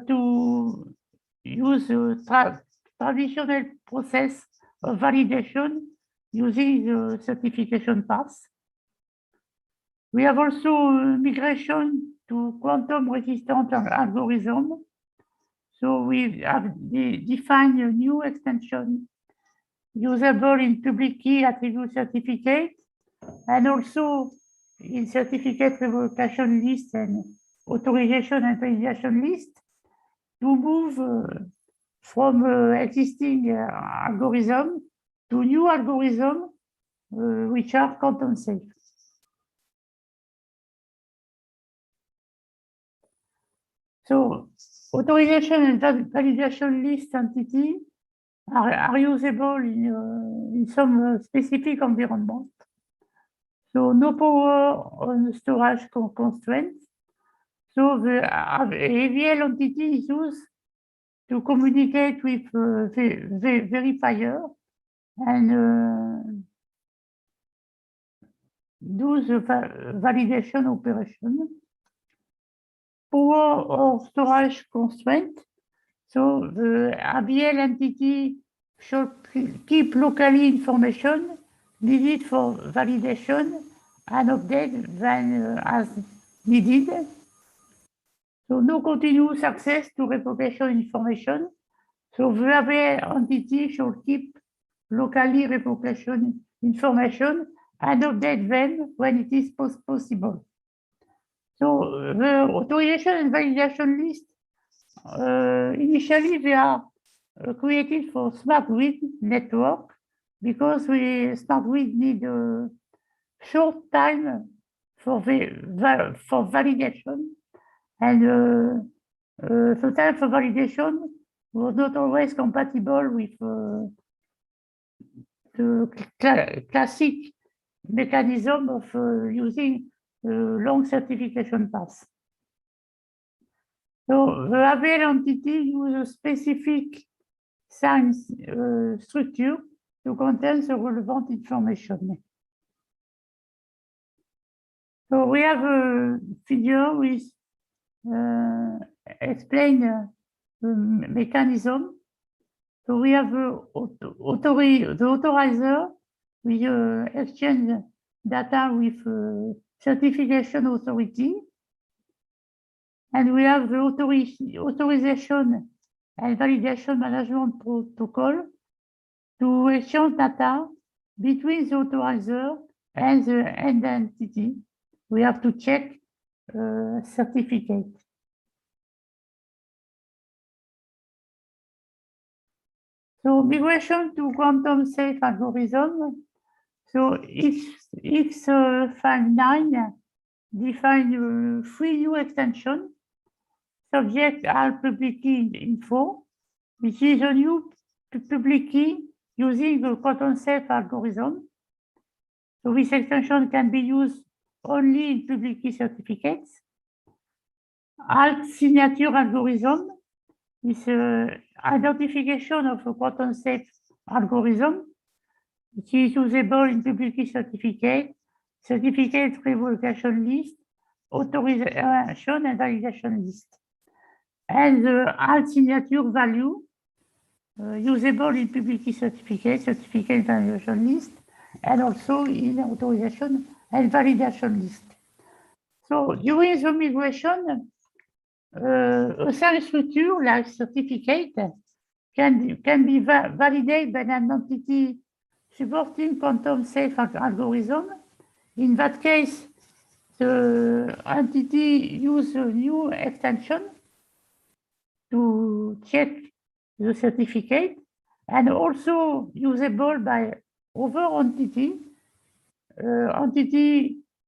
to use traditional process of validation using the certification path. We have also migration to quantum resistant algorithm. So we have defined a new extension usable in public key attribute certificate and also in certificate revocation list and authorization and validation list to move from existing algorithm to new algorithm which are quantum safe. So authorization and validation list entity are usable in some specific environment. So no power on storage constraints. So the AVL entity is used to communicate with the verifier and do the validation operation. Power or storage constraint. So the AVL entity should keep locally information needed for validation and update when as needed. So no continuous access to revocation information. So the AVL entity should keep locally revocation information and update them when it is possible. So the authorization and validation list, initially they are created for smart grid network because smart grid need a short time for validation, and the time for validation was not always compatible with the classic mechanism of using long certification paths. So the AVL entity uses a specific science structure to contain the relevant information. So we have a figure which explains the mechanism. So we have the authorizer, we exchange data with certification authority. And we have the authorization and validation management protocol to exchange data between the authorizer and the end entity. We have to check certificate. So migration to quantum safe algorithm. So X59 define 3 new extensions. Subject are public key info, which is a new public key using the quantum safe algorithm. So this extension can be used only in public key certificates. Alt signature algorithm is identification of a quantum safe algorithm, which is usable in public key certificate, certificate revocation list, authorization and validation list. And the alt signature value usable in public key certificate, certificate validation list, and also in authorization and validation list. So during the migration, a science structure like certificate can be validated by an entity supporting quantum safe algorithm. In that case, the entity uses a new extension to check the certificate and also usable by other entity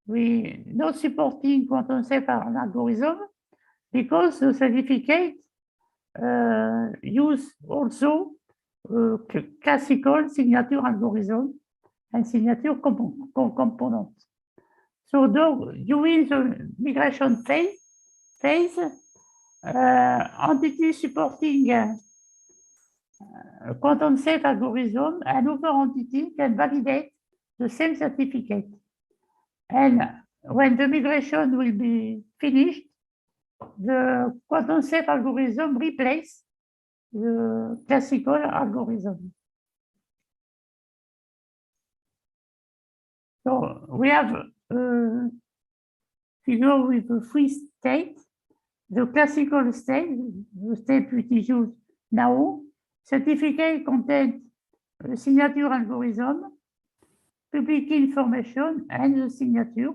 we not supporting quantum safe algorithm because the certificate use also classical signature algorithm and signature component. So during the migration phase, entities supporting quantum safe algorithm and other entity can validate the same certificate. And when the migration will be finished, the quantum safe algorithm replaces the classical algorithm. So we have a figure with a free state, the classical state, the state which is used now. Certificate contains a signature algorithm, public key information, and the signature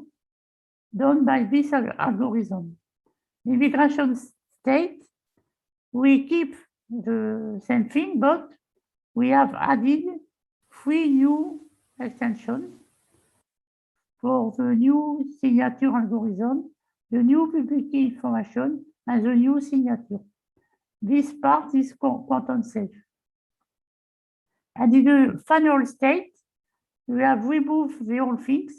done by this algorithm. In migration state, we keep the same thing, but we have added 3 new extensions for the new signature algorithm, the new public key information, and the new signature. This part is quantum safe. And in the final state, we have removed the old things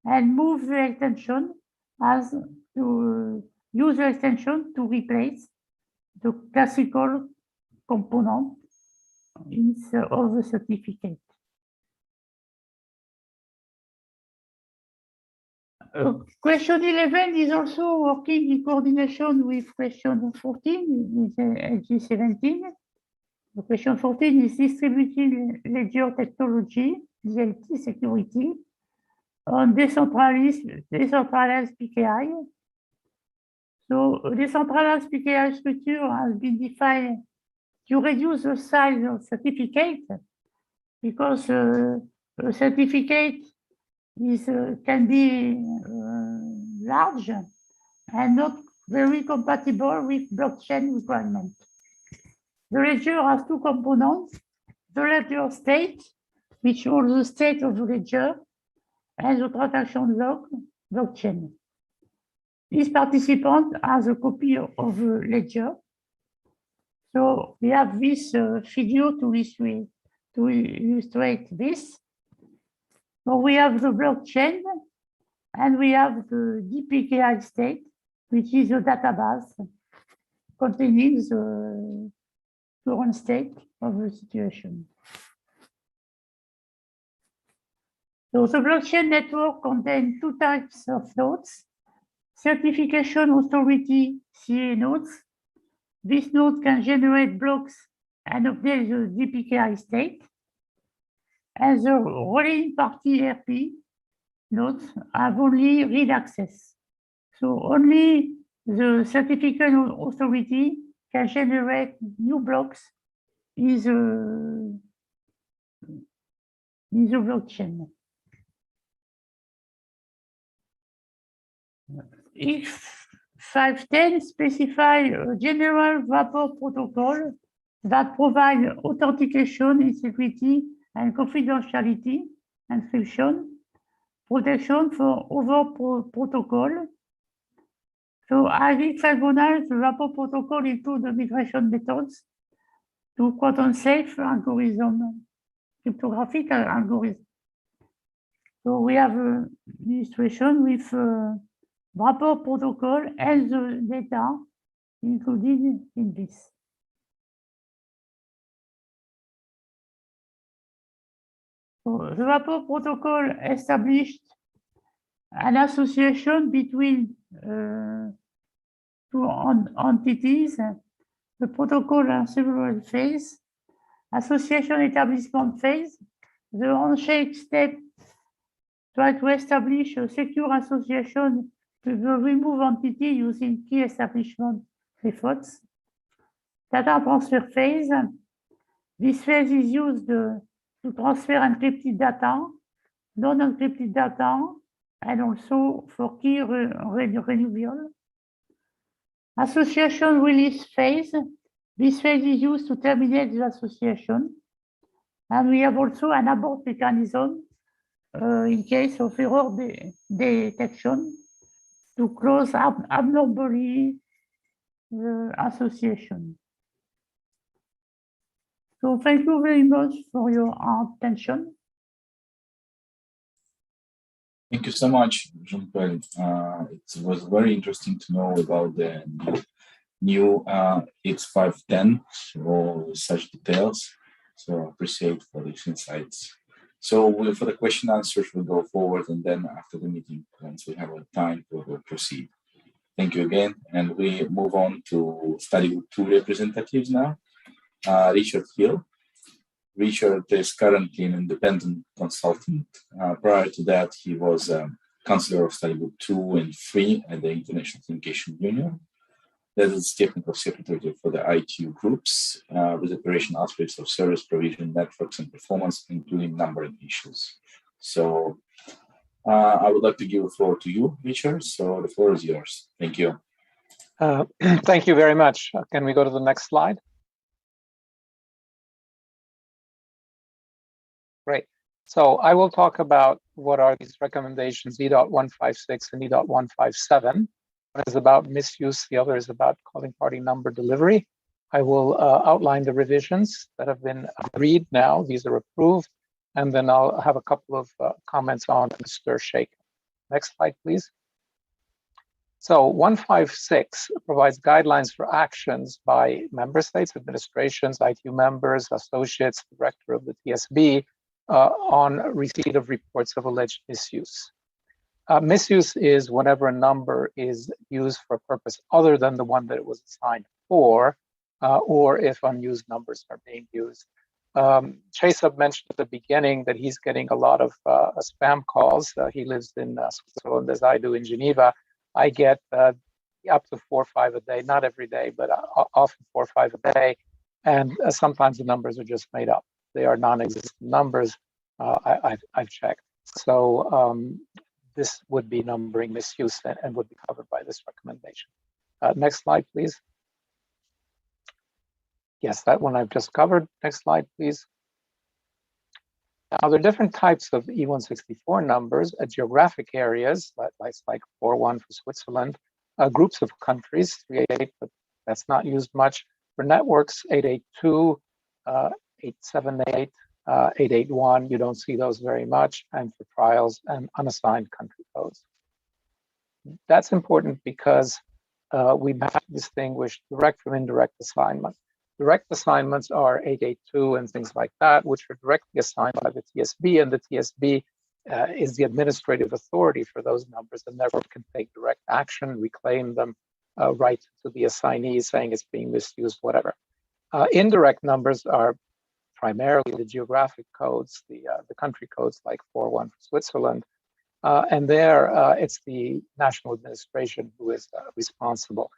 and moved the extension as to use the extension to replace the classical component of the certificate. Question 11 is also working in coordination with question 14, G17. The question 14 is distributed ledger technology, DLT security, on decentralized PKI. So a decentralized PKI structure has been defined to reduce the size of certificate because a certificate can be large and not very compatible with blockchain requirements. The ledger has 2 components, the ledger state, which holds the state of the ledger, and the transaction log blockchain. Each participant has a copy of the ledger. So we have this figure to illustrate this. So we have the blockchain and we have the DPKI state, which is a database containing the current state of the situation. So the blockchain network contains 2 types of nodes. Certification authority CA nodes. This node can generate blocks and update the DPKI state. And the ruling party RP nodes have only read access. So only the certificate authority can generate new blocks in the blockchain. If 510 specifies a general wrapper protocol that provides authentication, integrity, and confidentiality, encryption, protection for other protocol. So I hexagonal the wrapper protocol into the migration methods to quantum safe algorithm, cryptographic algorithm. So we have an illustration with wrapper protocol and the data included in this. So the wrapper protocol established an association between 2 entities. The protocol has several phases. Association establishment phase. The handshake step try to establish a secure association with the remove entity using key establishment methods. Data transfer phase. This phase is used to transfer encrypted data, non-encrypted data, and also for key renewal. Association release phase. This phase is used to terminate the association. And we have also an abort mechanism in case of error detection to close abnormally the association. So thank you very much for your attention. Thank you so much, Jean-Paul. It was very interesting to know about the new X510 or such details. So I appreciate for these insights. So for the question answers, we'll go forward, and then after the meeting, once we have a time, we'll proceed. Thank you again. And we move on to study group 2 representatives now. Richard Hill. Richard is currently an independent consultant. Prior to that, he was counselor of study group 2 and 3 at the International Communication Union. That is technical secretary for the ITU groups with operation aspects of service provision, networks, and performance, including numbering issues. So I would like to give the floor to you, Richard. So the floor is yours. Thank you. Thank you very much. Can we go to the next slide? Great. So I will talk about what are these recommendations, E.156 and E.157. One is about misuse, the other is about calling party number delivery. I will outline the revisions that have been agreed now. These are approved. And then I'll have a couple of comments on Mr. Sheikh. Next slide, please. So 156 provides guidelines for actions by member states, administrations, ITU members, associates, director of the TSB on receipt of reports of alleged misuse. Misuse is whenever a number is used for a purpose other than the one that it was assigned for, or if unused numbers are being used. Chesab mentioned at the beginning that he's getting a lot of spam calls. He lives in Switzerland, as I do in Geneva. I get up to 4 or 5 a day, not every day, but often 4 or 5 a day. And sometimes the numbers are just made up. They are non-existent numbers. I've checked. So this would be numbering misuse and would be covered by this recommendation. Next slide, please. Yes, that one I've just covered. Next slide, please. Now, there are different types of E164 numbers, geographic areas, like 41 for Switzerland, groups of countries, 388, but that's not used much. For networks, 882, 878, 881, you don't see those very much, and for trials and unassigned country codes. That's important because we have to distinguish direct from indirect assignment. Direct assignments are 882 and things like that, which are directly assigned by the TSB, and the TSB is the administrative authority for those numbers and therefore can take direct action, reclaim them, right to the assignee saying it's being misused, whatever. Indirect numbers are primarily the geographic codes, the country codes like 41 for Switzerland, and there it's the national administration who is responsible.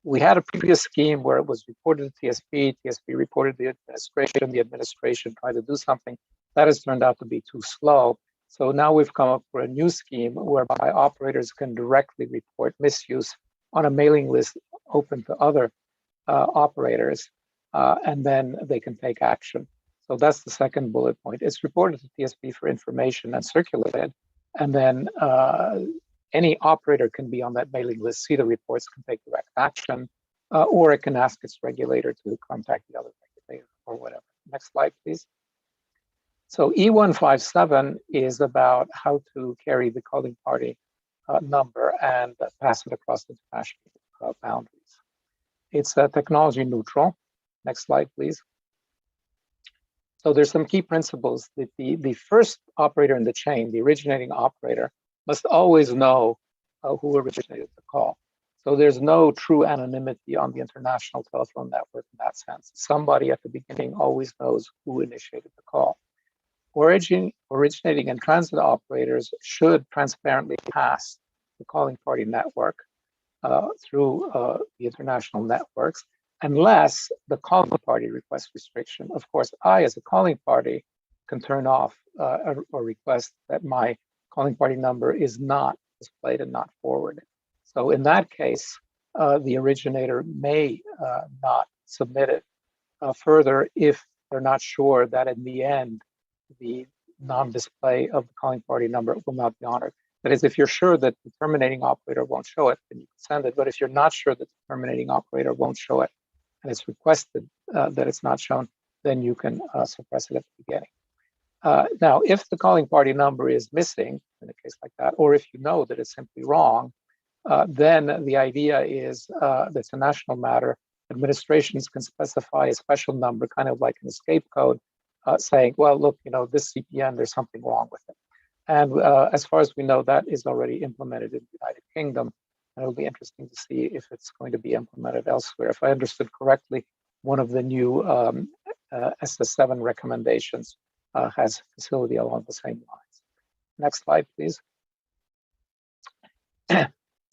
We had a previous scheme where it was reported to TSB, TSB reported to the administration tried to do something. That has turned out to be too slow. So now we've come up with a new scheme whereby operators can directly report misuse on a mailing list open to other operators, and then they can take action. So that's the second bullet point. It's reported to TSB for information and circulated, and then any operator can be on that mailing list, see the reports, can take direct action, or it can ask its regulator to contact the other regulator or whatever. Next slide, please. So E157 is about how to carry the calling party number and pass it across international boundaries. It's technology neutral. Next slide, please. So there's some key principles that the first operator in the chain, the originating operator, must always know who originated the call. So there's no true anonymity on the international telephone network in that sense. Somebody at the beginning always knows who initiated the call. Originating and transit operators should transparently pass the calling party network through the international networks, unless the calling party requests restriction. Of course, I, as a calling party, can turn off a request that my calling party number is not displayed and not forwarded. So in that case, the originator may not submit it further if they're not sure that in the end, the non-display of the calling party number will not be honored. That is, if you're sure that the terminating operator won't show it, then you can send it. But if you're not sure that the terminating operator won't show it, and it's requested that it's not shown, then you can suppress it at the beginning. Now, if the calling party number is missing in a case like that, or if you know that it's simply wrong, then the idea is that's a national matter. Administrations can specify a special number, kind of like an escape code, saying, well, look, this CPN, there's something wrong with it. And as far as we know, that is already implemented in the United Kingdom. And it'll be interesting to see if it's going to be implemented elsewhere. If I understood correctly, one of the new SS7 recommendations has facility along the same lines. Next slide, please.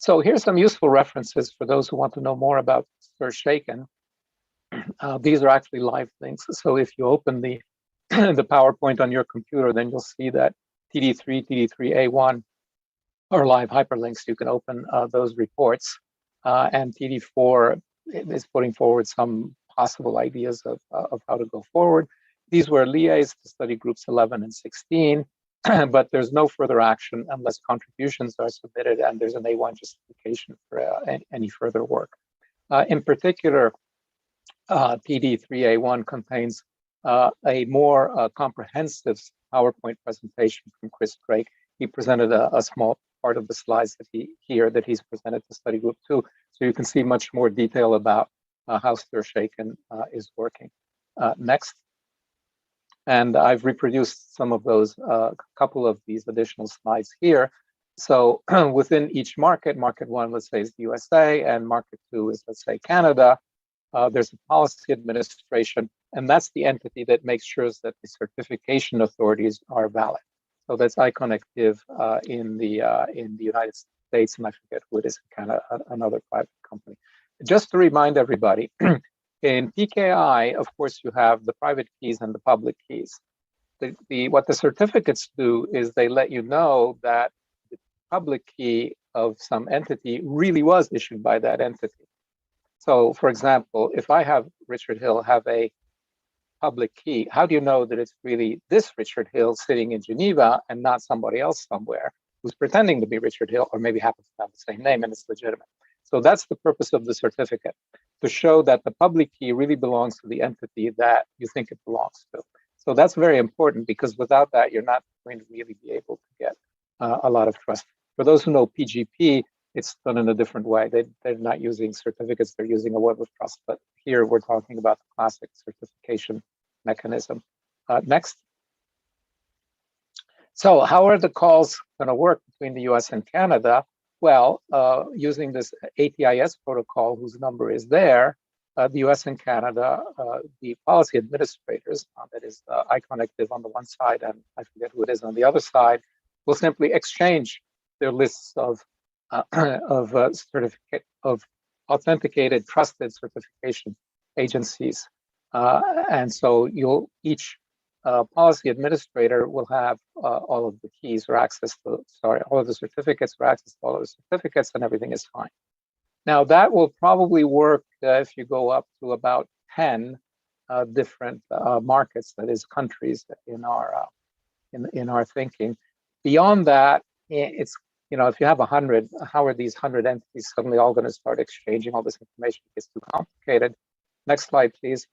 So here's some useful references for those who want to know more about Stir Shaken. These are actually live links. So if you open the the PowerPoint on your computer, then you'll see that TD3, TD3A1 are live hyperlinks. You can open those reports. And TD4 is putting forward some possible ideas of how to go forward. These were liaised to study groups 11 and 16, but there's no further action unless contributions are submitted and there's an A1 justification for any further work. In particular, TD3A1 contains a more comprehensive PowerPoint presentation from Chris Craig. He presented a small part of the slides that he's presented to study group 2, so you can see much more detail about how Stir Shaken is working. Next. And I've reproduced some of those, couple of these additional slides here. So within each market, market 1, let's say, is the USA, and market 2 is, let's say, Canada. There's a policy administration, and that's the entity that makes sure that the certification authorities are valid. So that's iConnective in the United States, and I forget who it is, kind of another private company. Just to remind everybody, in PKI, of course, you have the private keys and the public keys. What the certificates do is they let you know that the public key of some entity really was issued by that entity. So, for example, if I have Richard Hill have a public key, how do you know that it's really this Richard Hill sitting in Geneva and not somebody else somewhere who's pretending to be Richard Hill or maybe happens to have the same name and it's legitimate? So that's the purpose of the certificate, to show that the public key really belongs to the entity that you think it belongs to. So that's very important, because without that, you're not going to really be able to get a lot of trust. For those who know PGP, it's done in a different way. They're not using certificates, they're using a web of trust. But here we're talking about the classic certification mechanism. Next. So how are the calls going to work between the US and Canada? Well, using this ATIS protocol, whose number is there, the US and Canada, the policy administrators, that is iConnective on the one side, and I forget who it is on the other side, will simply exchange their lists of authenticated, trusted certification agencies. And so each policy administrator will have all of the keys or access to, all of the certificates or access to all of the certificates, and everything is fine. Now that will probably work if you go up to about 10 different markets, that is countries in our thinking. Beyond that, it's, if you have 100, how are these 100 entities suddenly all going to start exchanging all this information? It gets too complicated. Next slide, please.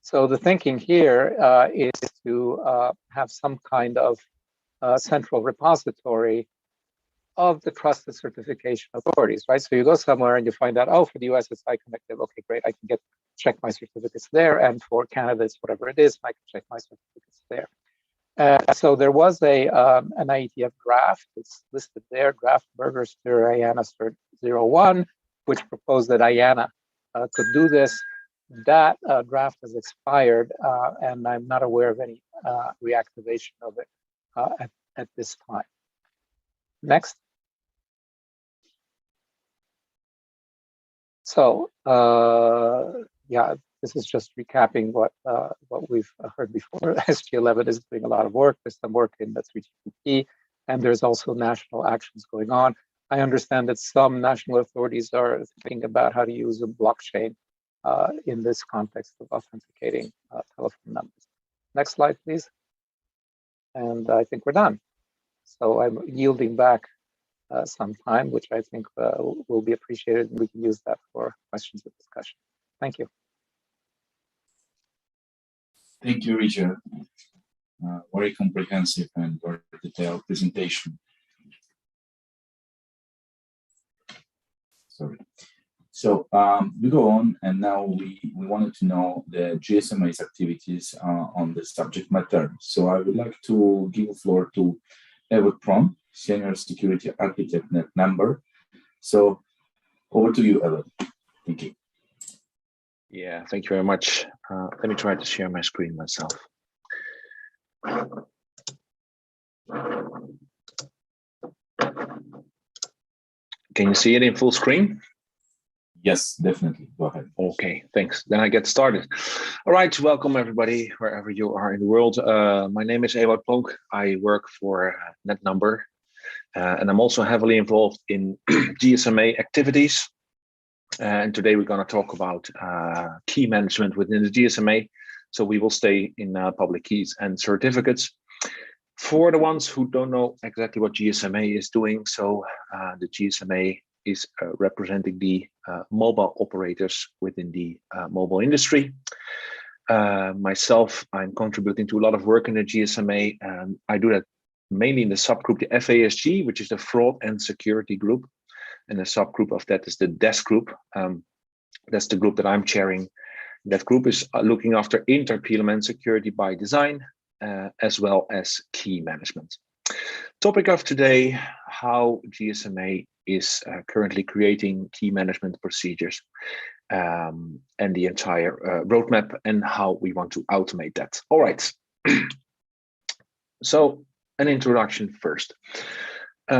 So the thinking here is to have some kind of central repository of the trusted certification authorities, right? So you go somewhere and you find out, oh, for the US, it's iConnective. Okay, great. I can check my certificates there. And for Canada, it's whatever it is, I can check my certificates there. So there was an IETF draft. It's listed there, draft Burger-Stir IANA Cert 01, which proposed that IANA could do this. That draft has expired, and I'm not aware of any reactivation of it at this time. Next. So, yeah, this is just recapping what we've heard before. SG11 is doing a lot of work. There's some work in the 3GPP, and there's also national actions going on. I understand that some national authorities are thinking about how to use a blockchain in this context of authenticating telephone numbers. Next slide, please. And I think we're done. So I'm yielding back some time, which I think will be appreciated, and we can use that for questions and discussion. Thank you. Thank you, Richard. very comprehensive and very detailed presentation. Sorry. So we go on, and now we wanted to know the GSMA's activities on the subject matter. So I would like to give the floor to Edward Prom, Senior Security Architect Net Number. So over to you, Edward. Thank you. Yeah, thank you very much. Let me try to share my screen myself. Can you see it in full screen? Yes, definitely. Go ahead. Okay, thanks. Then I get started. All right, welcome everybody, wherever you are in the world. My name is Ewout Plonk. I work for NetNumber, and I'm also heavily involved in GSMA activities. And today we're going to talk about key management within the GSMA. So we will stay in public keys and certificates. For the ones who don't know exactly what GSMA is doing, so the GSMA is representing the mobile operators within the mobile industry. Myself, I'm contributing to a lot of work in the GSMA, and I do that mainly in the subgroup, the FASG, which is the Fraud and Security Group. And a subgroup of that is the DES group. That's the group that I'm chairing. That group is looking after inter-element security by design, as well as key management. Topic of today, how GSMA is currently creating key management procedures and the entire roadmap and how we want to automate that. All right. So an introduction first.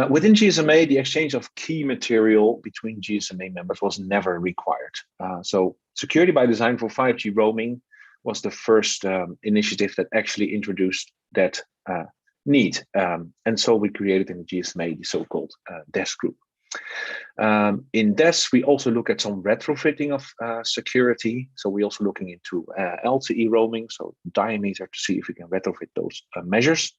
Within GSMA, the exchange of key material between GSMA members was never required. So security by design for 5G roaming was the first initiative that actually introduced that need. And so we created in the GSMA the so-called DES group. In DES, we also look at some retrofitting of security. So we're also looking into LTE roaming, so diameter, to see if we can retrofit those measures.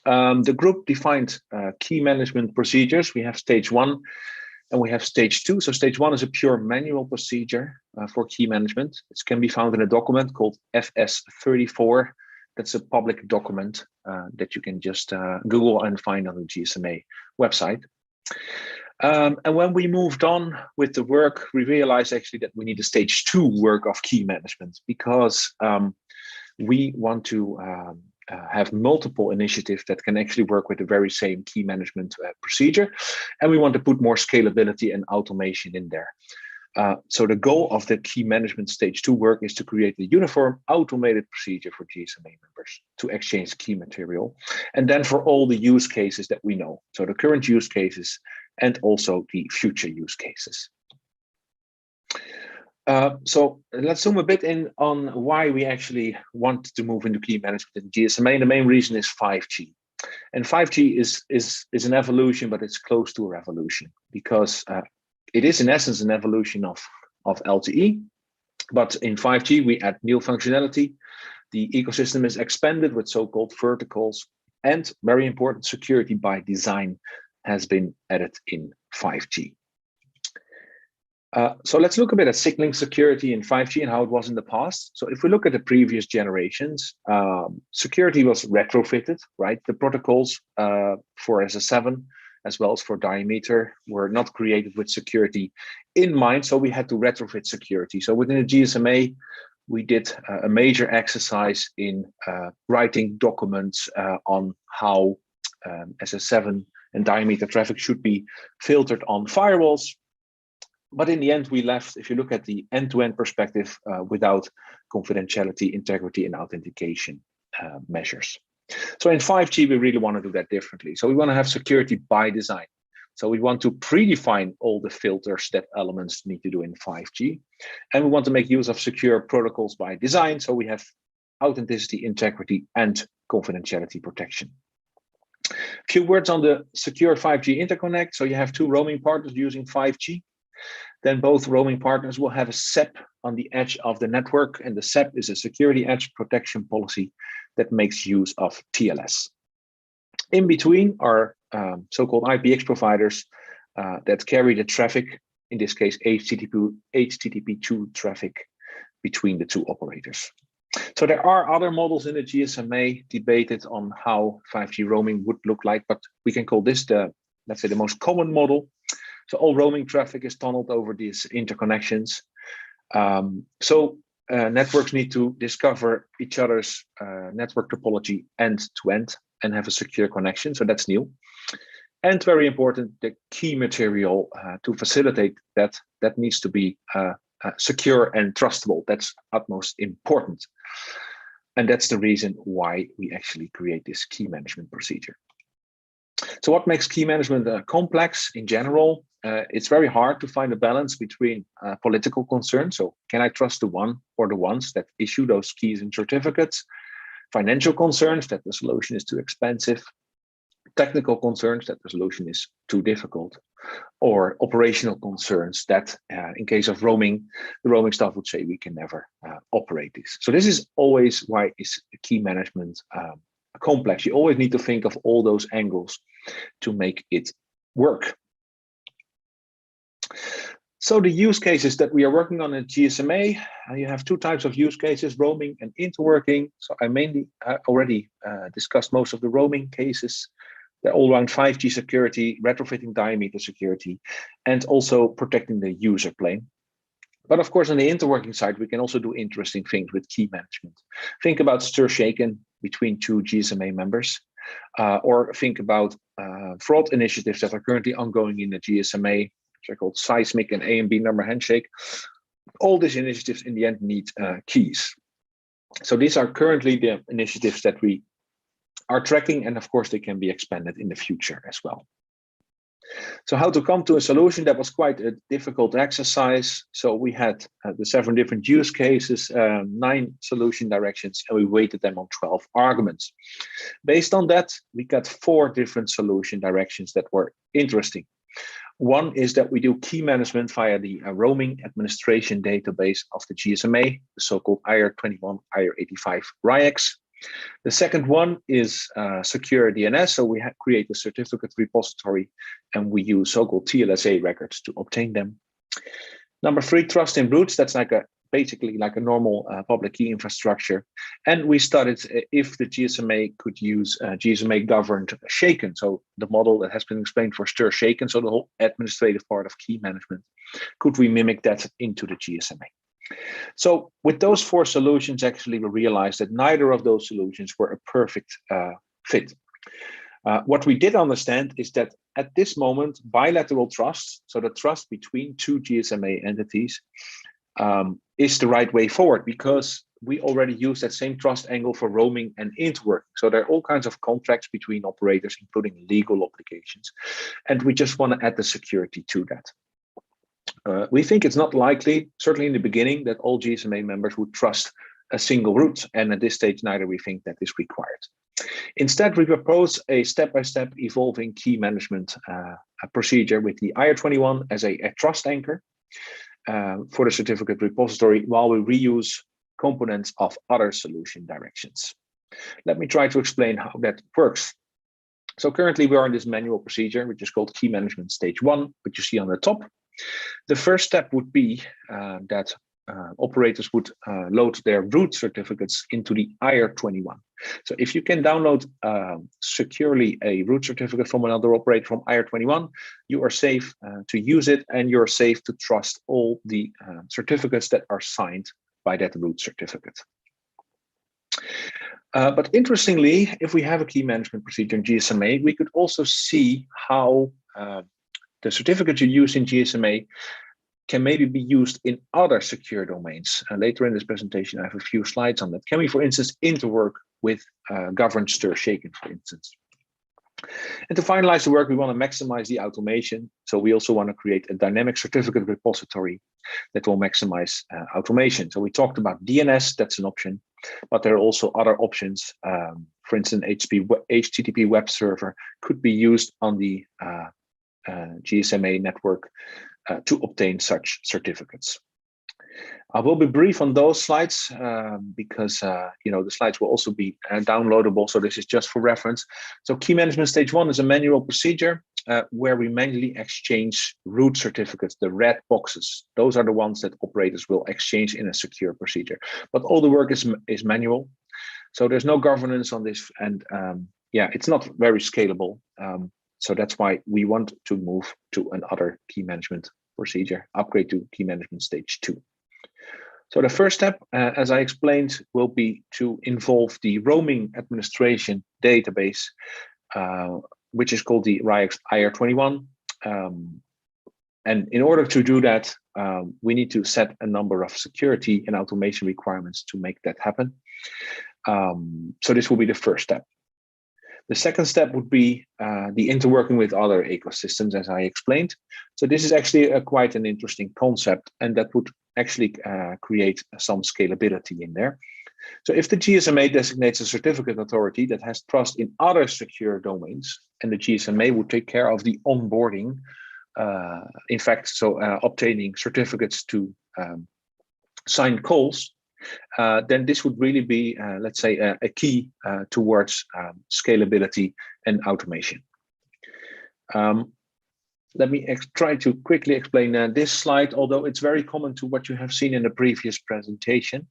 The group defined key management procedures. We have stage 1 and we have stage 2. So stage 1 is a pure manual procedure for key management. It can be found in a document called FS34. That's a public document that you can just Google and find on the GSMA website. And when we moved on with the work, we realized actually that we need a stage 2 work of key management, because we want to have multiple initiatives that can actually work with the very same key management procedure. And we want to put more scalability and automation in there. So the goal of the key management stage 2 work is to create a uniform automated procedure for GSMA members to exchange key material. And then for all the use cases that we know. So the current use cases and also the future use cases. So let's zoom a bit in on why we actually want to move into key management in GSMA. The main reason is 5G. And 5G is an evolution, but it's close to a revolution, because it is in essence an evolution of LTE. But in 5G, we add new functionality. The ecosystem is expanded with so-called verticals, and very important, security by design has been added in 5G. So let's look a bit at signaling security in 5G and how it was in the past. So if we look at the previous generations, security was retrofitted, right? The protocols for SS7 as well as for diameter were not created with security in mind, so we had to retrofit security. So within the GSMA, we did a major exercise in writing documents on how SS7 and diameter traffic should be filtered on firewalls. But in the end, we left, if you look at the end-to-end perspective, without confidentiality, integrity, and authentication measures. So in 5G, we really want to do that differently. So we want to have security by design. So we want to predefine all the filters that elements need to do in 5G. And we want to make use of secure protocols by design. So we have authenticity, integrity, and confidentiality protection. A few words on the secure 5G interconnect. So you have 2 roaming partners using 5G. Then both roaming partners will have a SEP on the edge of the network, and the SEP is a security edge protection policy that makes use of TLS. In between are so-called IPX providers that carry the traffic, in this case HTTP2 traffic between the 2 operators. So there are other models in the GSMA debated on how 5G roaming would look like, but we can call this the, let's say, the most common model. So all roaming traffic is tunneled over these interconnections. Networks need to discover each other's network topology end to end and have a secure connection. So that's new. And very important, the key material to facilitate that needs to be secure and trustable. That's utmost important. And that's the reason why we actually create this key management procedure. So what makes key management complex in general? It's very hard to find a balance between political concerns. So can I trust the one or the ones that issue those keys and certificates? Financial concerns that the solution is too expensive. Technical concerns that the solution is too difficult, or operational concerns that in case of roaming, the roaming staff would say we can never operate this. So this is always why is key management complex. You always need to think of all those angles to make it work. So the use cases that we are working on in GSMA, you have two types of use cases, roaming and interworking. So I mainly already discussed most of the roaming cases. They're all around 5G security, retrofitting diameter security, and also protecting the user plane. But of course, on the interworking side, we can also do interesting things with key management. Think about stir-shaken between two GSMA members, or think about fraud initiatives that are currently ongoing in the GSMA, which are called seismic and A and B number handshake. All these initiatives in the end need keys. So these are currently the initiatives that we are tracking, and of course they can be expanded in the future as well. So how to come to a solution? That was quite a difficult exercise. So we had the 7 different use cases, 9 solution directions, and we weighted them on 12 arguments. Based on that, we got 4 different solution directions that were interesting. One is that we do key management via the roaming administration database of the GSMA, the so-called IR21, IR85 RIAX. The second one is secure DNS. So we create a certificate repository and we use so-called TLSA records to obtain them. Number 3, trust in routes. That's basically like a normal public key infrastructure. And we studied if the GSMA could use GSMA governed shaken. So the model that has been explained for stir shaken. So the whole administrative part of key management. Could we mimic that into the GSMA? So with those 4 solutions, actually, we realized that neither of those solutions were a perfect fit. What we did understand is that at this moment, bilateral trust, so the trust between 2 GSMA entities, is the right way forward, because we already use that same trust angle for roaming and interworking. So there are all kinds of contracts between operators, including legal obligations, and we just want to add the security to that. We think it's not likely, certainly in the beginning, that all GSMA members would trust a single route. And at this stage, neither we think that is required. Instead, we propose a step-by-step evolving key management procedure with the IR21 as a trust anchor for the certificate repository, while we reuse components of other solution directions. Let me try to explain how that works. So currently we are in this manual procedure, which is called key management stage 1, which you see on the top. The first step would be that operators would load their root certificates into the IR21. So if you can download securely a root certificate from another operator from IR21, you are safe to use it, and you're safe to trust all the certificates that are signed by that root certificate. But interestingly, if we have a key management procedure in GSMA, we could also see how the certificate you use in GSMA can maybe be used in other secure domains. Later in this presentation, I have a few slides on that. Can we, for instance, interwork with governed stir shaken, for instance? And to finalize the work, we want to maximize the automation. So we also want to create a dynamic certificate repository that will maximize automation. So we talked about DNS, that's an option, but there are also other options. For instance, HTTP web server could be used on the GSMA network to obtain such certificates. I will be brief on those slides because the slides will also be downloadable. So this is just for reference. So key management stage 1 is a manual procedure. where we manually exchange root certificates, the red boxes. Those are the ones that operators will exchange in a secure procedure. But all the work is manual. So there's no governance on this. And yeah, it's not very scalable. So that's why we want to move to another key management procedure, upgrade to key management stage 2. So the first step, as I explained, will be to involve the roaming administration database, which is called the RIAX IR21. And in order to do that, we need to set a number of security and automation requirements to make that happen. So this will be the first step. The second step would be the interworking with other ecosystems, as I explained. So this is actually quite an interesting concept, and that would actually create some scalability in there. So if the GSMA designates a certificate authority that has trust in other secure domains, and the GSMA would take care of the onboarding, in fact, so obtaining certificates to sign calls, then this would really be, let's say, a key towards scalability and automation. Let me try to quickly explain this slide, although it's very common to what you have seen in the previous presentation.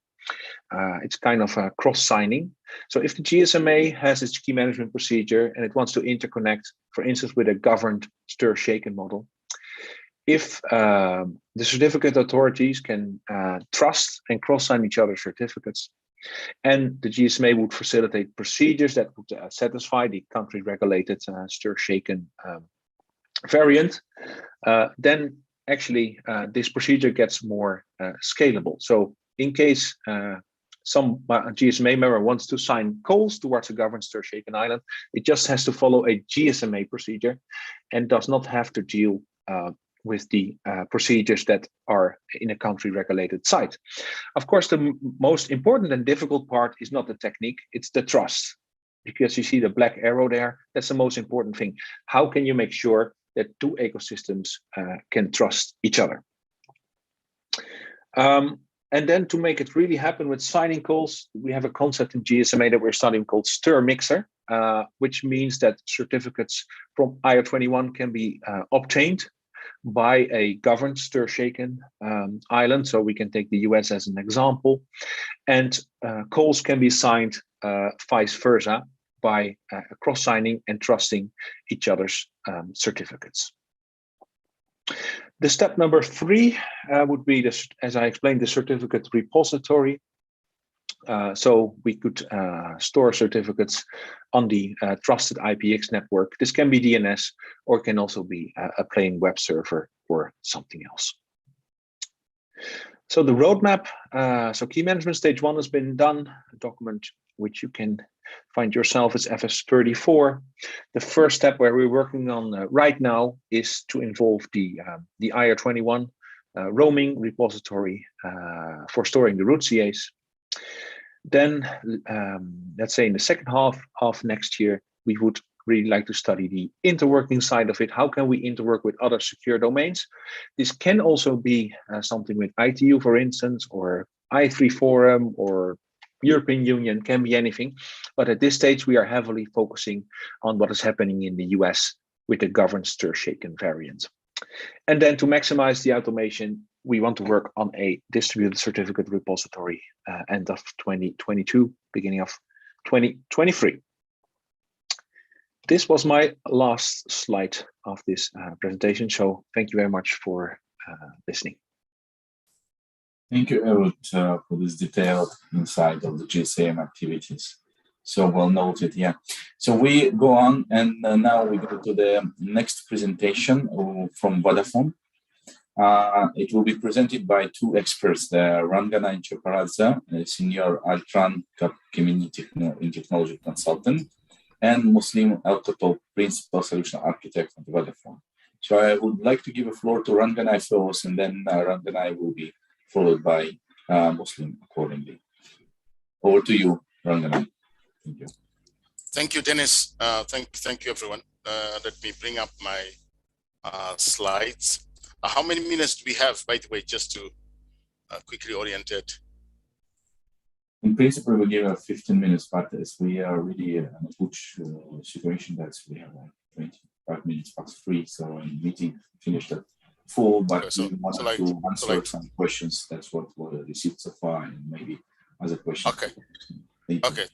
It's kind of a cross-signing. So if the GSMA has its key management procedure and it wants to interconnect, for instance, with a governed stir-shaken model, if the certificate authorities can trust and cross-sign each other's certificates, and the GSMA would facilitate procedures that would satisfy the country-regulated stir-shaken variant, then actually this procedure gets more scalable. So in case some GSMA member wants to sign calls towards a governed stir-shaken island, it just has to follow a GSMA procedure and does not have to deal with the procedures that are in a country-regulated site. Of course, the most important and difficult part is not the technique, it's the trust. Because you see the black arrow there, that's the most important thing. How can you make sure that two ecosystems can trust each other? And then to make it really happen with signing calls, we have a concept in GSMA that we're studying called stir mixer, which means that certificates from IR21 can be obtained by a governed stir-shaken island. So we can take the US as an example, and calls can be signed vice versa by cross-signing and trusting each other's certificates. The step number 3 would be, this, as I explained, the certificate repository. So we could store certificates on the trusted IPX network. This can be DNS, or it can also be a plain web server or something else. So the roadmap, so key management stage 1 has been done. A document which you can find yourself is FS34. The first step where we're working on right now is to involve the IR21 roaming repository for storing the root CAs. Then, let's say in the second half of next year, we would really like to study the interworking side of it. How can we interwork with other secure domains? This can also be something with ITU, for instance, or I3 Forum, or European Union, can be anything. But at this stage, we are heavily focusing on what is happening in the US with the governed stir-shaken variant. And then to maximize the automation, we want to work on a distributed certificate repository end of 2022, beginning of 2023. This was my last slide of this presentation. So thank you very much for listening. Thank you, Erut, for this detailed insight of the GSM activities. So well noted, yeah. So we go on, and now we go to the next presentation from Vodafone. It will be presented by 2 experts, Rangana Inchoparadze, a senior Altran community in technology consultant, and Muslim Elkotop, principal solution architect at Vodafone. So I would like to give a floor to Rangana first, and then Rangana will be followed by Muslim accordingly. Over to you, Rangana. Thank you. Thank you, Dennis. Thank you, everyone. Let me bring up my slides. How many minutes do we have, by the way, just to quickly orient it? In principle, we give 15 minutes, but as we are really in a good situation, that we have 20. 5 minutes past 3, so the meeting finished at full, but so, we wanted to answer some questions. That's what we received so far, and maybe other questions. Okay. Okay.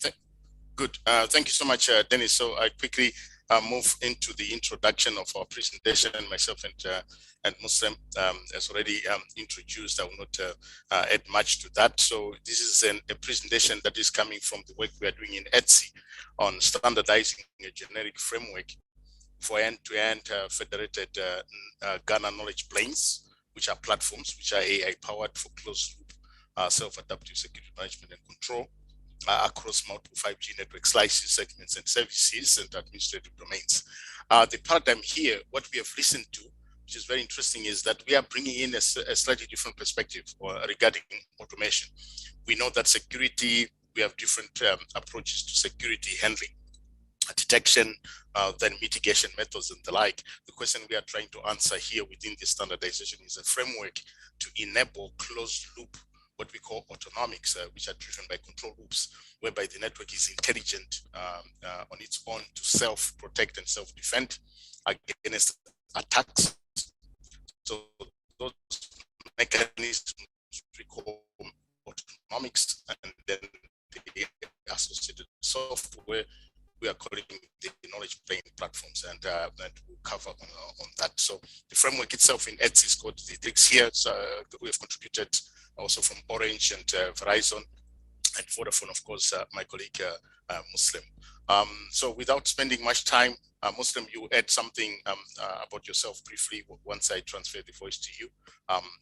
Good. Thank you so much, Dennis. So I quickly move into the introduction of our presentation. Myself and Muslim as already introduced. I will not add much to that. So this is a presentation that is coming from the work we are doing in ETSI on standardizing a generic framework for end-to-end federated Ghana knowledge planes, which are platforms which are AI-powered for closed-loop self-adaptive security management and control across multiple 5G network slices, segments, and services and administrative domains. The paradigm here, what we have listened to, which is very interesting, is that we are bringing in a slightly different perspective regarding automation. We know that security, we have different approaches to security handling, detection, then mitigation methods and the like. The question we are trying to answer here within this standardization is a framework to enable closed loop, what we call autonomics, which are driven by control loops, whereby the network is intelligent on its own to self-protect and self-defend against attacks. So those mechanisms we call autonomics, and then the associated software we are calling the knowledge plane platforms, and we'll cover on that. So the framework itself in ETSI is called the DRIX here. So we have contributed also from Orange and Verizon and Vodafone, of course, my colleague Muslim. So without spending much time, Muslim, you add something about yourself briefly once I transfer the voice to you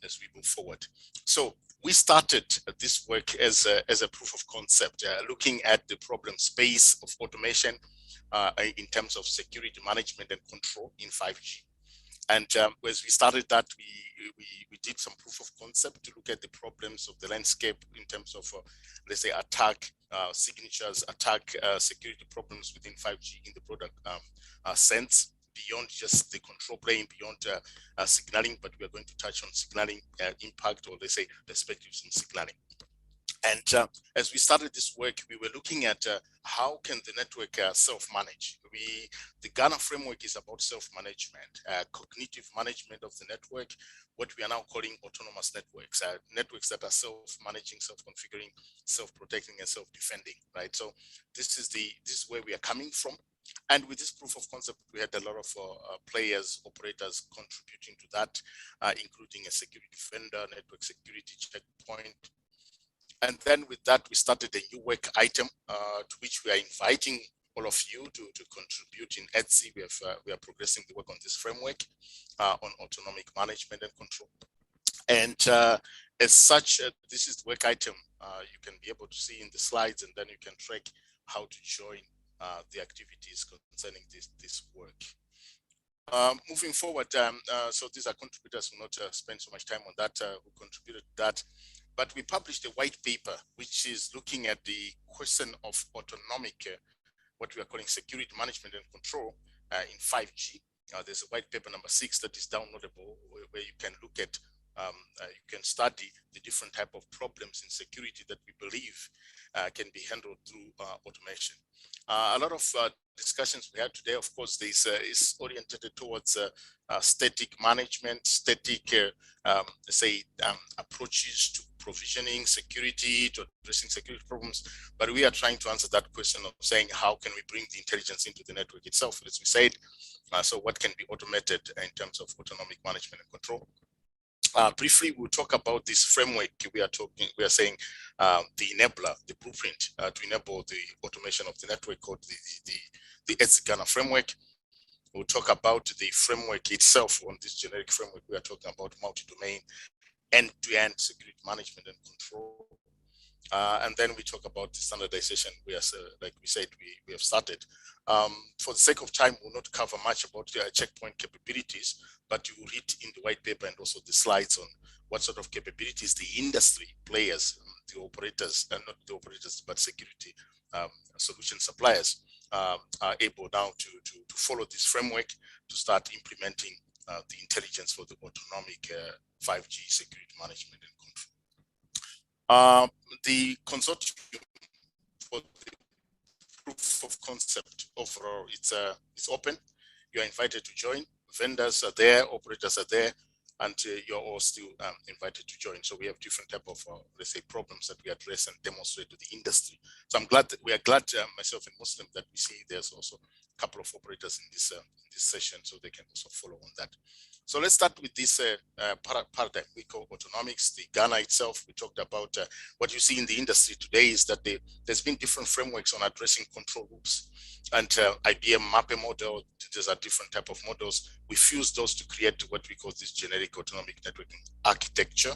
as we move forward. So we started this work as a proof of concept, looking at the problem space of automation in terms of security management and control in 5G. And as we started that, we did some proof of concept to look at the problems of the landscape in terms of, let's say, attack signatures, attack security problems within 5G in the product sense, beyond just the control plane, beyond signaling, but we are going to touch on signaling impact, or let's say perspectives in signaling. And as we started this work, we were looking at how can the network self-manage. The Ghana framework is about self-management, cognitive management of the network, what we are now calling autonomous networks, networks that are self-managing, self-configuring, self-protecting, and self-defending, right? So this is where we are coming from. And with this proof of concept, we had a lot of players, operators contributing to that, including a security vendor, network security checkpoint. And then with that, we started a new work item to which we are inviting all of you to contribute in ETSI. We are progressing the work on this framework on autonomic management and control. And as such, this is the work item you can be able to see in the slides, and then you can track how to join the activities concerning this work. Moving forward, so these are contributors who will not spend so much time on that, who contributed to that. But we published a white paper, which is looking at the question of autonomic, what we are calling security management and control in 5G. There's a white paper number 6 that is downloadable, where you can look at, you can study the different type of problems in security that we believe can be handled through automation. A lot of discussions we had today, of course, is oriented towards static management, static, say, approaches to provisioning security, to addressing security problems. But we are trying to answer that question of saying, how can we bring the intelligence into the network itself, as we said? So what can be automated in terms of autonomic management and control? Briefly, we'll talk about this framework. We are saying the enabler, the blueprint to enable the automation of the network, called the ETSI Ghana framework. We'll talk about the framework itself. On this generic framework, we are talking about multi-domain, end-to-end security management and control. And then we talk about the standardization. We are, like we said, we have started. For the sake of time, we'll not cover much about checkpoint capabilities, but you will read in the white paper and also the slides on what sort of capabilities the industry players, the operators, and not the operators, but security solution suppliers are able now to follow this framework to start implementing the intelligence for the autonomic 5G security management and control. The consortium for the proof of concept overall, it's open. you're invited to join. Vendors are there, operators are there, and you're all still invited to join. So we have different type of, let's say, problems that we address and demonstrate to the industry. So I'm glad that we are glad, myself and Muslim, that we see there's also a couple of operators in this session, so they can also follow on that. So let's start with this paradigm we call autonomics. The Ghana itself, we talked about what you see in the industry today is that there's been different frameworks on addressing control loops. And IBM MAPE model, these are different type of models. We fuse those to create what we call this generic autonomic networking architecture.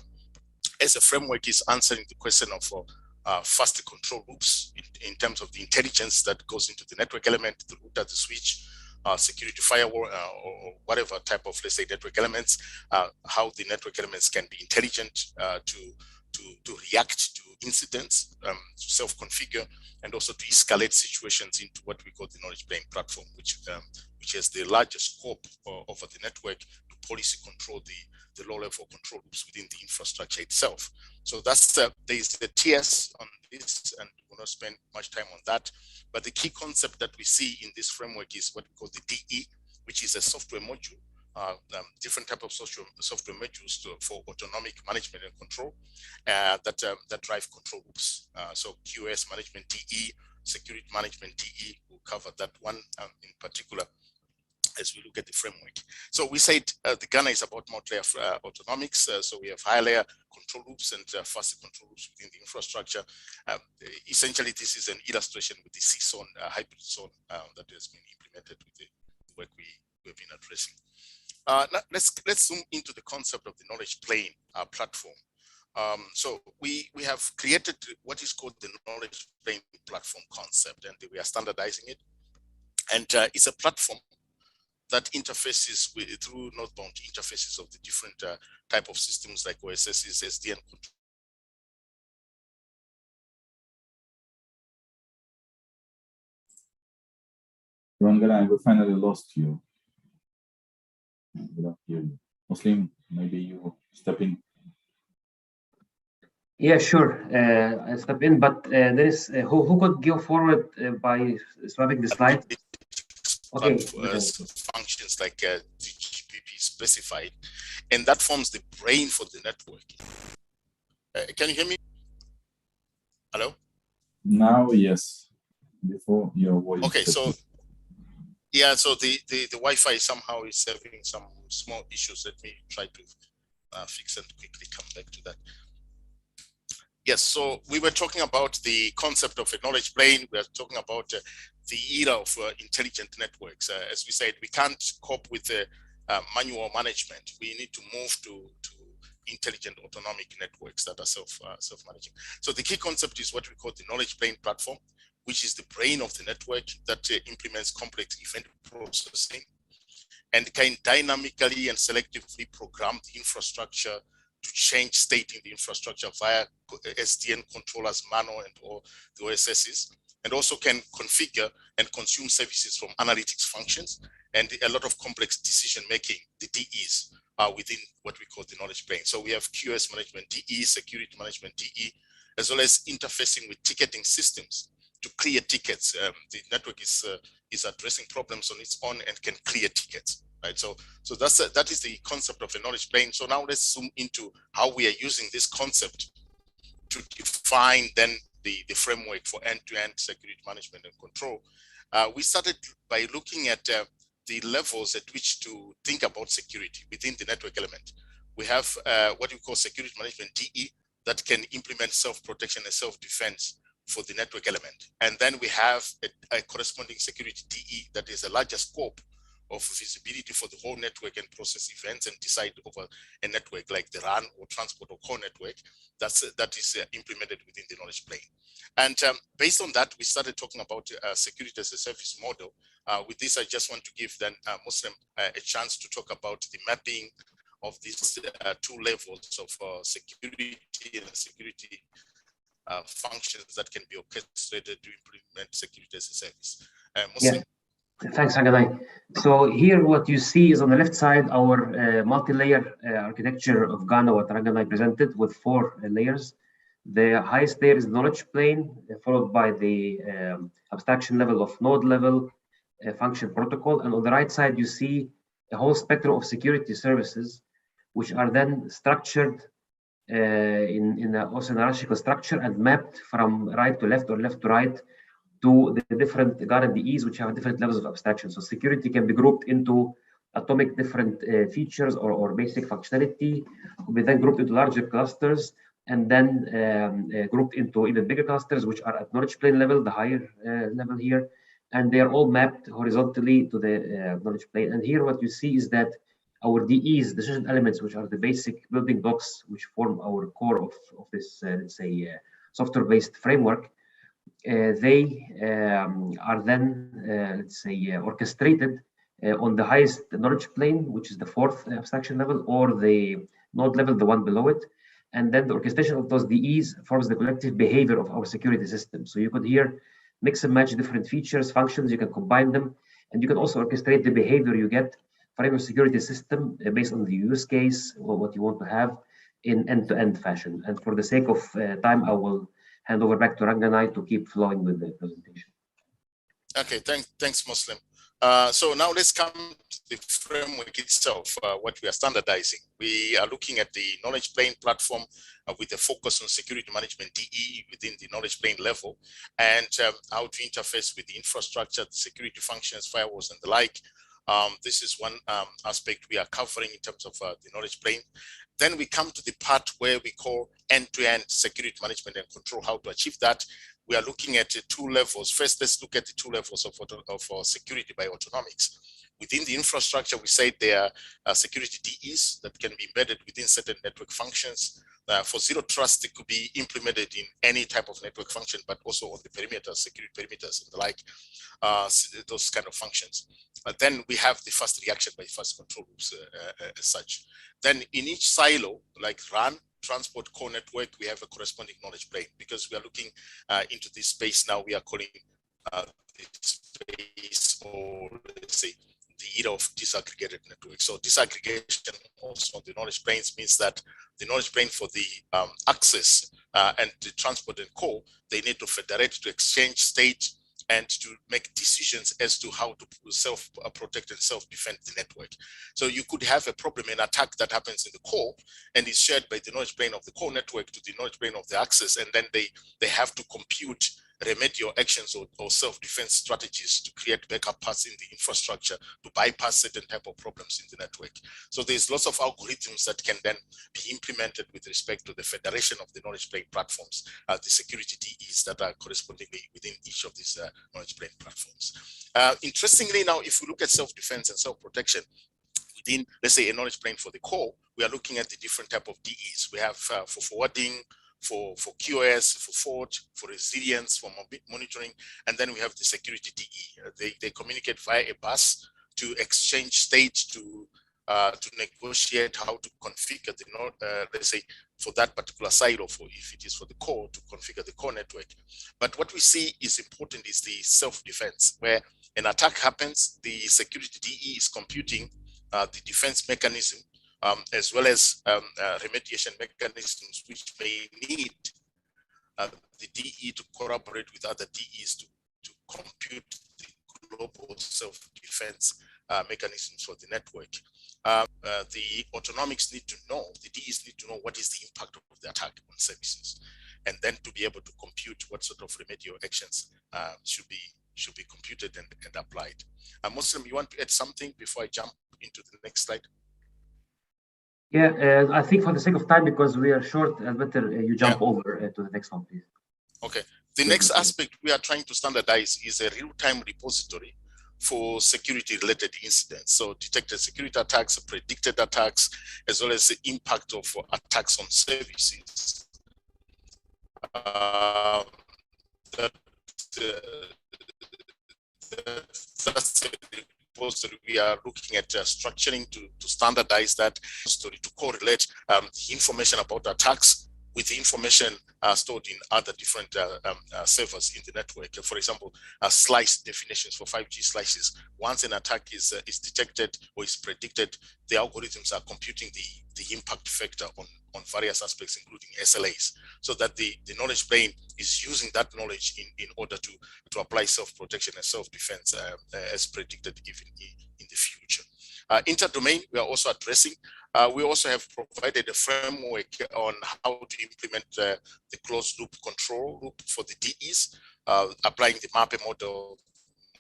As a framework is answering the question of faster control loops in terms of the intelligence that goes into the network element, the router, the switch, security firewall, or whatever type of, let's say, network elements, how the network elements can be intelligent to react to incidents, to self-configure, and also to escalate situations into what we call the knowledge plane platform, which has the largest scope over the network to policy control the low-level control loops within the infrastructure itself. So that's there is the TS on this, and we'll not spend much time on that. But the key concept that we see in this framework is what we call the DE, which is a software module, different type of software modules for autonomic management and control that drive control loops. So QoS management DE, security management DE, will cover that one in particular as we look at the framework. So we said the Ghana is about multi-layer autonomics. So we have high layer control loops and faster control loops within the infrastructure. Essentially, this is an illustration with the C-zone, hybrid zone that has been implemented with the work we've been addressing. Now let's zoom into the concept of the knowledge plane platform. So we have created what is called the knowledge plane platform concept, and we are standardizing it. And it's a platform that interfaces through northbound interfaces of the different type of systems like OSSs, SDN control. Rangana, we finally lost you. We don't hear you. Muslim, maybe you step in. Yeah, sure. I step in, but there is who could go forward by swapping the slide? Okay. Functions like GPP specified, and that forms the brain for the network. Can you hear me? Hello? Now, yes. Before your voice. Okay, so yeah, so the Wi-Fi somehow is having some small issues. Let me try to fix and quickly come back to that. Yes, so we were talking about the concept of a knowledge plane. We are talking about the era of intelligent networks. As we said, we can't cope with manual management. We need to move to intelligent autonomic networks that are self-managing. So the key concept is what we call the knowledge plane platform, which is the brain of the network that implements complex event processing and can dynamically and selectively program the infrastructure to change state in the infrastructure via SDN controllers, MANO, and all the OSSs, and also can configure and consume services from analytics functions and a lot of complex decision making, the DEs, within what we call the knowledge plane. So we have QoS management DE, security management DE, as well as interfacing with ticketing systems to clear tickets. The network is addressing problems on its own and can clear tickets. Right, so that is the concept of a knowledge plane. So now let's zoom into how we are using this concept to define then the framework for end-to-end security management and control. We started by looking at the levels at which to think about security within the network element. We have what we call security management DE that can implement self-protection and self-defense for the network element. And then we have a corresponding security DE that is a larger scope of visibility for the whole network and process events and decide over a network like the RAN or transport or core network that is implemented within the knowledge plane. And based on that, we started talking about security as a service model. With this, I just want to give then Muslim a chance to talk about the mapping of these two levels of security and security functions that can be orchestrated to implement security as a service. Muslim? Yeah. Thanks, Ranganai. So here what you see is on the left side, our multi-layer architecture of Ghana, what Ranganai presented with 4 layers. The highest layer is knowledge plane, followed by the abstraction level of node level, function protocol. And on the right side, you see a whole spectrum of security services, which are then structured in also in a hierarchical structure and mapped from right to left or left to right to the different guarantees, which have different levels of abstraction. So security can be grouped into atomic different features or basic functionality, will be then grouped into larger clusters, and then grouped into even bigger clusters, which are at knowledge plane level, the higher level here, and they are all mapped horizontally to the knowledge plane. And here what you see is that our DEs, decision elements, which are the basic building blocks which form our core of this, let's say, software-based framework, they are then, let's say, orchestrated on the highest knowledge plane, which is the fourth abstraction level, or the node level, the one below it. And then the orchestration of those DEs forms the collective behavior of our security system. So you could here mix and match different features, functions, you can combine them, and you can also orchestrate the behavior you get from your security system based on the use case or what you want to have in end-to-end fashion. And for the sake of time, I will hand over back to Ranganai to keep flowing with the presentation. Okay, thanks, Muslim. So now let's come to the framework itself, what we are standardizing. We are looking at the knowledge plane platform with a focus on security management DE within the knowledge plane level, and how to interface with the infrastructure, the security functions, firewalls, and the like. This is one aspect we are covering in terms of the knowledge plane. Then we come to the part where we call end-to-end security management and control, how to achieve that. We are looking at two levels. First, let's look at the two levels of security by autonomics. Within the infrastructure, we say there are security DEs that can be embedded within certain network functions. For zero trust, it could be implemented in any type of network function, but also on the perimeters, security perimeters and the like, those kind of functions. Then we have the fast reaction by fast control groups as such. Then in each silo, like run, transport, core network, we have a corresponding knowledge plane, because we are looking into this space now. We are calling this space, or let's say, the era of disaggregated networks. So disaggregation also on the knowledge planes means that the knowledge plane for the access and the transport and core, they need to federate, to exchange state, and to make decisions as to how to self-protect and self-defend the network. So you could have a problem, an attack that happens in the core and is shared by the knowledge plane of the core network to the knowledge plane of the access, and then they have to compute remedial actions or self-defense strategies to create backup paths in the infrastructure to bypass certain type of problems in the network. So there's lots of algorithms that can then be implemented with respect to the federation of the knowledge plane platforms, the security DEs that are correspondingly within each of these knowledge plane platforms. Interestingly, now, if we look at self-defense and self-protection, within, let's say, a knowledge plane for the core, we are looking at the different type of DEs. We have for forwarding, for QoS, for forge, for resilience, for monitoring, and then we have the security DE. They communicate via a bus to exchange state, to negotiate how to configure the node, let's say, for that particular side, or for, if it is for the core, to configure the core network. But what we see is important is the self-defense, where an attack happens, the security DE is computing the defense mechanism, as well as remediation mechanisms, which may need the DE to collaborate with other DEs to compute the global self-defense mechanisms for the network. The autonomics need to know, the DEs need to know what is the impact of the attack on services, and then to be able to compute what sort of remedial actions should be computed and applied. Muslim, you want to add something before I jump into the next slide? Yeah, I think for the sake of time, because we are short, better you jump over to the next one, please. Okay. The next aspect we are trying to standardize is a real-time repository for security-related incidents. So detected security attacks, predicted attacks, as well as the impact of attacks on services. That's we are looking at structuring to standardize that story, to correlate information about attacks with the information stored in other different servers in the network. For example, slice definitions for 5G slices. Once an attack is detected or is predicted, the algorithms are computing the impact factor on various aspects, including SLAs, so that the knowledge plane is using that knowledge in order to apply self-protection and self-defense as predicted even in the future. Interdomain, we are also addressing. We also have provided a framework on how to implement the closed loop control loop for the DEs, applying the MAPE model,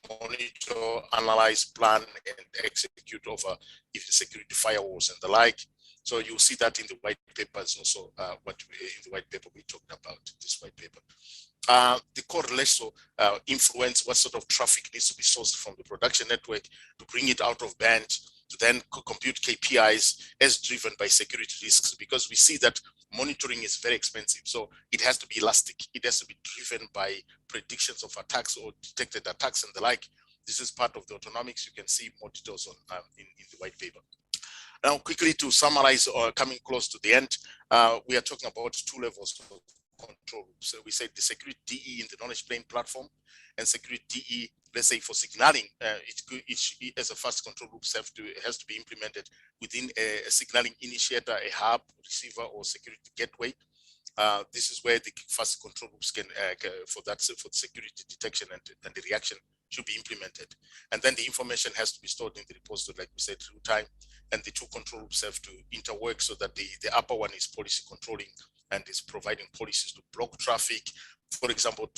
monitor, analyze, plan, and execute over even security firewalls and the like. So you'll see that in the white papers also, in the white paper we talked about, this white paper. The correlation influence what sort of traffic needs to be sourced from the production network to bring it out of band, to then compute KPIs as driven by security risks, because we see that monitoring is very expensive. So it has to be elastic. It has to be driven by predictions of attacks or detected attacks and the like. This is part of the autonomics. You can see more details on in the white paper. Now, quickly to summarize, or coming close to the end, we are talking about two levels of control. So we said the security DE in the knowledge plane platform, and security DE, let's say for signaling, each as a fast control groups has to be implemented within a signaling initiator, a hub, receiver, or security gateway. This is where the fast control groups can for the security detection and the reaction should be implemented. And then the information has to be stored in the repository, like we said, through time. And the two control groups have to interwork so that the upper one is policy controlling and is providing policies to block traffic, for example,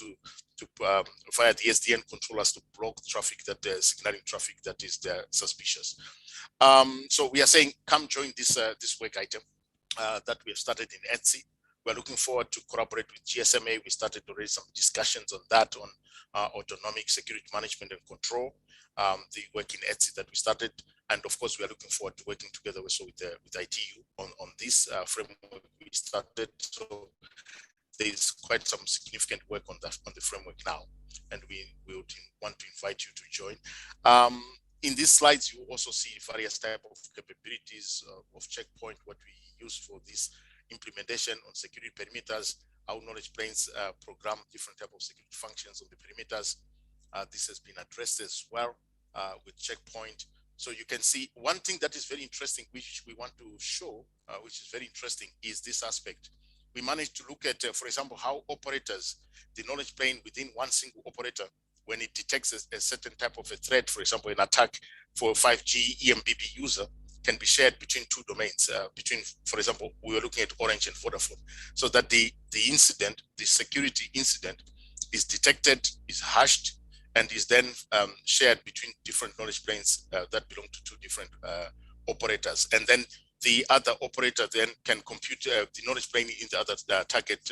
via the SDN controllers to block traffic signaling traffic that is suspicious. So we are saying, come join this work item that we have started in ETSI. We're looking forward to collaborate with GSMA. We started already some discussions on that, on autonomic security management and control, the work in ETSI that we started. And of course, we are looking forward to working together also with ITU on this framework we started. So there is quite some significant work on the framework now, and we would want to invite you to join. In these slides, you also see various types of capabilities of checkpoint, what we use for this implementation on security perimeters, how knowledge planes program different types of security functions on the perimeters. This has been addressed as well with checkpoint. So you can see one thing that is very interesting, which we want to show, which is very interesting, is this aspect. We managed to look at, for example, how operators, the knowledge plane within one single operator, when it detects a certain type of a threat, for example, an attack for a 5G EMBB user, can be shared between two domains. For example, we were looking at Orange and Vodafone, so that the incident, the security incident, is detected, is hashed, and is then shared between different knowledge planes that belong to two different operators. And then the other operator then can compute the knowledge plane in the other target,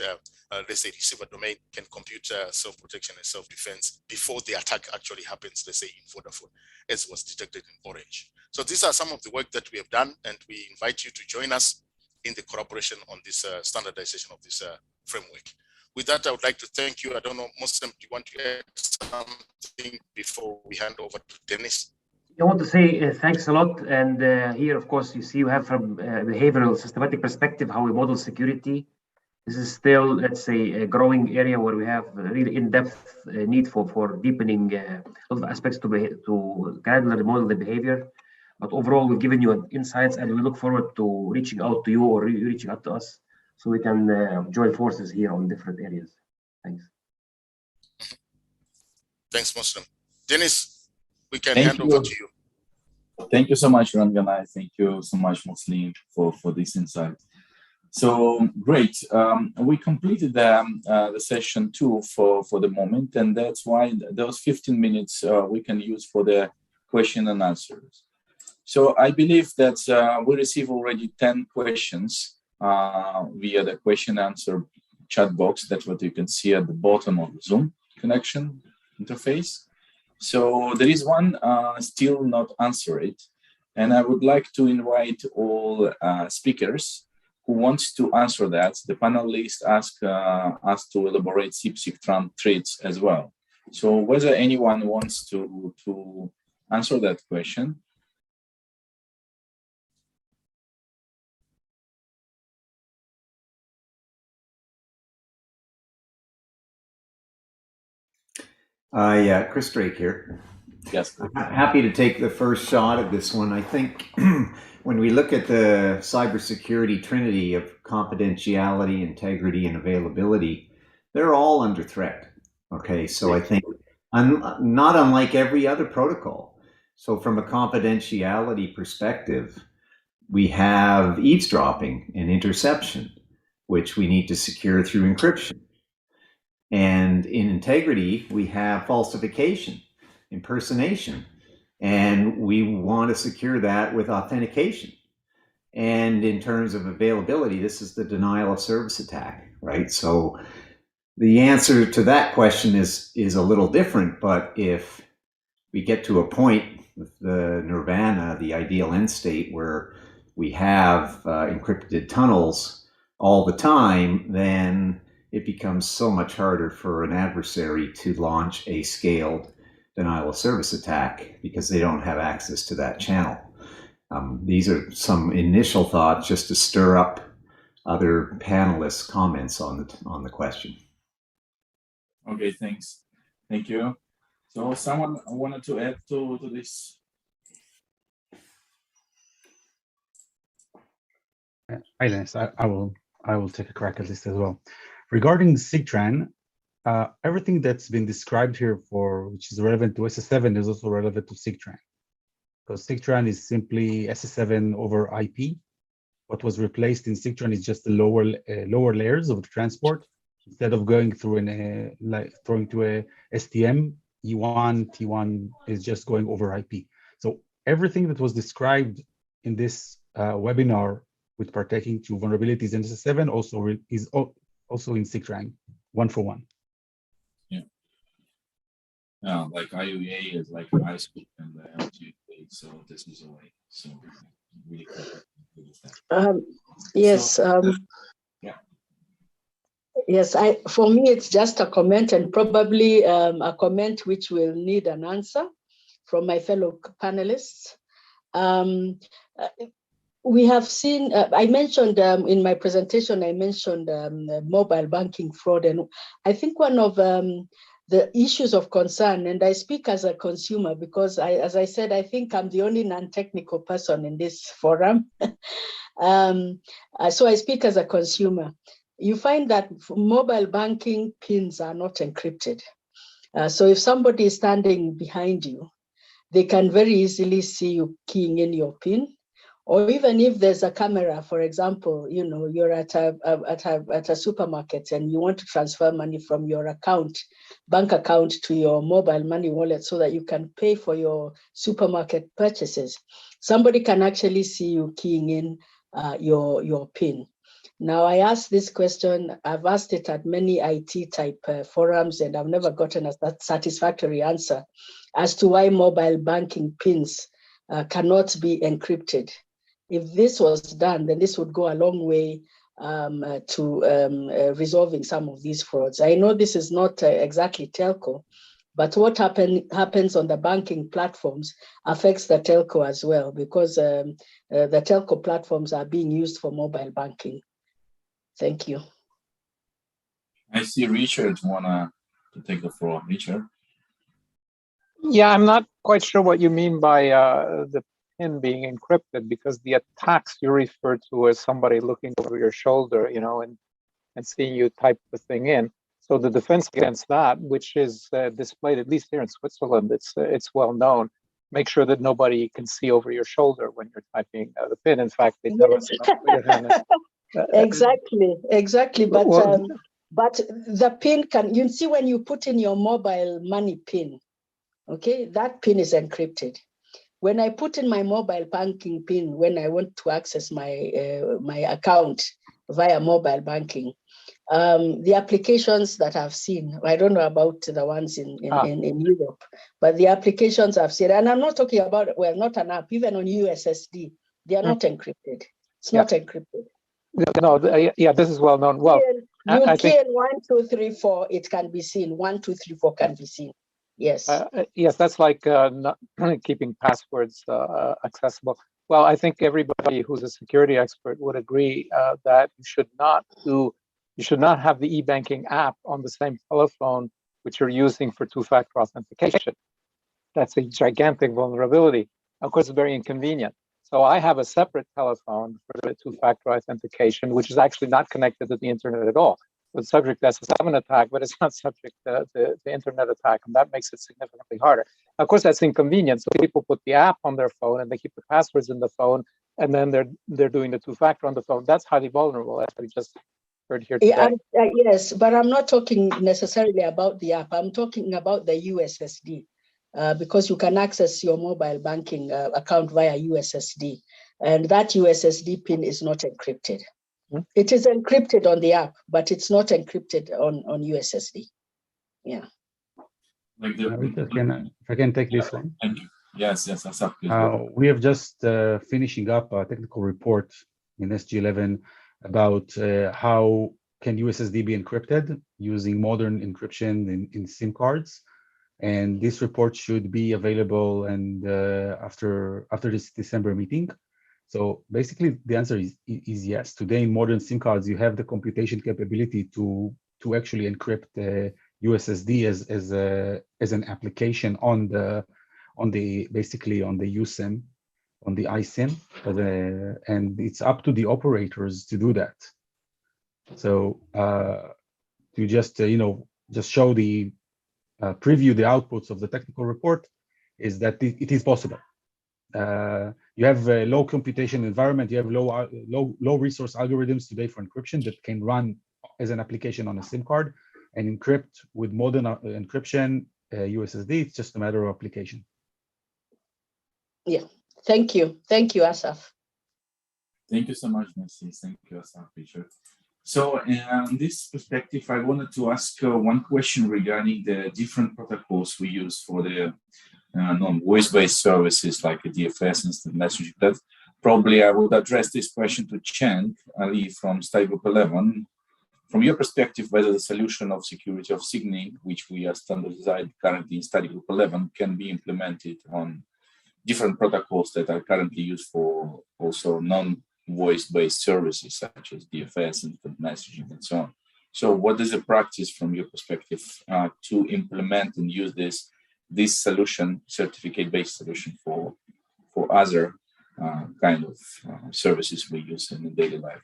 let's say receiver domain, can compute self-protection and self-defense before the attack actually happens, let's say in Vodafone, as was detected in Orange. So these are some of the work that we have done, and we invite you to join us in the collaboration on this standardization of this framework. With that, I would like to thank you. I don't know, Muslim, do you want to add something before we hand over to Dennis? I want to say thanks a lot. And here, of course, you see you have from behavioral systematic perspective how we model security. This is still, let's say, a growing area where we have really in-depth need for deepening a lot of aspects to granularly model the behavior. But overall, we've given you insights, and we look forward to reaching out to you or reaching out to us so we can join forces here on different areas. Thanks. Thanks, Muslim. Dennis, we can hand over to you. Thank you so much, Rangana. Thank you so much, Muslim, for this insight. So great. We completed the session 2 for the moment, and that's why those 15 minutes we can use for the question and answers. So I believe that we received already 10 questions via the question answer chat box. That's what you can see at the bottom of the Zoom connection interface. So there is one still not answered, and I would like to invite all speakers who wants to answer that. The panelists ask us to elaborate CIP-SIGTRAN traits as well. So whether anyone wants to answer that question. Yeah, Chris Drake here. Yes. Happy to take the first shot at this one. I think when we look at the cybersecurity trinity of confidentiality, integrity, and availability, they're all under threat. Okay, so I think not unlike every other protocol. So from a confidentiality perspective, we have eavesdropping and interception, which we need to secure through encryption. And in integrity, we have falsification, impersonation, and we want to secure that with authentication. And in terms of availability, this is the denial of service attack, right? So the answer to that question is a little different, but if we get to a point with the nirvana, the ideal end state, where we have encrypted tunnels all the time, then it becomes so much harder for an adversary to launch a scaled denial of service attack because they don't have access to that channel. These are some initial thoughts just to stir up other panelists' comments on the question. Okay, thanks. Thank you. So someone wanted to add to this? Hi, Dennis. I will take a crack at this as well. Regarding SIGTRAN, everything that's been described here which is relevant to SS7 is also relevant to SIGTRAN. Because SIGTRAN is simply SS7 over IP. What was replaced in SIGTRAN is just the lower layers of the transport. Instead of going through throwing to a STM, E1, T1 is just going over IP. So everything that was described in this webinar with partaking to vulnerabilities in SS7 is also in SIGTRAN, one for one. Yeah. Like IUA is like ISP and the LGA, so this is a way. So really cool. Yes. So, yeah. Yes, for me, it's just a comment, and probably a comment which will need an answer from my fellow panelists. We have seen, I mentioned in my presentation, I mentioned mobile banking fraud, and I think one of the issues of concern, and I speak as a consumer because as I said, I think I'm the only non-technical person in this forum. So I speak as a consumer. You find that mobile banking pins are not encrypted. So if somebody is standing behind you, they can very easily see you keying in your pin. Or even if there's a camera, for example, you're at a supermarket and you want to transfer money from your bank account to your mobile money wallet so that you can pay for your supermarket purchases. Somebody can actually see you keying in your pin. Now, I asked this question, I've asked it at many IT type forums, and I've never gotten a satisfactory answer as to why mobile banking pins cannot be encrypted. If this was done, then this would go a long way to resolving some of these frauds. I know this is not exactly telco, but what happens on the banking platforms affects the telco as well, because the telco platforms are being used for mobile banking. Thank you. I see Richard wanna to take the floor. Richard. Yeah, I'm not quite sure what you mean by the pin being encrypted, because the attacks you refer to as somebody looking over your shoulder, and seeing you type the thing in. So the defense against that, which is displayed at least here in Switzerland, it's well known. Make sure that nobody can see over your shoulder when you're typing the pin. In fact, they tell us not to put your hand in. Exactly. But the pin you see when you put in your mobile money pin, okay, that pin is encrypted. When I put in my mobile banking pin, when I want to access my account via mobile banking, the applications that I've seen, I don't know about the ones in Europe, but the applications I've seen, and I'm not talking about, well, not an app, even on USSD, they are not encrypted. It's not encrypted. No, yeah, this is well known. Well, you key in 1, 2, 3, 4, it can be seen. 1, 2, 3, 4 can be seen. Yes. Yes, that's like not keeping passwords accessible. Well, I think everybody who's a security expert would agree that you should not have the e-banking app on the same telephone which you're using for two-factor authentication. That's a gigantic vulnerability. Of course, it's very inconvenient. So I have a separate telephone for the two-factor authentication, which is actually not connected to the internet at all. It's subject to S7 attack, but it's not subject to the internet attack, and that makes it significantly harder. Of course, that's inconvenient. So people put the app on their phone and they keep the passwords in the phone, and then they're doing the two-factor on the phone. That's highly vulnerable, as we just heard here today. Yeah, yes, but I'm not talking necessarily about the app. I'm talking about the USSD, because you can access your mobile banking account via USSD, and that USSD pin is not encrypted. It is encrypted on the app, but it's not encrypted on USSD. Yeah. Like if I can take this one. Thank you. Yes, Asaf, please. We have just finishing up a technical report in SG11 about how can USSD be encrypted using modern encryption in SIM cards. And this report should be available and after this December meeting. So basically, the answer is yes. Today, in modern SIM cards, you have the computation capability to actually encrypt USSD as an application on the USIM, on the iSIM, and it's up to the operators to do that. So to just just show the preview the outputs of the technical report is that it is possible. You have a low computation environment, you have low resource algorithms today for encryption that can run as an application on a SIM card and encrypt with modern encryption USSD. It's just a matter of application. Yeah, thank you, Asaf. Thank you so much, Messi. Thank you, Asaf, Richard. So in this perspective, I wanted to ask one question regarding the different protocols we use for the non-voice-based services like DFS, instant messaging. That probably I would address this question to Cheng Ali from Study Group 11. From your perspective, whether the solution of security of signaling, which we are standardized currently in Study Group 11, can be implemented on different protocols that are currently used for also non-voice-based services such as DFS, instant messaging, and so on. So what is the practice from your perspective to implement and use this solution, certificate-based solution for other kind of services we use in the daily life?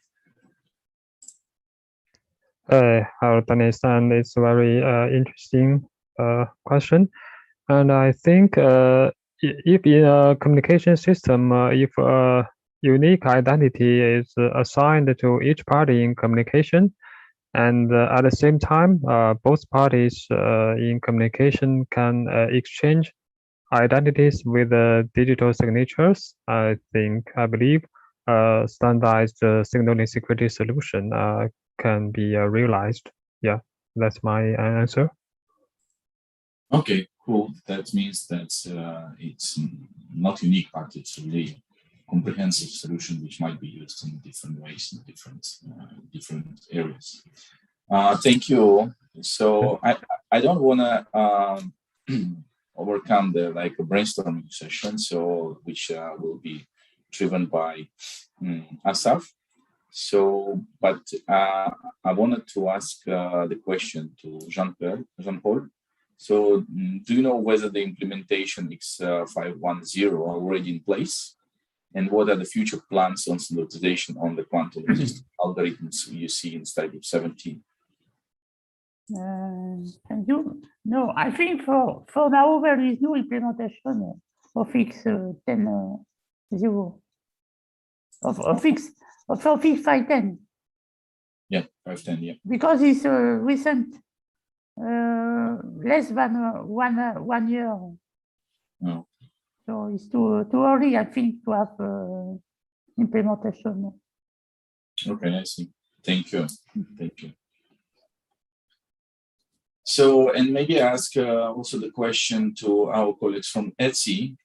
Hello, Dennis, and it's a very interesting question. And I think if in a communication system, if a unique identity is assigned to each party in communication, and at the same time, both parties in communication can exchange identities with digital signatures, I believe standardized signaling security solution can be realized. Yeah, that's my answer. Okay, cool. That means that it's not unique, but it's really comprehensive solution which might be used in different ways in different areas. Thank you. So I don't want to overcome the a brainstorming session, so which will be driven by Asaf. So, but I wanted to ask the question to Jean-Paul. So, do you know whether the implementation X510 are already in place? And what are the future plans on standardization on the quantum resistant algorithms you see in Study Group 17? Thank you. No, I think for now there is no implementation of X10 of X510. Yeah, 510. Yeah. Because it's recent, less than 1 year. No. So it's too early, I think, to have implementation. Okay, I see. Thank you. Thank you. So, and maybe ask also the question to our colleagues from ETSI,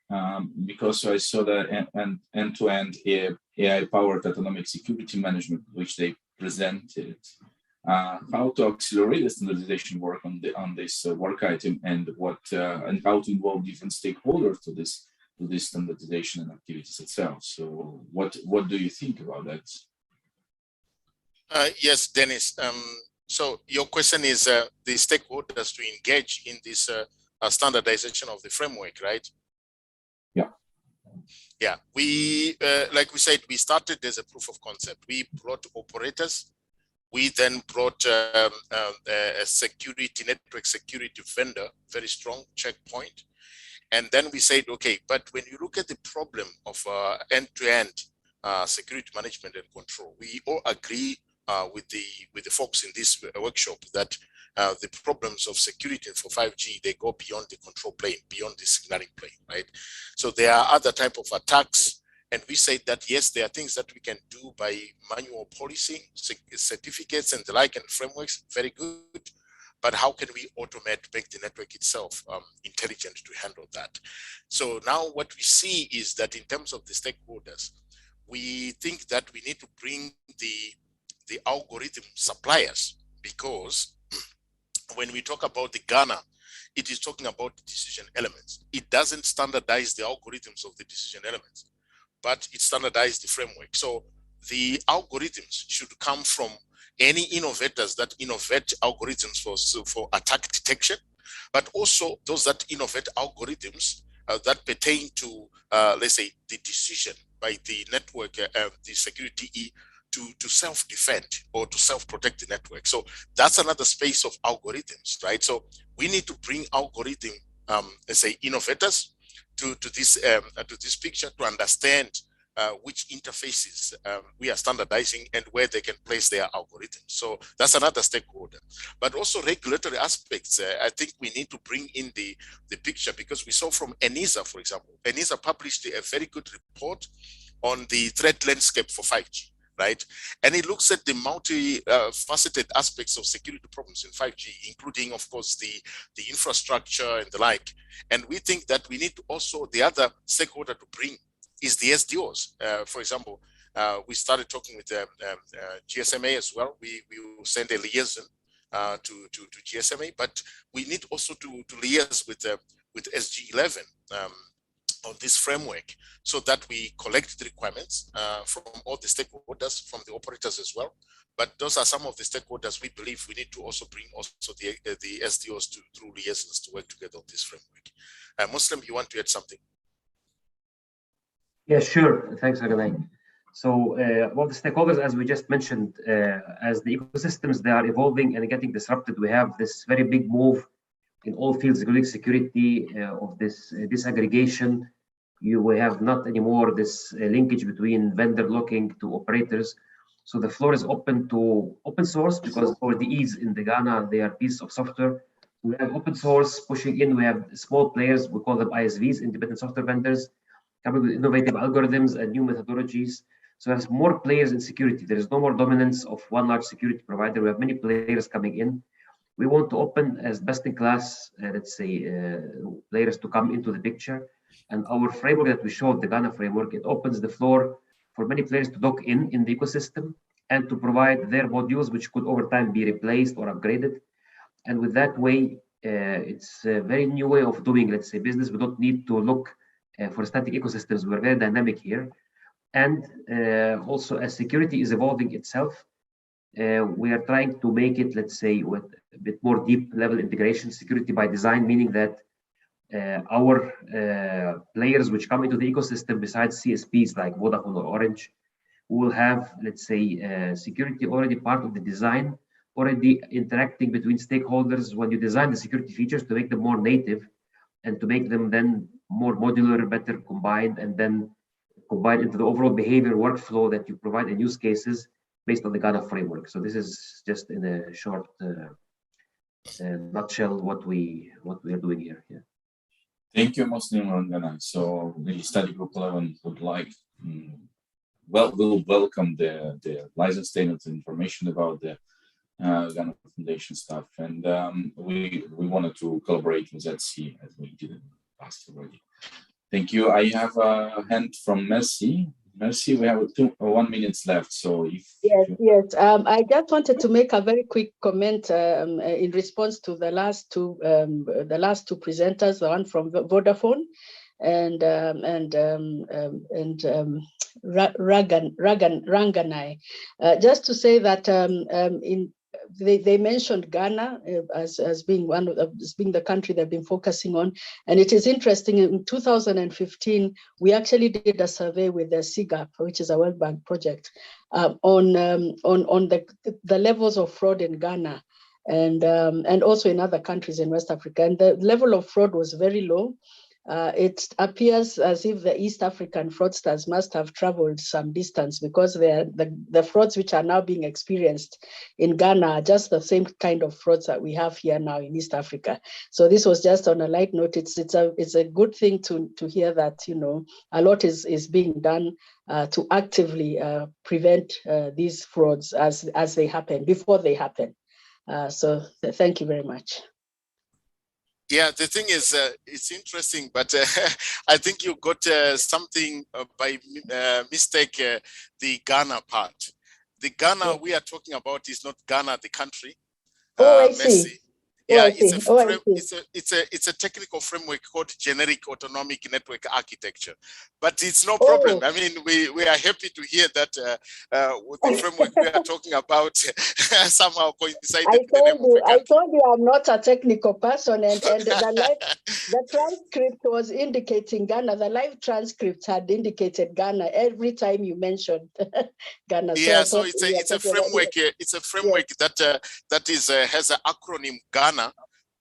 because I saw the end-to-end AI-powered autonomic security management, which they presented. How to accelerate the standardization work on this work item, and and how to involve different stakeholders to this standardization and activities itself. So, what do you think about that? Yes, Dennis. So your question is the stakeholders to engage in this standardization of the framework, right? Yeah. Yeah, we like we said, we started as a proof of concept. We brought operators. We then brought a network security vendor, very strong Checkpoint. And then we said, okay, but when you look at the problem of end-to-end security management and control, we all agree with the folks in this workshop that the problems of security for 5G, they go beyond the control plane, beyond the signaling plane, right? So there are other type of attacks. And we say that, yes, there are things that we can do by manual policing, certificates and the like, and frameworks, very good. But how can we automate, make the network itself intelligent to handle that? So now what we see is that in terms of the stakeholders, we think that we need to bring the algorithm suppliers, because when we talk about the Ghana, it is talking about the decision elements. It doesn't standardize the algorithms of the decision elements, but it standardizes the framework. So the algorithms should come from any innovators that innovate algorithms for attack detection, but also those that innovate algorithms that pertain to, let's say, the decision by the network, the security to self-defend or to self-protect the network. So that's another space of algorithms, right? So we need to bring algorithm, let's say, innovators to this picture to understand which interfaces we are standardizing and where they can place their algorithms. So that's another stakeholder. But also regulatory aspects, I think we need to bring in the picture, because we saw from ENISA, for example. ENISA published a very good report on the threat landscape for 5G, right? And it looks at the multi-faceted aspects of security problems in 5G, including, of course, the infrastructure and the like. And we think that we need to also, the other stakeholder to bring is the SDOs. For example, we started talking with GSMA as well. We will send a liaison to GSMA, but we need also to liaise with SG11 on this framework, so that we collect the requirements from all the stakeholders, from the operators as well. But those are some of the stakeholders we believe we need to also bring also the SDOs through liaisons to work together on this framework. Muslim, you want to add something? Yeah, sure. Thanks, Aganay. So, well, the stakeholders, as we just mentioned, as the ecosystems, they are evolving and getting disrupted. We have this very big move in all fields, including security, of this disaggregation. We have not anymore this linkage between vendor locking to operators. So the floor is open to open source, because for the ease in the Ghana, they are pieces of software. We have open source pushing in. We have small players, we call them ISVs, independent software vendors, coming with innovative algorithms and new methodologies. So there's more players in security. There is no more dominance of one large security provider. We have many players coming in. We want to open as best in class, let's say, players to come into the picture. And our framework that we showed, the Ghana framework, it opens the floor for many players to dock in the ecosystem and to provide their modules, which could over time be replaced or upgraded. And with that way, it's a very new way of doing, let's say, business. We don't need to look for static ecosystems. We're very dynamic here. And also, as security is evolving itself, we are trying to make it, let's say, with a bit more deep level integration, security by design, meaning that our players which come into the ecosystem besides CSPs like Vodafone or Orange will have, let's say, security already part of the design, already interacting between stakeholders when you design the security features to make them more native and to make them then more modular, better combined, and then combined into the overall behavior workflow that you provide in use cases based on the Ghana framework. So this is just in a short nutshell what we are doing here. Yeah. Thank you, Muslim Rangana. So the study group 11 would like, will welcome the license statements and information about the Ghana Foundation stuff, and we wanted to collaborate with ZC as we did in the past already. Thank you. I have a hand from Mercy. Mercy, we have 1 minute left. So if yes. I just wanted to make a very quick comment in response to the last two presenters, the one from Vodafone and Ranganai. Just to say that they mentioned Ghana as being as being the country they've been focusing on. And it is interesting, in 2015, we actually did a survey with the CGAP, which is a World Bank project, on the levels of fraud in Ghana and also in other countries in West Africa. And the level of fraud was very low. It appears as if the East African fraudsters must have traveled some distance, because the frauds which are now being experienced in Ghana are just the same kind of frauds that we have here now in East Africa. So this was just on a light note. It's a good thing to hear that, you know, a lot is being done to actively prevent these frauds as they happen, before they happen. So thank you very much. Yeah, the thing is, it's interesting, but I think you got something by mistake, the Ghana part. The Ghana we are talking about is not Ghana, the country. Oh, I see. Messi. Yeah, it's a technical framework called generic autonomic network architecture, but it's no problem. I mean, we are happy to hear that with the framework we are talking about somehow coincided with the name of the country. I told you I'm not a technical person, and the transcript was indicating Ghana. The live transcript had indicated Ghana every time you mentioned Ghana. Yeah, so it's a framework. It's a framework that is has an acronym Ghana,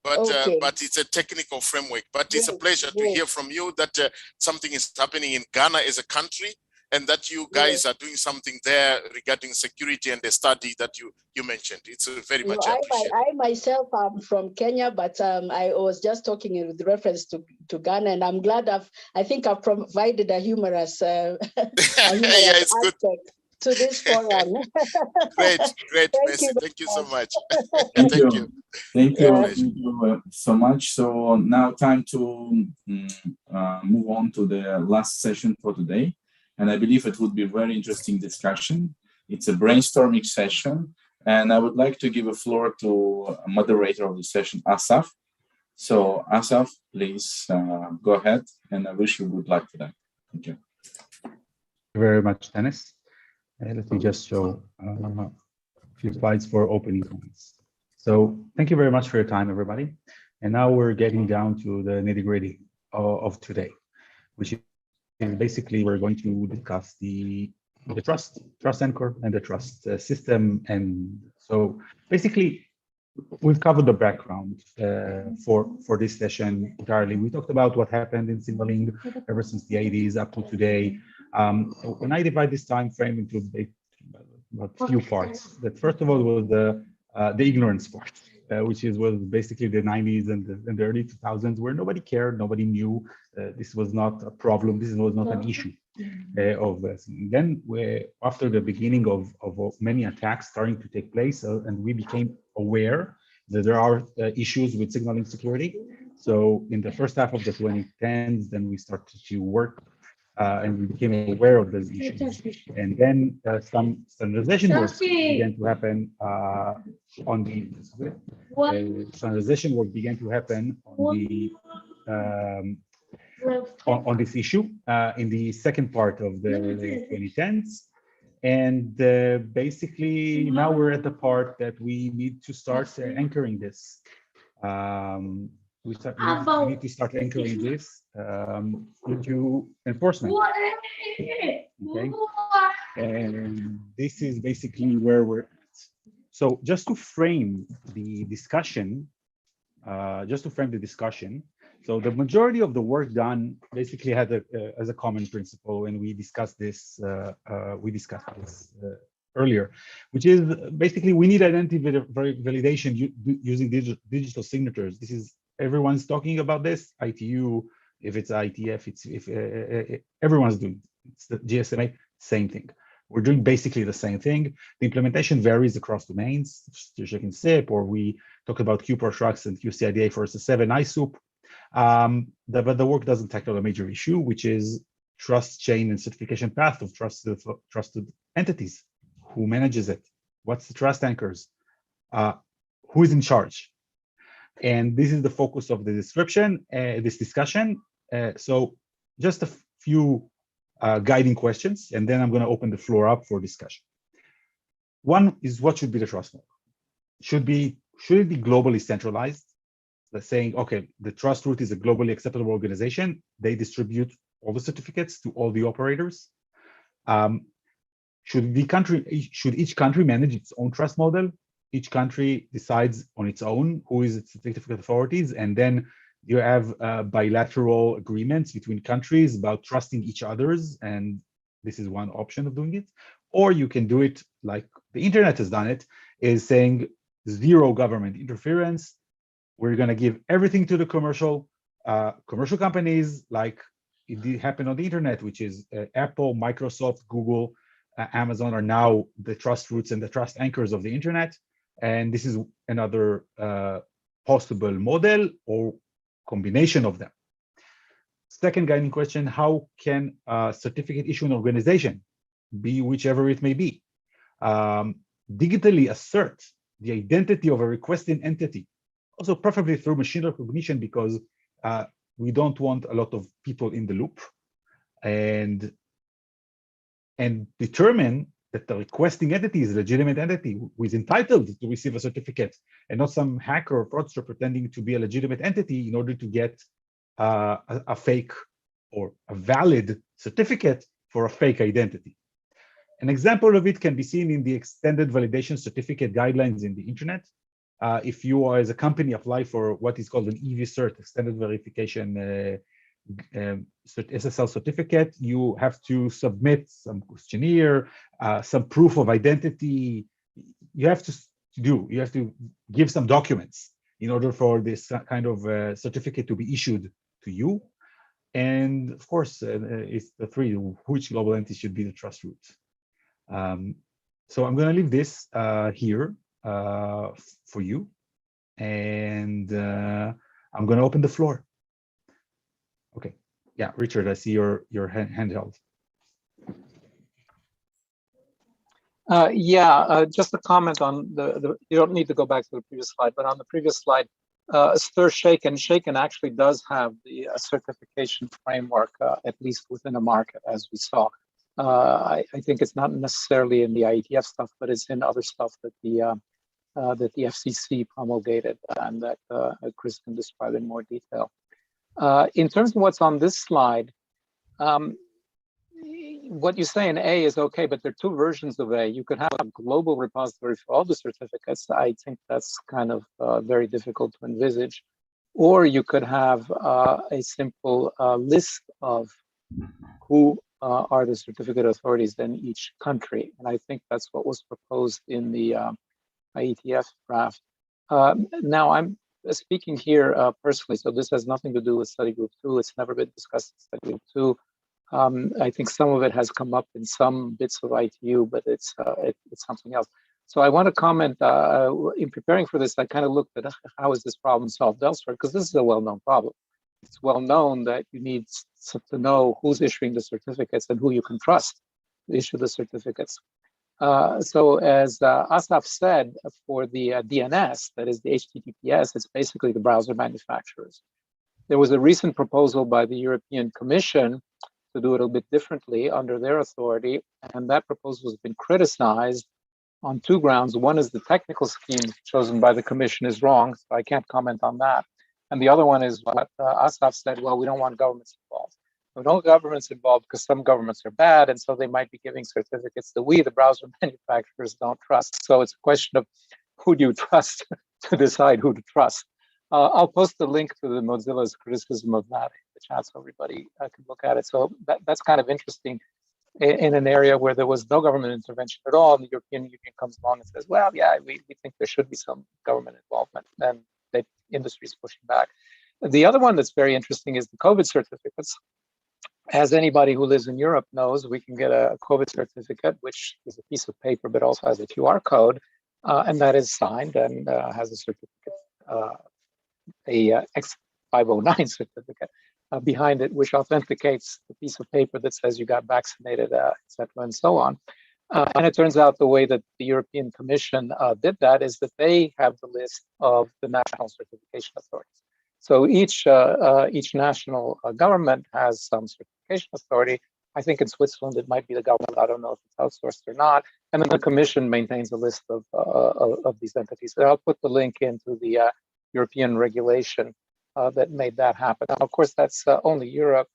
but it's a technical framework. But it's a pleasure to hear from you that something is happening in Ghana as a country, and that you guys are doing something there regarding security and the study that you mentioned. It's very much appreciated. I myself am from Kenya, but I was just talking with reference to Ghana, and I'm glad I think I've provided a humorous, it's aspect good to this forum. Great, Messi. Thank you so much. Thank you. Thank you so much. So now time to move on to the last session for today. And I believe it would be a very interesting discussion. It's a brainstorming session. And I would like to give a floor to a moderator of the session, Asaf. So Asaf, please go ahead, and I wish you good luck for that. Thank you. Thank you very much, Dennis. Let me just show a few slides for opening comments. So thank you very much for your time, everybody. And now we're getting down to the nitty-gritty of today, which is basically we're going to discuss the trust anchor and the trust system. And so basically we've covered the background for this session entirely. We talked about what happened in signaling ever since the 80s up to today. When I divide this time frame into a few parts, that first of all was the ignorance part, which was basically the 90s and the early 2000s, where nobody cared, nobody knew. This was not a problem. This was not an issue of this. Then after the beginning of many attacks starting to take place, and we became aware that there are issues with signaling security. So in the first half of the 2010s, then we started to work and we became aware of those issues. And then some standardization work began to happen on the standardization work began to happen on the on this issue in the second part of the 2010s. And basically now we're at the part that we need to start anchoring this. We need to start anchoring this into enforcement. Okay, and this is basically where we're at. So just to frame the discussion, so the majority of the work done basically had as a common principle, and we discussed this earlier, which is basically we need identity validation using digital signatures. This is everyone's talking about this. ITU, if it's ITF, if everyone's doing it. It's the GSMA, same thing. We're doing basically the same thing. The implementation varies across domains. You're checking SIP, or we talk about QProTrust and QCIDA for SS7 ISUP. But the work doesn't tackle a major issue, which is trust chain and certification path of trusted entities. Who manages it? What's the trust anchors? Who is in charge? And this is the focus of the description, this discussion. So just a few guiding questions, and then I'm going to open the floor up for discussion. One is, what should be the trust model? should it be globally centralized? Let's saying, okay, the trust root is a globally acceptable organization. They distribute all the certificates to all the operators. Should each country manage its own trust model? Each country decides on its own who is its certificate authorities, and then you have bilateral agreements between countries about trusting each other's, and this is one option of doing it. Or you can do it like the internet has done it, is saying zero government interference. We're going to give everything to the commercial companies, like it did happen on the internet, which is Apple, Microsoft, Google, Amazon are now the trust roots and the trust anchors of the internet. And this is another possible model or combination of them. Second guiding question, how can a certificate issuing organization, be whichever it may be, digitally assert the identity of a requesting entity, also preferably through machine recognition, because we don't want a lot of people in the loop, and determine that the requesting entity is a legitimate entity who is entitled to receive a certificate, and not some hacker or fraudster pretending to be a legitimate entity in order to get a fake or a valid certificate for a fake identity. An example of it can be seen in the extended validation certificate guidelines in the internet. If you are, as a company, apply for what is called an EV-cert, extended verification SSL certificate, you have to submit some questionnaire, some proof of identity. You have to give some documents in order for this kind of certificate to be issued to you. And of course, it's the three, which global entity should be the trust root. So I'm going to leave this here for you, and I'm going to open the floor. Okay, yeah, Richard, I see your hand held. Just a comment on you don't need to go back to the previous slide, but on the previous slide, Stir Shaken actually does have the certification framework, at least within a market, as we saw. I think it's not necessarily in the IETF stuff, but it's in other stuff that the FCC promulgated and that Chris can describe in more detail. In terms of what's on this slide, what you say in A is okay, but there are two versions of A. You could have a global repository for all the certificates. I think that's kind of very difficult to envisage. Or you could have a simple list of who are the certificate authorities in each country. And I think that's what was proposed in the IETF draft. Now I'm speaking here personally, so this has nothing to do with study group 2. It's never been discussed in study group 2. I think some of it has come up in some bits of ITU, but it's something else. So I want to comment, in preparing for this, I kind of looked at how is this problem solved elsewhere, because this is a well-known problem. It's well known that you need to know who's issuing the certificates and who you can trust to issue the certificates. So as Asaf said, for the DNS, that is the HTTPS, it's basically the browser manufacturers. There was a recent proposal by the European Commission to do it a little bit differently under their authority, and that proposal has been criticized on two grounds. One is the technical scheme chosen by the Commission is wrong, so I can't comment on that. And the other one is what Asaf said, well, we don't want governments involved. We don't want governments involved because some governments are bad, and so they might be giving certificates that we, the browser manufacturers, don't trust. So it's a question of who do you trust to decide who to trust. I'll post the link to the Mozilla's criticism of that in the chat so everybody can look at it. So that's kind of interesting in an area where there was no government intervention at all, and the European Union comes along and says, well, yeah, we think there should be some government involvement, and the industry is pushing back. The other one that's very interesting is the COVID certificates. As anybody who lives in Europe knows, we can get a COVID certificate, which is a piece of paper, but also has a QR code, and that is signed and has a certificate, a X509 certificate behind it, which authenticates the piece of paper that says you got vaccinated, etc., and so on. And it turns out the way that the European Commission did that is that they have the list of the national certification authorities. So each national government has some certification authority, I think in Switzerland it might be the government. I don't know if it's outsourced or not. And then the Commission maintains a list of these entities. So I'll put the link into the European regulation that made that happen. Now, of course, that's only Europe,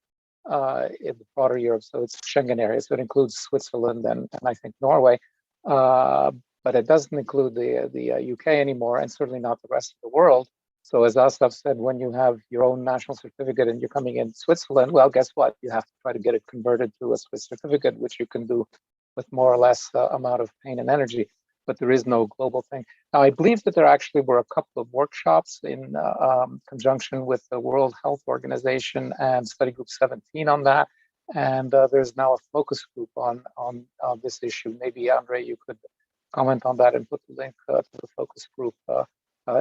in the broader Europe, so it's Schengen area. So it includes Switzerland and I think Norway, but it doesn't include the UK anymore, and certainly not the rest of the world. So as Asaf said, when you have your own national certificate and you're coming in Switzerland, well, guess what? You have to try to get it converted to a Swiss certificate, which you can do with more or less amount of pain and energy, but there is no global thing. Now, I believe that there actually were a couple of workshops in conjunction with the World Health Organization and Study Group 17 on that. And there's now a focus group on this issue. Maybe, Andre, you could comment on that and put the link to the focus group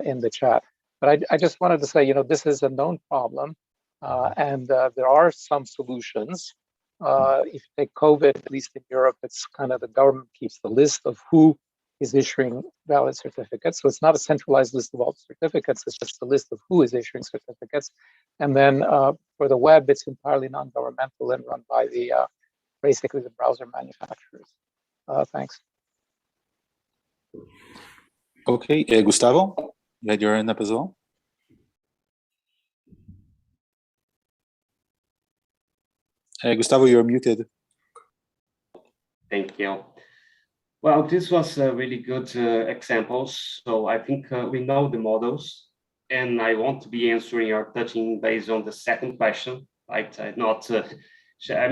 in the chat. But I just wanted to say, you know, this is a known problem, and there are some solutions. If you take COVID, at least in Europe, it's kind of the government keeps the list of who is issuing valid certificates. So it's not a centralized list of all certificates, it's just a list of who is issuing certificates. And then for the web, it's entirely non-governmental and run by the basically the browser manufacturers. Thanks. Okay, Gustavo, you had your hand up as well. Gustavo, you're muted. Thank you. Well, this was really good examples. So I think we know the models, and I won't be answering or touching based on the second question. Right? I'm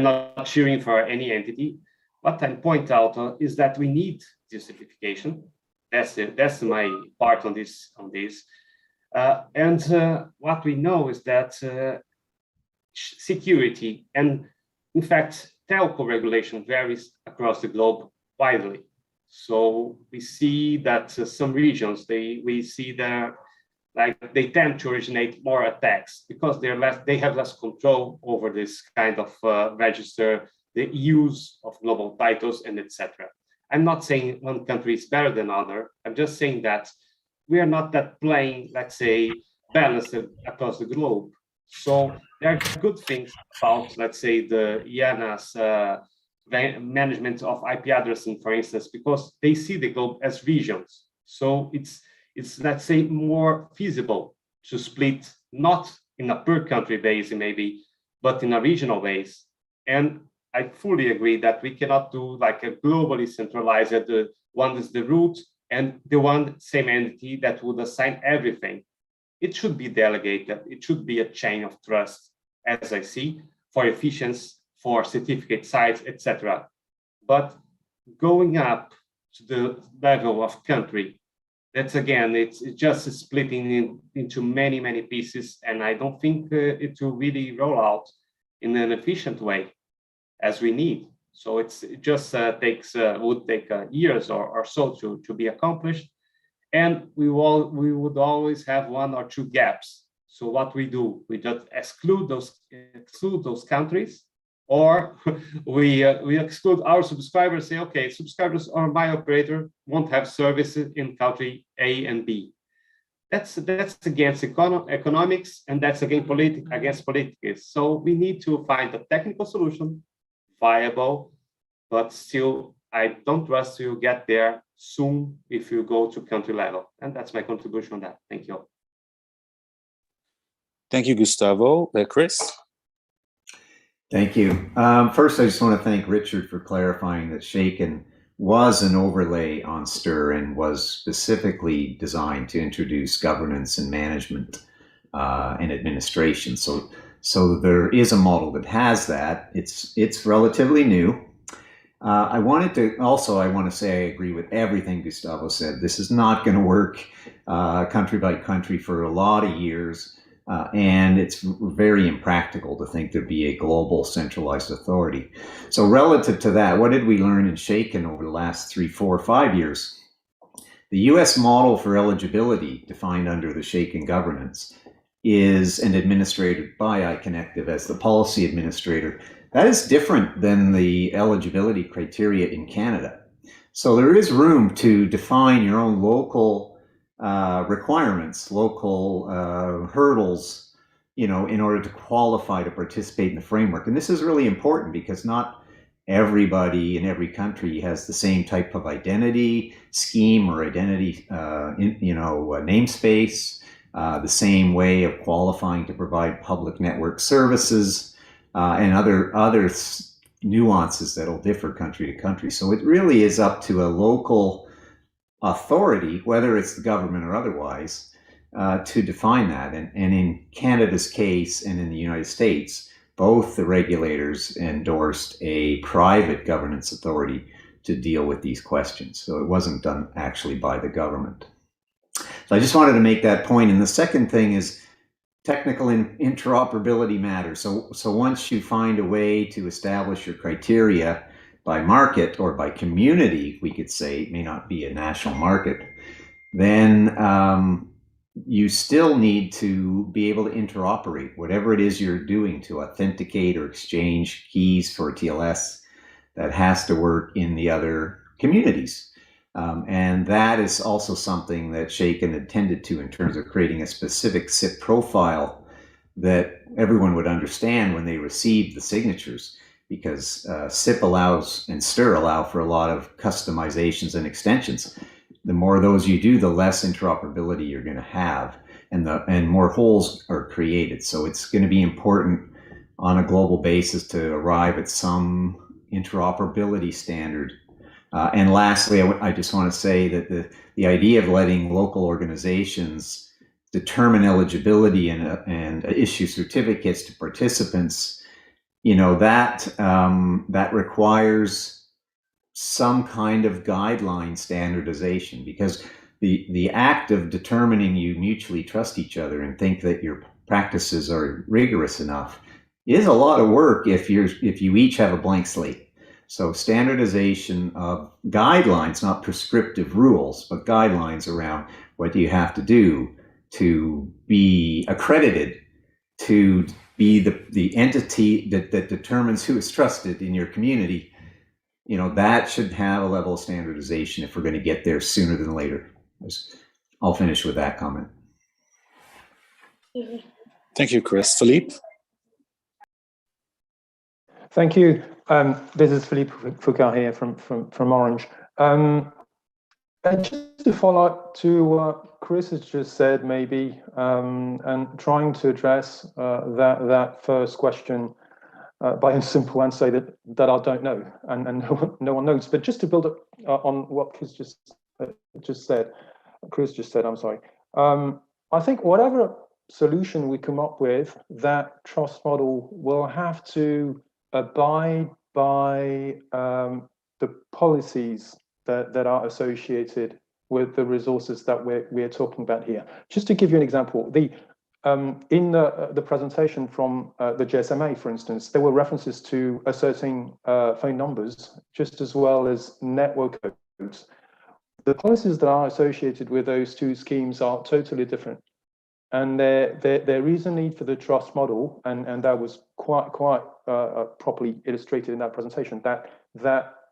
not cheering for any entity. What I point out is that we need justification. That's my part on this. And what we know is that security and, in fact, telco regulation varies across the globe widely. So we see that some regions, we see that they tend to originate more attacks because they have less control over this kind of register, the use of global titles, and etc. I'm not saying one country is better than other. I'm just saying that we are not that plain, let's say, balanced across the globe. So there are good things about, let's say, the IANA's management of IP addressing, for instance, because they see the globe as regions. So it's let's say more feasible to split not in a per country basis maybe, but in a regional base. And I fully agree that we cannot do like a globally centralized, the one is the root and the one same entity that would assign everything. It should be delegated. It should be a chain of trust, as I see, for efficiency, for certificate sites, etc. But going up to the level of country, that's again, it's just splitting into many, many pieces. And I don't think it will really roll out in an efficient way as we need. So it just would take years or so to be accomplished. And we would always have one or two gaps. So what we do, we just exclude those countries, or we exclude our subscribers, say, okay, subscribers or my operator won't have services in country A and B. That's against economics, and that's against politics. So we need to find a technical solution, viable, but still, I don't trust you get there soon if you go to country level. And that's my contribution on that. Thank you. Thank you, Gustavo. Chris? Thank you. First, I just want to thank Richard for clarifying that Shaken was an overlay on STIR and was specifically designed to introduce governance and management and administration. So there is a model that has that. It's relatively new. I want to say I agree with everything Gustavo said. This is not going to work country by country for a lot of years. And it's very impractical to think there'd be a global centralized authority. So relative to that, what did we learn in Shaken over the last 3, 4, 5 years? The US model for eligibility defined under the Shaken governance is and administered by iConnective as the policy administrator. That is different than the eligibility criteria in Canada. So there is room to define your own local requirements, local hurdles in order to qualify to participate in the framework. And this is really important because not everybody in every country has the same type of identity scheme or identity, namespace, the same way of qualifying to provide public network services, and other nuances that'll differ country to country. So it really is up to a local authority, whether it's the government or otherwise, to define that. And in Canada's case and in the United States, both the regulators endorsed a private governance authority to deal with these questions. So it wasn't done actually by the government. So I just wanted to make that point. And the second thing is technical interoperability matters. So once you find a way to establish your criteria by market or by community, we could say, it may not be a national market, then you still need to be able to interoperate whatever it is you're doing to authenticate or exchange keys for TLS. That has to work in the other communities. And that is also something that Shaken intended to in terms of creating a specific SIP profile that everyone would understand when they received the signatures, because SIP allows and STIR allow for a lot of customizations and extensions. The more of those you do, the less interoperability you're going to have, and more holes are created. So it's going to be important on a global basis to arrive at some interoperability standard. And lastly, I just want to say that the idea of letting local organizations determine eligibility and issue certificates to participants, that requires some kind of guideline standardization, because the act of determining you mutually trust each other and think that your practices are rigorous enough is a lot of work if you each have a blank slate. So standardization of guidelines, not prescriptive rules, but guidelines around what do you have to do to be accredited, to be the entity that determines who is trusted in your community. That should have a level of standardization if we're going to get there sooner than later. I'll finish with that comment. Thank you, Chris. Philippe? Thank you. This is Philippe Foucault here from Orange. Just to follow up to what Chris has just said, maybe, and trying to address that first question by a simple answer that I don't know, and no one knows. But just to build up on what Chris just said, I'm sorry. I think whatever solution we come up with, that trust model will have to abide by the policies that are associated with the resources that we're talking about here. Just to give you an example, in the presentation from the GSMA, for instance, there were references to asserting phone numbers just as well as network codes. The policies that are associated with those two schemes are totally different. And there is a need for the trust model, and that was quite properly illustrated in that presentation, that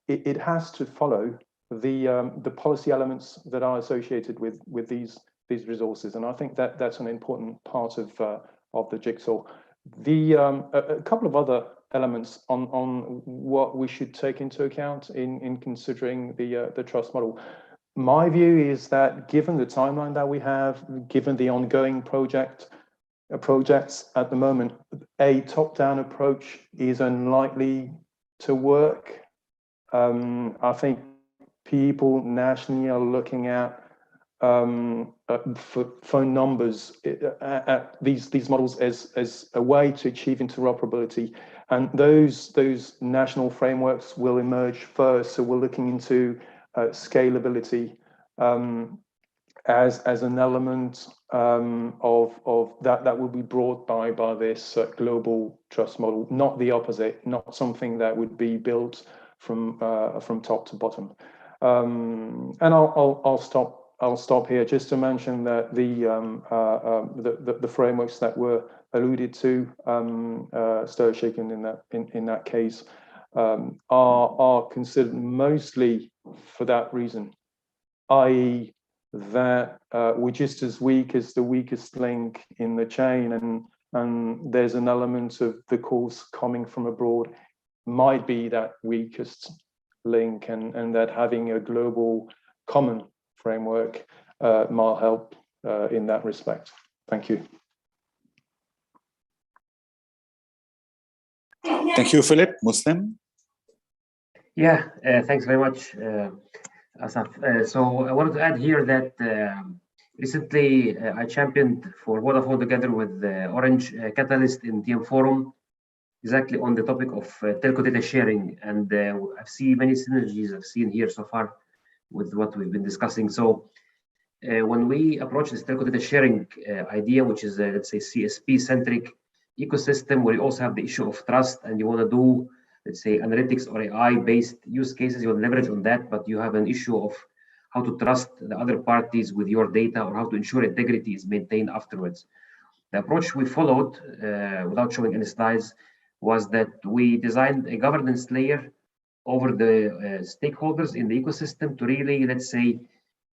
it has to follow the policy elements that are associated with these resources. And I think that's an important part of the jigsaw. A couple of other elements on what we should take into account in considering the trust model. My view is that given the timeline that we have, given the ongoing projects at the moment, a top-down approach is unlikely to work. I think people nationally are looking at phone numbers, at these models as a way to achieve interoperability, and those national frameworks will emerge first. So we're looking into scalability as an element of that will be brought by this global trust model, not the opposite, not something that would be built from top to bottom. And I'll stop here just to mention that the frameworks that were alluded to, Stir Shaken in that case, are considered mostly for that reason, i.e. that we're just as weak as the weakest link in the chain, and there's an element of the calls coming from abroad might be that weakest link, and that having a global common framework might help in that respect. Thank you. Thank you, Philip. Muslim? Yeah, thanks very much, Asaf. So I wanted to add here that recently I championed for Vodafone together with Orange Catalyst in TM Forum, exactly on the topic of telco data sharing. And I've seen many synergies I've seen here so far with what we've been discussing. So when we approach this telco data sharing idea, which is, let's say, CSP-centric ecosystem, where you also have the issue of trust, and you want to do, let's say, analytics or AI-based use cases, you want to leverage on that, but you have an issue of how to trust the other parties with your data, or how to ensure integrity is maintained afterwards. The approach we followed, without showing any slides, was that we designed a governance layer over the stakeholders in the ecosystem to really, let's say,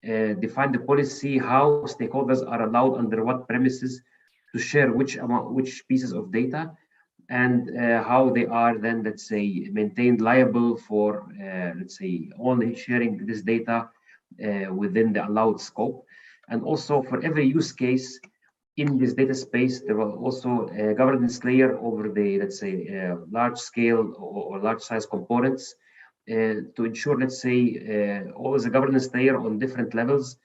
define the policy, how stakeholders are allowed under what premises to share which pieces of data, and how they are then, let's say, maintained liable for, let's say, only sharing this data within the allowed scope. And also for every use case in this data space, there was also a governance layer over the, let's say, large scale or large size components to ensure, let's say, always a governance layer on different levels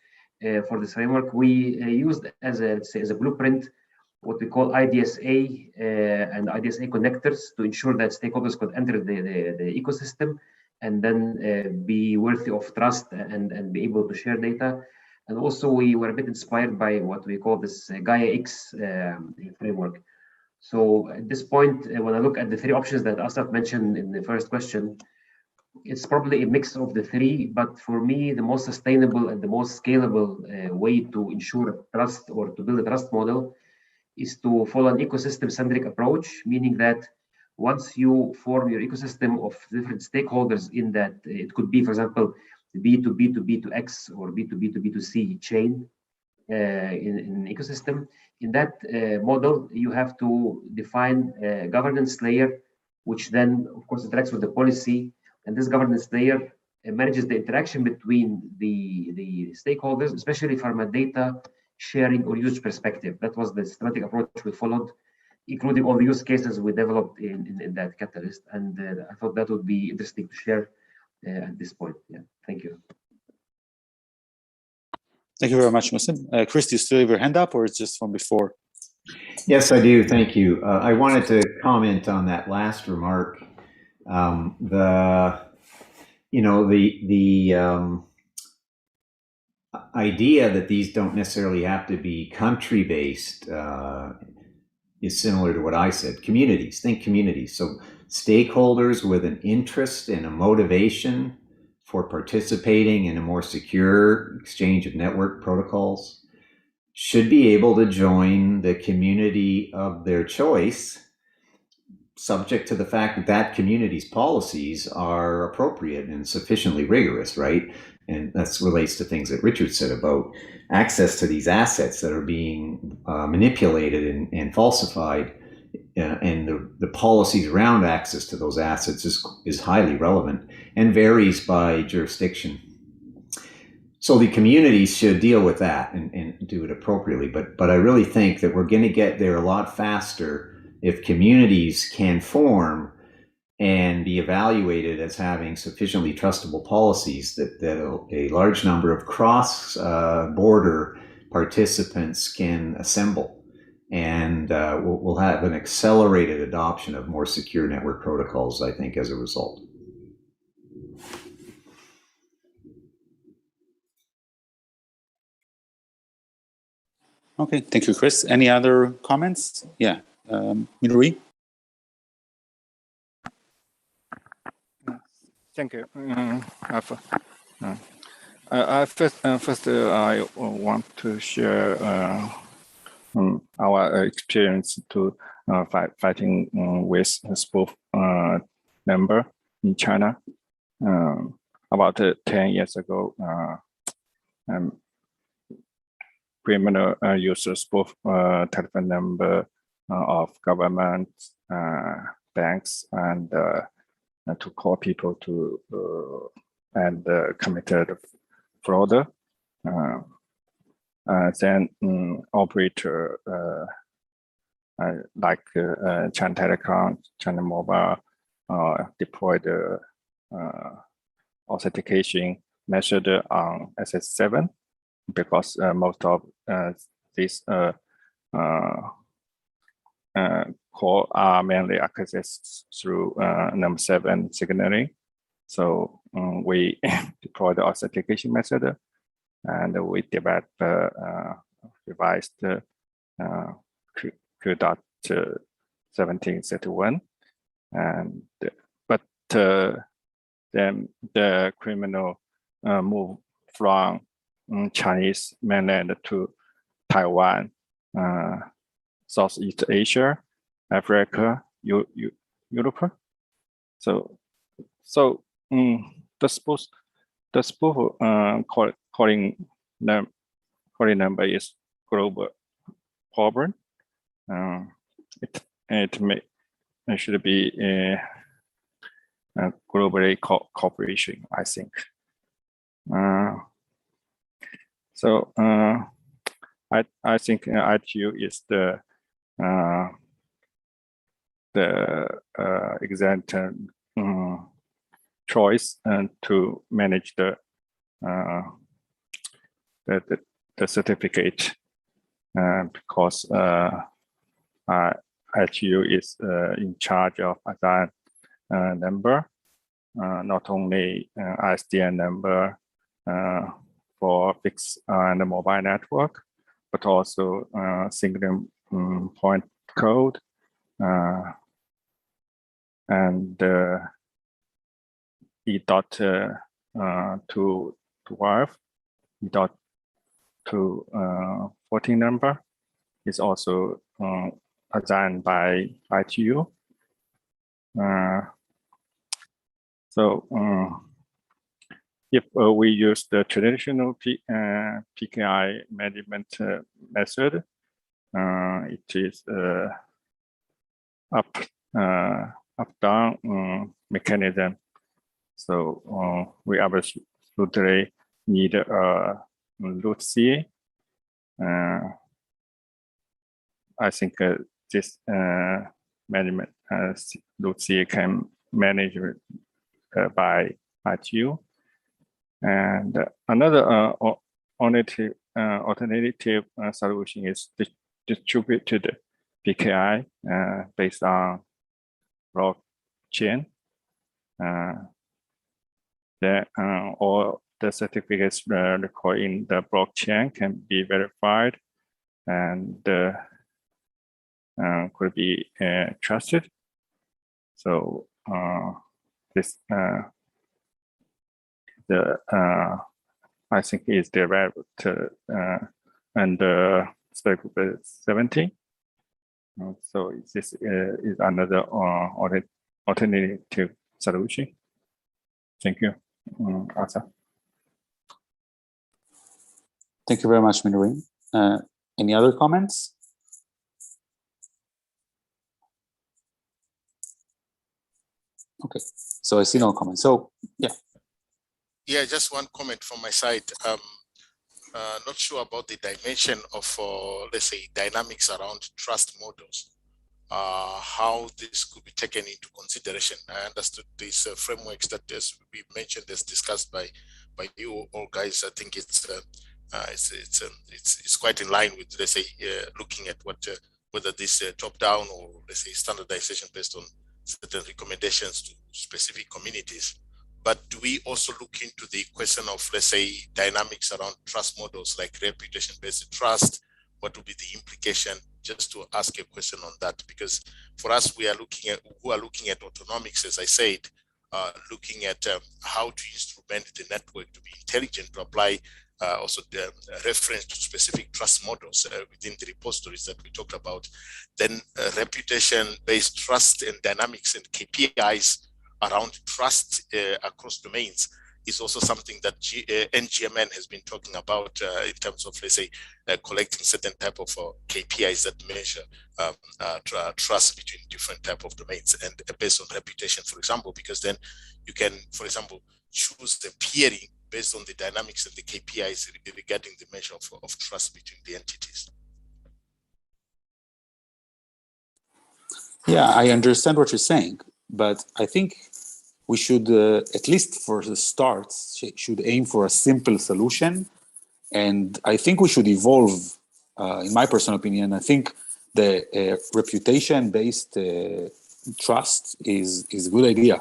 for this framework. We used as a, let's say, as a blueprint what we call IDSA and IDSA connectors to ensure that stakeholders could enter the ecosystem and then be worthy of trust and be able to share data. And also we were a bit inspired by what we call this Gaia X framework. So at this point, when I look at the three options that Asaf mentioned in the first question, it's probably a mix of the three, but for me, the most sustainable and the most scalable way to ensure trust or to build a trust model is to follow an ecosystem-centric approach, meaning that once you form your ecosystem of different stakeholders in that, it could be, for example, B2B to B2X or B2B to B2C chain in an ecosystem. In that model, you have to define a governance layer, which then, of course, interacts with the policy. And this governance layer manages the interaction between the stakeholders, especially from a data sharing or use perspective. That was the systematic approach we followed, including all the use cases we developed in that catalyst. And I thought that would be interesting to share at this point. Yeah, thank you. Thank you very much, Muslim. Chris, do you still have your hand up, or it's just from before? Yes, I do. Thank you. I wanted to comment on that last remark. The idea that these don't necessarily have to be country-based is similar to what I said. Communities, think communities. So stakeholders with an interest and a motivation for participating in a more secure exchange of network protocols should be able to join the community of their choice, subject to the fact that that community's policies are appropriate and sufficiently rigorous, right? And that relates to things that Richard said about access to these assets that are being manipulated and falsified, and the policies around access to those assets is highly relevant and varies by jurisdiction. So the communities should deal with that and do it appropriately. But I really think that we're going to get there a lot faster if communities can form and be evaluated as having sufficiently trustable policies that a large number of cross-border participants can assemble. And we'll have an accelerated adoption of more secure network protocols, I think, as a result. Okay, thank you, Chris. Any other comments? Yeah, Minori? Thank you. First, I want to share our experience to fighting with spoof number in China. About 10 years ago, criminal used spoof telephone number of government, banks, and to call people to and committed fraud. Then operator like China Telecom, China Mobile deployed the authentication method on SS7 because most of these call are mainly accessed through num7 signaling. So we deployed the authentication method, and we developed revised Q.1731, and but then the criminal moved from Chinese mainland to Taiwan, Southeast Asia, Africa, Europe. So the spoof calling number is global problem. It should be globally cooperation, I think. So I think ITU is the exact choice to manage the certificate because ITU is in charge of ASAN number, not only ISDN number for fixed and mobile network, but also single point code and E.212, E.214 number is also assigned by ITU. So if we use the traditional PKI management method, it is up-down mechanism. So we absolutely need a root C. I think this management root C can manage by ITU. And another alternative solution is distributed PKI based on blockchain. All the certificates recorded in the blockchain can be verified and could be trusted. So this I think is derived under spec 17. So this is another alternative solution. Thank you, Arthur. Thank you very much, Minwin. Any other comments? Okay, so I see no comments. So yeah. Yeah, just one comment from my side. Not sure about the dimension of, let's say, dynamics around trust models. How this could be taken into consideration. I understood these frameworks that as we mentioned, as discussed by you all guys. I think it's quite in line with, let's say, looking at what whether this top-down or let's say standardization based on certain recommendations to specific communities. But do we also look into the question of, let's say, dynamics around trust models like reputation-based trust? What would be the implication? Just to ask a question on that, because for us, we are looking at autonomics, as I said, looking at how to instrument the network to be intelligent, to apply also the reference to specific trust models within the repositories that we talked about. Then reputation-based trust and dynamics and KPIs around trust across domains. is also something that NGMN has been talking about in terms of, let's say, collecting certain type of KPIs that measure trust between different type of domains and based on reputation, for example, because then you can, for example, choose the peering based on the dynamics and the KPIs regarding the measure of trust between the entities. Yeah, I understand what you're saying, but I think we should, at least for the start, should aim for a simple solution. And I think we should evolve, in my personal opinion. I think the reputation-based trust is a good idea.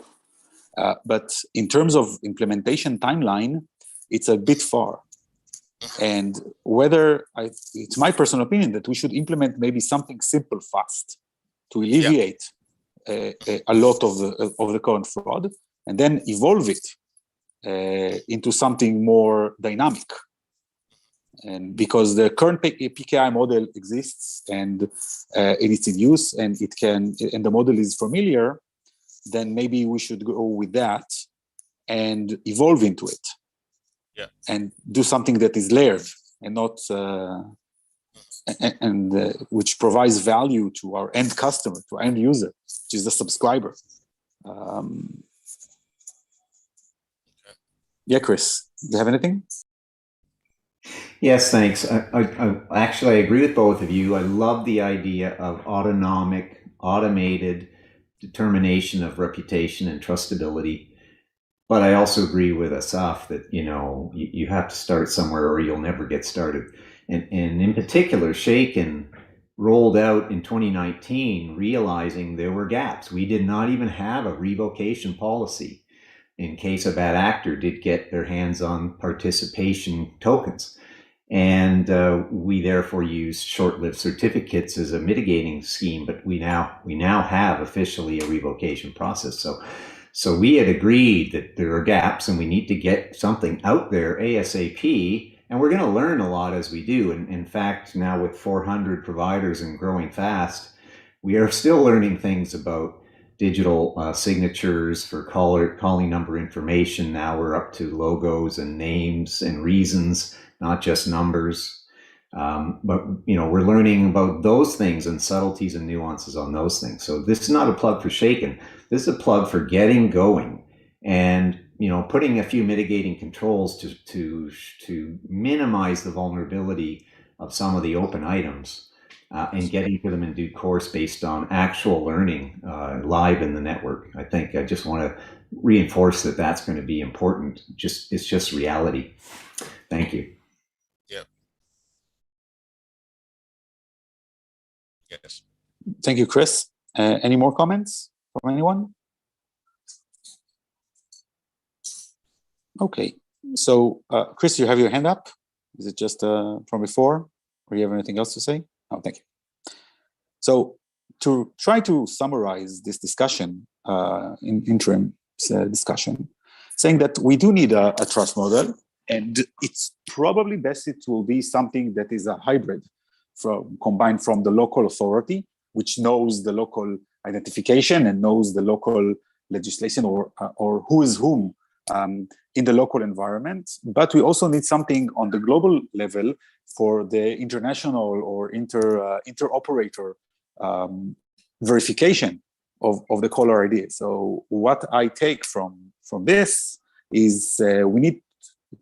But in terms of implementation timeline, it's a bit far. And it's my personal opinion that we should implement maybe something simple fast to alleviate a lot of the current fraud, and then evolve it into something more dynamic. And because the current PKI model exists and it's in use and the model is familiar, then maybe we should go with that and evolve into it. Yeah. And do something that is layered and not which provides value to our end customer, to our end user, which is the subscriber. Yeah, Chris, do you have anything? Yes, thanks. I actually agree with both of you. I love the idea of automated determination of reputation and trustability. But I also agree with Asaf that, you have to start somewhere or you'll never get started. And in particular, Shaken rolled out in 2019, realizing there were gaps. We did not even have a revocation policy in case a bad actor did get their hands on participation tokens. And we therefore used short-lived certificates as a mitigating scheme, but we now have officially a revocation process. So we had agreed that there are gaps and we need to get something out there ASAP, and we're going to learn a lot as we do. And in fact, now with 400 providers and growing fast, we are still learning things about digital signatures for calling number information. Now we're up to logos and names and reasons, not just numbers. But we're learning about those things and subtleties and nuances on those things. So this is not a plug for Shaken. This is a plug for getting going and putting a few mitigating controls to minimize the vulnerability of some of the open items and getting to them in due course based on actual learning live in the network. I think I just want to reinforce that that's going to be important. It's just reality. Thank you. Yeah. Yes. Thank you, Chris. Any more comments from anyone? Okay. So, Chris, you have your hand up. Is it just from before, or you have anything else to say? Oh, thank you. So, to try to summarize this discussion, interim discussion, saying that we do need a trust model, and it's probably best it will be something that is a hybrid, combined from the local authority, which knows the local identification and knows the local legislation or who is whom in the local environment. But we also need something on the global level for the international or interoperator verification of the caller ID. So what I take from this is we need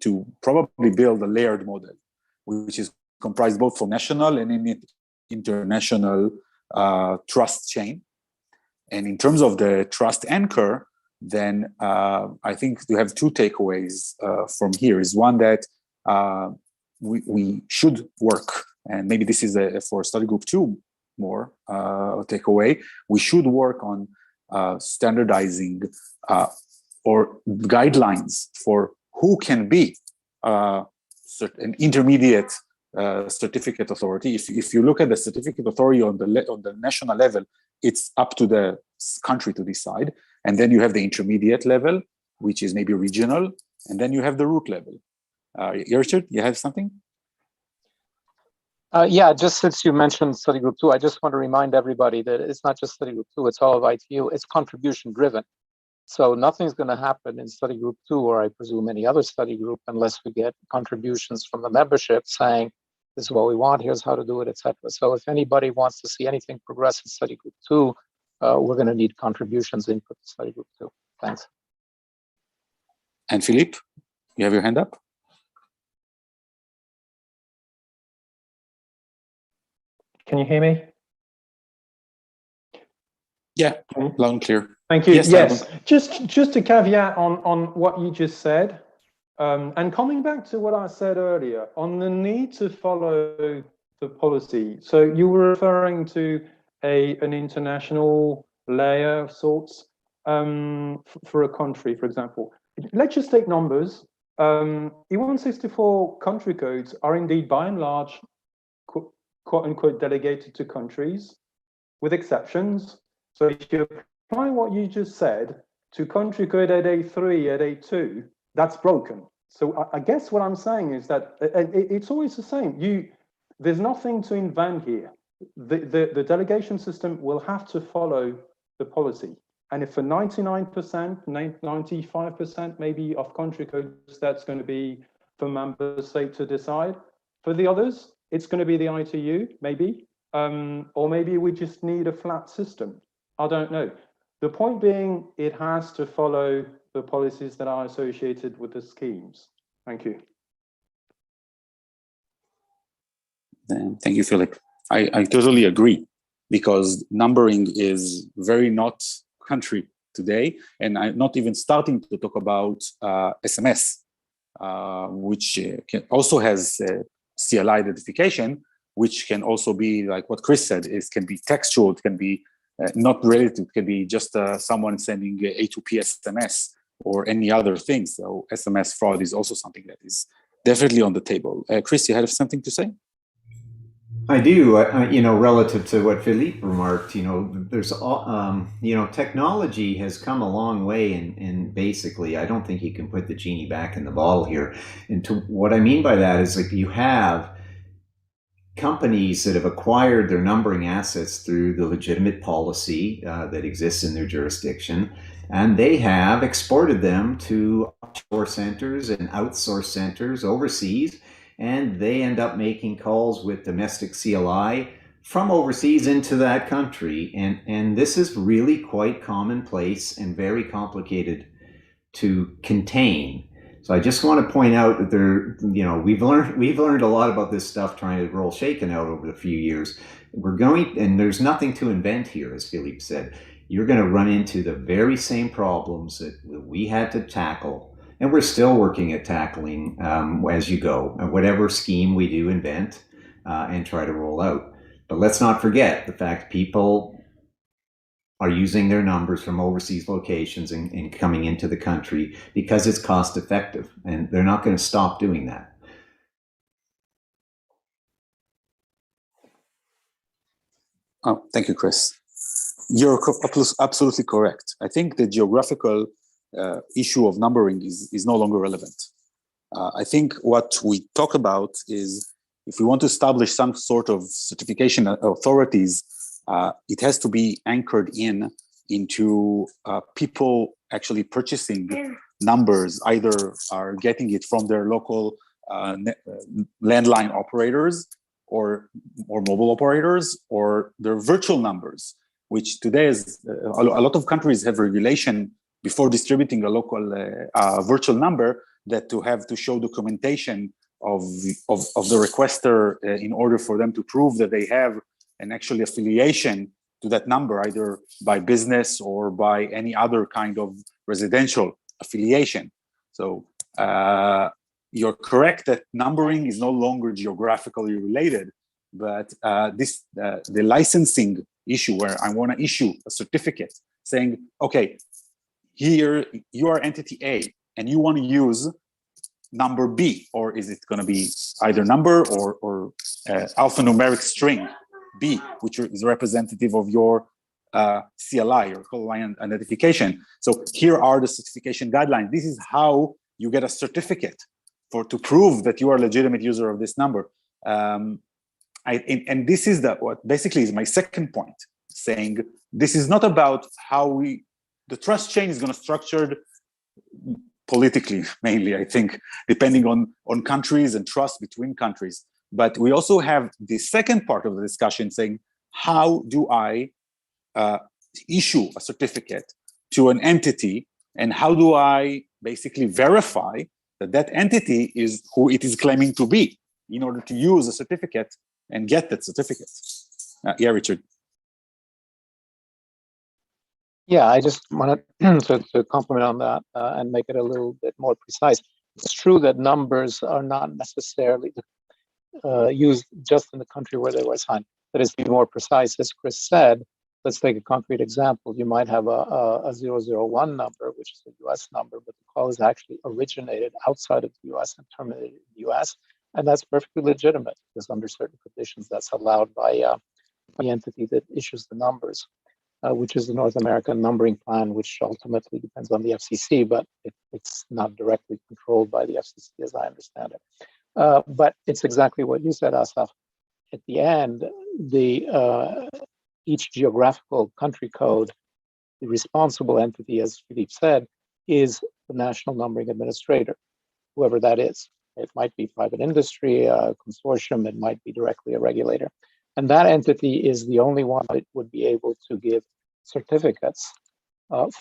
to probably build a layered model, which is comprised both for national and international trust chain. And in terms of the trust anchor, then I think we have two takeaways from here. Is one that we should work, and maybe this is for study group 2 more takeaway. We should work on standardizing or guidelines for who can be an intermediate certificate authority. If you look at the certificate authority on the national level, it's up to the country to decide. And then you have the intermediate level, which is maybe regional, and then you have the root level. Richard, you have something? Yeah, just since you mentioned study group 2, I just want to remind everybody that it's not just study group 2, it's all of ITU, it's contribution driven. So nothing's going to happen in study group 2, or I presume any other study group, unless we get contributions from the membership saying, this is what we want, here's how to do it, etc. So if anybody wants to see anything progress in study group 2, we're going to need contributions input to study group 2. Thanks. And Philippe, you have your hand up? Can you hear me? Yeah, loud and clear. Thank you. Yes. Just a caveat on what you just said, and coming back to what I said earlier on the need to follow the policy. So you were referring to an international layer of sorts for a country, for example. Let's just take numbers. E164 country codes are indeed by and large quote unquote delegated to countries, with exceptions. So if you apply what you just said to country code at A3, at A2, that's broken. So I guess what I'm saying is that it's always the same. There's nothing to invent here. The delegation system will have to follow the policy. And if for 99%, 95% maybe of country codes, that's going to be for member state to decide. For the others, it's going to be the ITU, maybe. Or maybe we just need a flat system. I don't know. The point being, it has to follow the policies that are associated with the schemes. Thank you. Thank you, Philip. I totally agree, because numbering is very not country today, and I'm not even starting to talk about SMS, which also has CLI identification, which can also be like what Chris said, can be textual, it can be not related, it can be just someone sending A2P SMS or any other thing. So SMS fraud is also something that is definitely on the table. Chris, you have something to say? I do. Relative to what Philippe remarked, there's, technology has come a long way, and basically, I don't think you can put the genie back in the bottle here. And what I mean by that is, like, you have companies that have acquired their numbering assets through the legitimate policy that exists in their jurisdiction, and they have exported them to offshore centers and outsourced centers overseas, and they end up making calls with domestic CLI from overseas into that country. And this is really quite commonplace and very complicated to contain. So I just want to point out that we've learned a lot about this stuff trying to roll Shaken out over the few years. And there's nothing to invent here, as Philippe said. You're going to run into the very same problems that we had to tackle, and we're still working at tackling as you go, and whatever scheme we do invent and try to roll out. But let's not forget the fact people are using their numbers from overseas locations and coming into the country because it's cost effective, and they're not going to stop doing that. Oh, thank you, Chris. You're absolutely correct. I think the geographical issue of numbering is no longer relevant. I think what we talk about is, if we want to establish some sort of certification authorities, it has to be anchored into people actually purchasing numbers, either are getting it from their local landline operators or mobile operators, or their virtual numbers, which today is a lot of countries have regulation before distributing a local virtual number, that to have to show documentation of the requester in order for them to prove that they have an actual affiliation to that number, either by business or by any other kind of residential affiliation. So you're correct that numbering is no longer geographically related, but the licensing issue, where I want to issue a certificate saying, okay, here you are entity A and you want to use number B, or is it going to be either number or alphanumeric string B, which is representative of your CLI or call line identification. So here are the certification guidelines. This is how you get a certificate to prove that you are a legitimate user of this number. And this is what basically is my second point, saying this is not about how we the trust chain is going to structured politically, mainly, I think, depending on countries and trust between countries. But we also have the second part of the discussion saying, how do I issue a certificate to an entity, and how do I basically verify that that entity is who it is claiming to be in order to use a certificate and get that certificate? Yeah, Richard. Yeah, I just wanted to comment on that and make it a little bit more precise. It's true that numbers are not necessarily used just in the country where they were assigned. That is, to be more precise, as Chris said, let's take a concrete example. You might have a 001 number, which is a US number, but the call is actually originated outside of the US and terminated in the US. And that's perfectly legitimate because under certain conditions, that's allowed by the entity that issues the numbers, which is the North American numbering plan, which ultimately depends on the FCC, but it's not directly controlled by the FCC as I understand it. But it's exactly what you said, Asaf. At the end, each geographical country code, the responsible entity, as Philippe said, is the National Numbering Administrator, whoever that is. It might be private industry, a consortium, it might be directly a regulator. And that entity is the only one that would be able to give certificates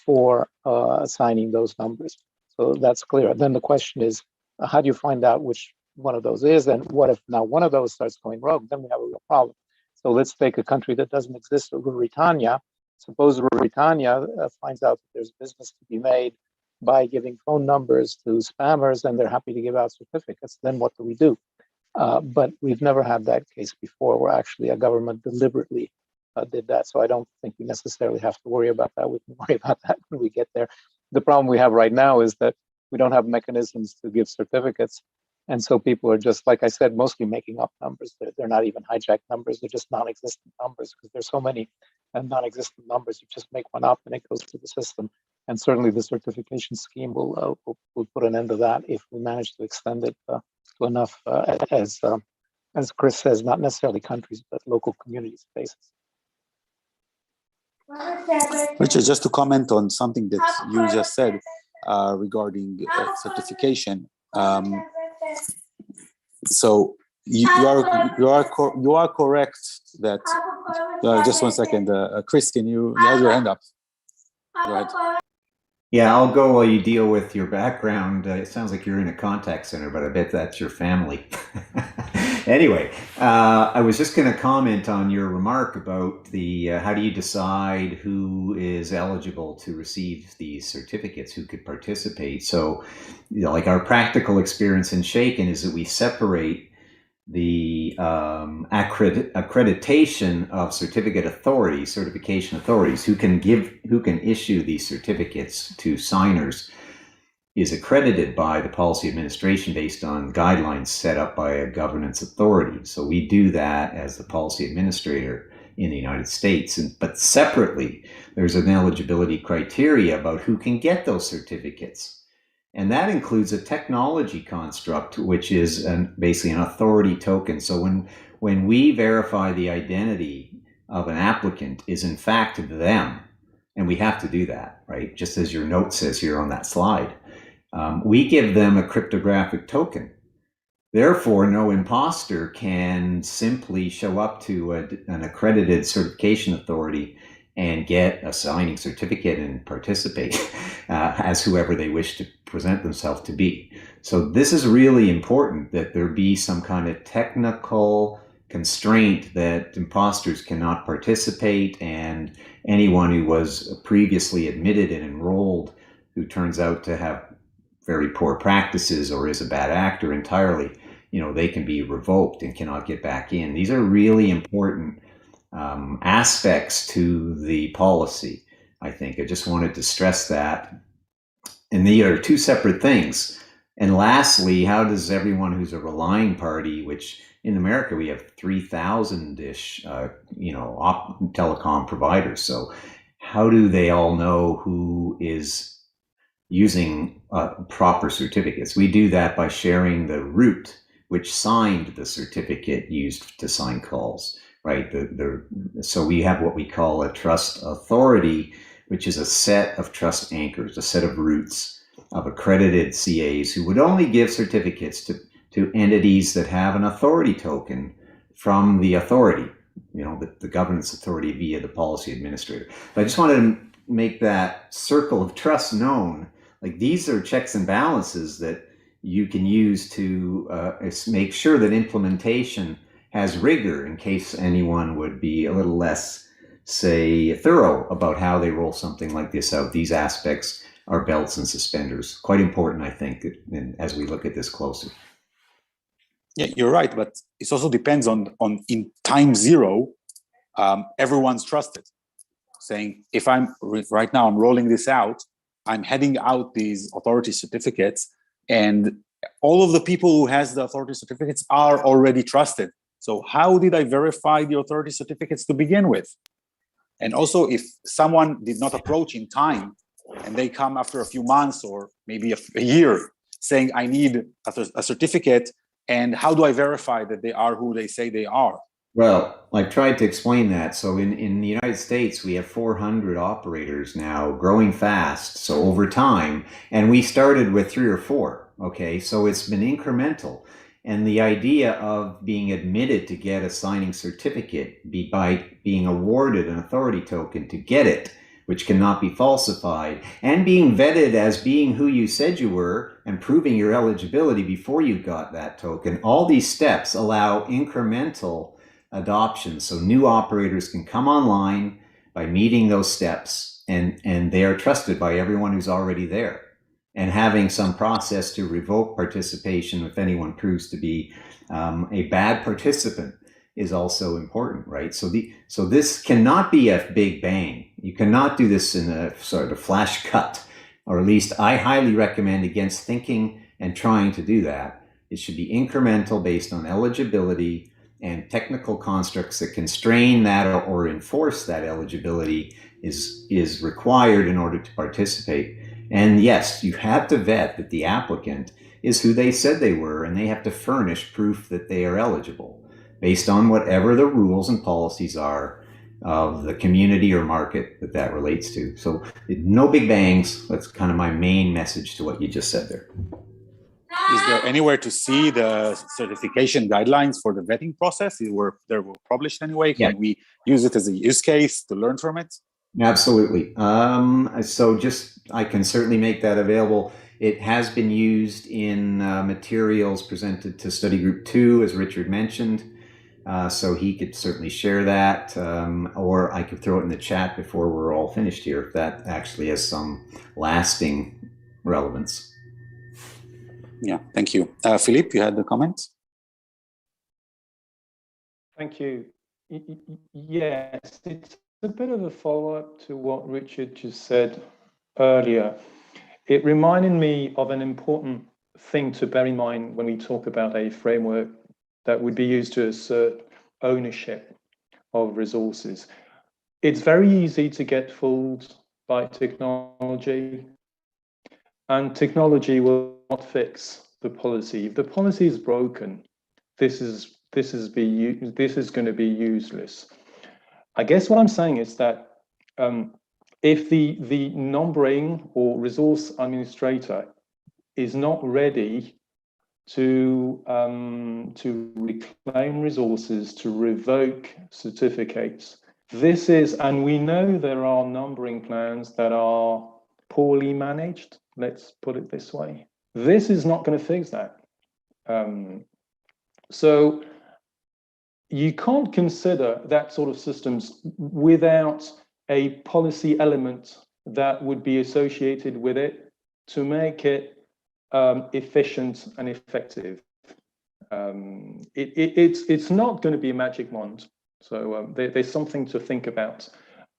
for assigning those numbers. So that's clear. Then the question is, how do you find out which one of those is? And what if now one of those starts going rogue? Then we have a real problem. So let's take a country that doesn't exist, Ruritania. Suppose Ruritania finds out that there's business to be made by giving phone numbers to spammers, and they're happy to give out certificates. Then what do we do? But we've never had that case before where actually a government deliberately did that. So I don't think we necessarily have to worry about that. We can worry about that when we get there. The problem we have right now is that we don't have mechanisms to give certificates. And so people are just, like I said, mostly making up numbers. They're not even hijacked numbers. They're just non-existent numbers because there's so many non-existent numbers. You just make one up and it goes through the system. And certainly the certification scheme will put an end to that if we manage to extend it to enough, as Chris says, not necessarily countries, but local community spaces. Richard, just to comment on something that you just said regarding certification. So you are correct that. Just 1 second, Chris, you have your hand up? Go ahead. Yeah, I'll go while you deal with your background. It sounds like you're in a contact center, but I bet that's your family. Anyway, I was just going to comment on your remark about the how do you decide who is eligible to receive these certificates, who could participate. So, like our practical experience in Shaken is that we separate the accreditation of certificate authorities, certification authorities, who can issue these certificates to signers, is accredited by the policy administration based on guidelines set up by a governance authority. So we do that as the policy administrator in the United States. But separately, there's an eligibility criteria about who can get those certificates. And that includes a technology construct, which is basically an authority token. So when we verify the identity of an applicant is in fact them, and we have to do that, right? Just as your note says here on that slide, we give them a cryptographic token. Therefore, no imposter can simply show up to an accredited certification authority and get a signing certificate and participate as whoever they wish to present themselves to be. So this is really important, that there be some kind of technical constraint that imposters cannot participate, and anyone who was previously admitted and enrolled who turns out to have very poor practices or is a bad actor entirely, they can be revoked and cannot get back in. These are really important aspects to the policy, I think. I just wanted to stress that. And these are two separate things. And lastly, how does everyone who's a relying party, which in America we have 3,000-ish, telecom providers. So how do they all know who is using proper certificates? We do that by sharing the root which signed the certificate used to sign calls. Right. So we have what we call a trust authority, which is a set of trust anchors, a set of roots of accredited CAs who would only give certificates to entities that have an authority token from the authority, the governance authority via the policy administrator. But I just wanted to make that circle of trust known. Like, these are checks and balances that you can use to make sure that implementation has rigor, in case anyone would be a little less, say, thorough about how they roll something like this out. These aspects are belts and suspenders. Quite important, I think, as we look at this closer. Yeah, you're right, but it also depends on in time zero, everyone's trusted. Saying, if right now I'm rolling this out, I'm heading out these authority certificates, and all of the people who has the authority certificates are already trusted. So how did I verify the authority certificates to begin with? And also, if someone did not approach in time and they come after a few months or maybe a year saying, I need a certificate, and how do I verify that they are who they say they are? Well, I've tried to explain that. So in the United States, we have 400 operators now, growing fast, so over time, and we started with 3 or 4, okay? So it's been incremental. And the idea of being admitted to get a signing certificate by being awarded an authority token to get it, which cannot be falsified, and being vetted as being who you said you were and proving your eligibility before you got that token, all these steps allow incremental adoption. So new operators can come online by meeting those steps, and they are trusted by everyone who's already there. And having some process to revoke participation if anyone proves to be a bad participant is also important, right? So this cannot be a big bang. You cannot do this in a sort of flash cut, or at least I highly recommend against thinking and trying to do that. It should be incremental based on eligibility and technical constructs that constrain that or enforce that eligibility is required in order to participate. And yes, you have to vet that the applicant is who they said they were, and they have to furnish proof that they are eligible based on whatever the rules and policies are of the community or market that relates to. So no big bangs. That's kind of my main message to what you just said there. Is there anywhere to see the certification guidelines for the vetting process? They were published anyway. Can we use it as a use case to learn from it? Absolutely. So I can certainly make that available. It has been used in materials presented to study group 2, as Richard mentioned. So he could certainly share that, or I could throw it in the chat before we're all finished here, if that actually has some lasting relevance. Yeah, thank you. Philippe, you had the comment? Thank you. Yes, it's a bit of a follow-up to what Richard just said earlier. It reminded me of an important thing to bear in mind when we talk about a framework that would be used to assert ownership of resources. It's very easy to get fooled by technology, and technology will not fix the policy. If the policy is broken, this is going to be useless. I guess what I'm saying is that if the numbering or resource administrator is not ready to reclaim resources, to revoke certificates, and we know there are numbering plans that are poorly managed, let's put it this way. This is not going to fix that. So you can't consider that sort of systems without a policy element that would be associated with it to make it efficient and effective. It's not going to be a magic wand. So there's something to think about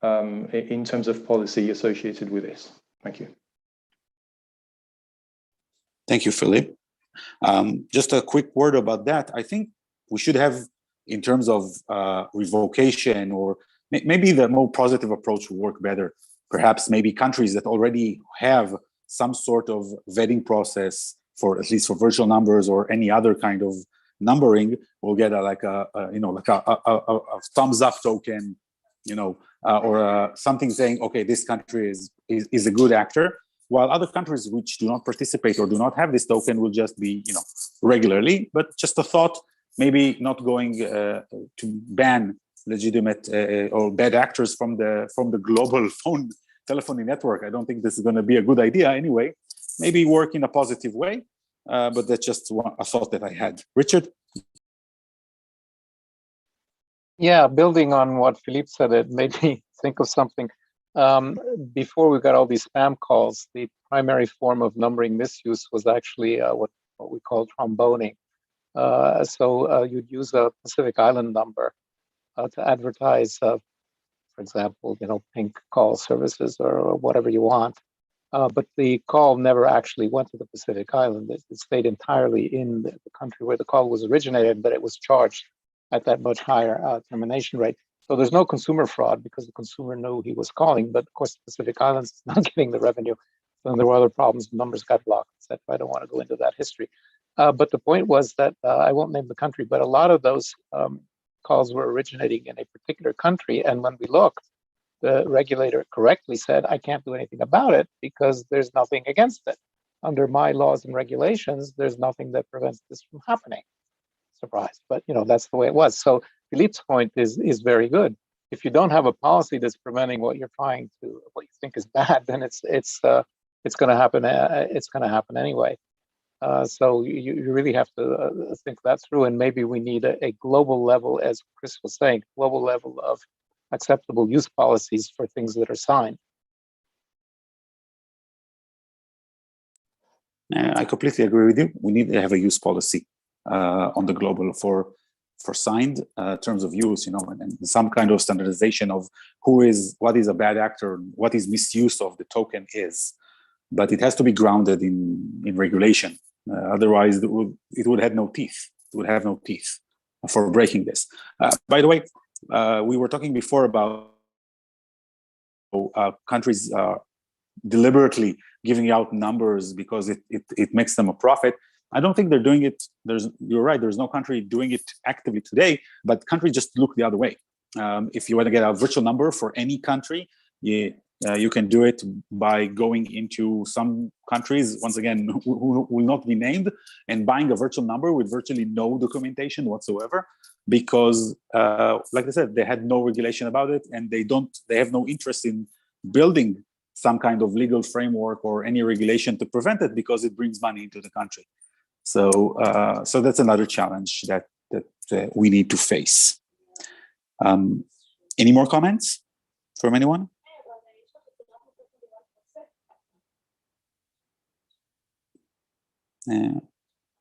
in terms of policy associated with this. Thank you. Thank you, Philippe. Just a quick word about that. I think we should have, in terms of revocation, or maybe the more positive approach will work better. Perhaps maybe countries that already have some sort of vetting process for, at least for virtual numbers or any other kind of numbering, will get a thumbs up token or something saying, okay, this country is a good actor, while other countries which do not participate or do not have this token will just be, regularly. But just a thought, maybe not going to ban legitimate or bad actors from the global telephony network. I don't think this is going to be a good idea anyway. Maybe work in a positive way, but that's just a thought that I had. Richard? Yeah, building on what Philippe said, it made me think of something. Before we got all these spam calls, the primary form of numbering misuse was actually what we call tromboning. So you'd use a Pacific Island number to advertise, for example, pink call services or whatever you want. But the call never actually went to the Pacific Island. It stayed entirely in the country where the call was originated, but it was charged at that much higher termination rate. So there's no consumer fraud because the consumer knew he was calling, but of course the Pacific Islands is not getting the revenue. So there were other problems, numbers got blocked, etc. I don't want to go into that history. But the point was that, I won't name the country, but a lot of those calls were originating in a particular country. And when we looked, the regulator correctly said, I can't do anything about it because there's nothing against it. Under my laws and regulations, there's nothing that prevents this from happening. Surprise, but that's the way it was. So Philippe's point is very good. If you don't have a policy that's preventing what you think is bad, then it's going to happen. It's going to happen anyway. So you really have to think that through, and maybe we need a global level, as Chris was saying, global level of acceptable use policies for things that are signed. I completely agree with you. We need to have a use policy on the global for signed terms of use, and some kind of standardization of what is a bad actor, what is misuse of the token is. But it has to be grounded in regulation. Otherwise, it would have no teeth. It would have no teeth for breaking this. By the way, we were talking before about countries deliberately giving out numbers because it makes them a profit. I don't think they're doing it. You're right. There's no country doing it actively today, but countries just look the other way. If you want to get a virtual number for any country, you can do it by going into some countries, once again, who will not be named, and buying a virtual number with virtually no documentation whatsoever, because, like I said, they had no regulation about it, and they have no interest in building some kind of legal framework or any regulation to prevent it because it brings money into the country. So that's another challenge that we need to face. Any more comments from anyone?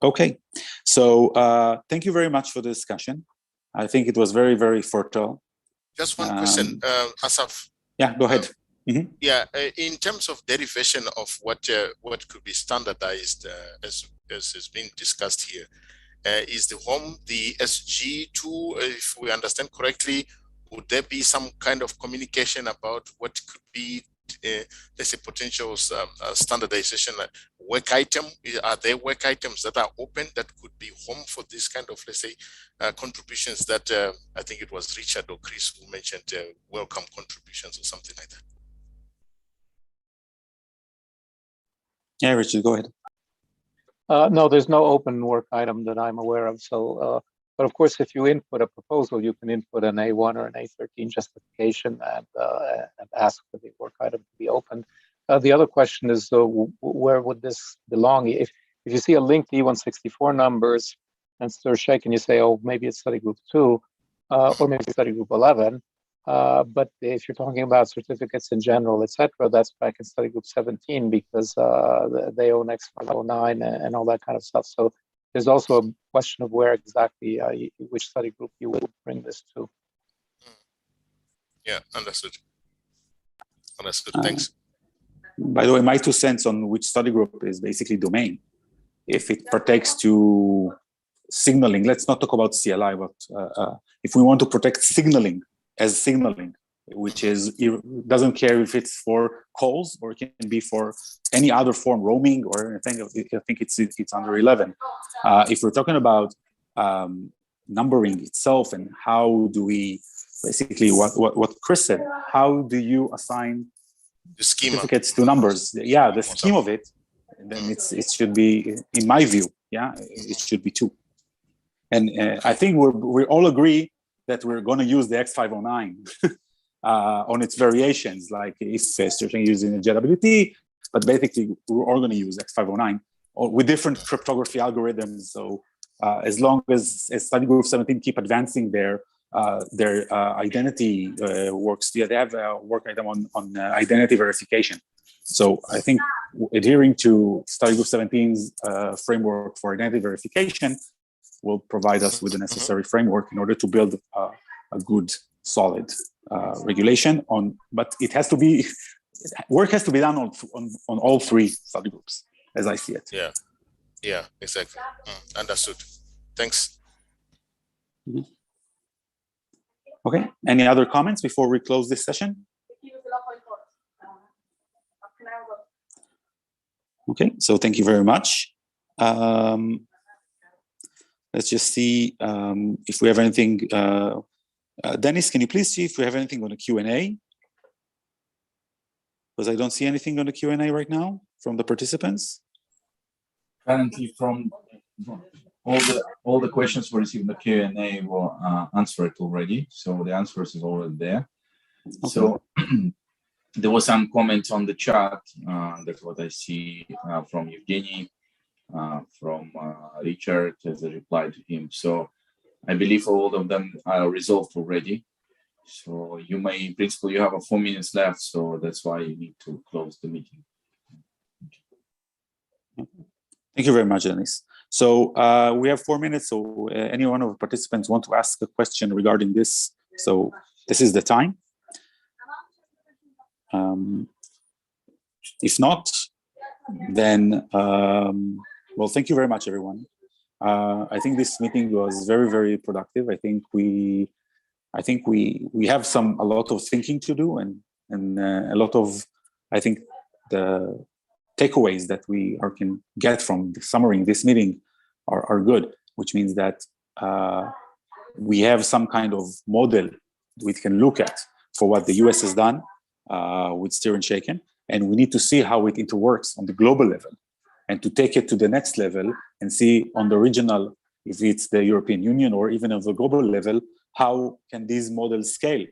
Okay, so thank you very much for the discussion. I think it was very, very fertile. Just one question, Asaf. Yeah, go ahead. Yeah, in terms of derivation of what could be standardized, as has been discussed here, is the home the SG2? If we understand correctly, would there be some kind of communication about what could be, let's say, potential standardization work item? Are there work items that are open that could be home for this kind of, let's say, contributions that I think it was Richard or Chris who mentioned welcome contributions or something like that? Yeah, Richard, go ahead. No, there's no open work item that I'm aware of. So, but of course, if you input a proposal, you can input an A1 or an A13 justification and ask for the work item to be opened. The other question is, where would this belong? If you see a link to E164 numbers and stir shake and you say, oh, maybe it's study group 2 or maybe study group 11. But if you're talking about certificates in general, etc., that's back in study group 17 because they own X509 and all that kind of stuff. So there's also a question of where exactly, which study group you would bring this to. Yeah, understood. Understood, thanks. By the way, my 2 cents on which study group is basically domain. If it pertains to signaling, let's not talk about CLI, but if we want to protect signaling as signaling, which is, it doesn't care if it's for calls or it can be for any other form, roaming or anything. I think it's under 11. If we're talking about numbering itself and how do we basically what Chris said. How do you assign the schema certificates to numbers? Yeah, the scheme of it. Then it should be, in my view, yeah, it should be 2. And I think we all agree that we're going to use the X509 on its variations, like if certain using JWT, but basically we're all going to use X509 with different cryptography algorithms. So as long as study group 17 keep advancing their identity works, yeah, they have a work item on identity verification. So I think adhering to study group 17's framework for identity verification will provide us with the necessary framework in order to build a good, solid regulation on. But it has to be, work has to be done on all 3 study groups, as I see it. Yeah, exactly. Understood. Thanks. Mm-hmm. Okay. Any other comments before we close this session? Okay. So thank you very much. Let's just see if we have anything. Dennis, can you please see if we have anything on the Q&A? Because I don't see anything on the Q&A right now from the participants. Currently, from all the questions we received in the Q&A were answered already. So the answers is already there. Okay. So there was some comments on the chat. That's what I see from Evgeny, from Richard as a reply to him. So I believe all of them are resolved already. So you may, in principle, you have 4 minutes left. So that's why you need to close the meeting. Thank you very much, Dennis. So we have 4 minutes. So any one of the participants want to ask a question regarding this. So this is the time. If not, then, well, thank you very much, everyone. I think this meeting was very, very productive. I think we have a lot of thinking to do, and a lot of, I think, the takeaways that we can get from the summary in this meeting are good, which means that we have some kind of model we can look at for what the US has done with Steer and Shaken, and we need to see how it interworks on the global level, and to take it to the next level and see on the regional, if it's the European Union or even on the global level, how can these models scale,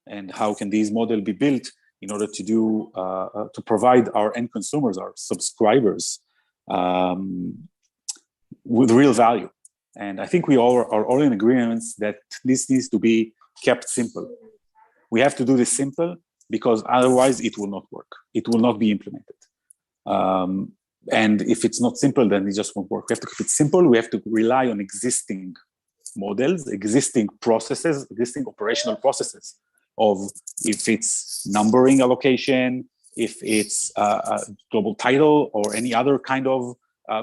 and how can these models be built in order to do to provide our end consumers, our subscribers, with real value. And I think we all are all in agreement that this needs to be kept simple. We have to do this simple because otherwise it will not work. It will not be implemented. And if it's not simple, then it just won't work. We have to keep it simple. We have to rely on existing models, existing processes, existing operational processes of if it's numbering allocation, if it's a global title or any other kind of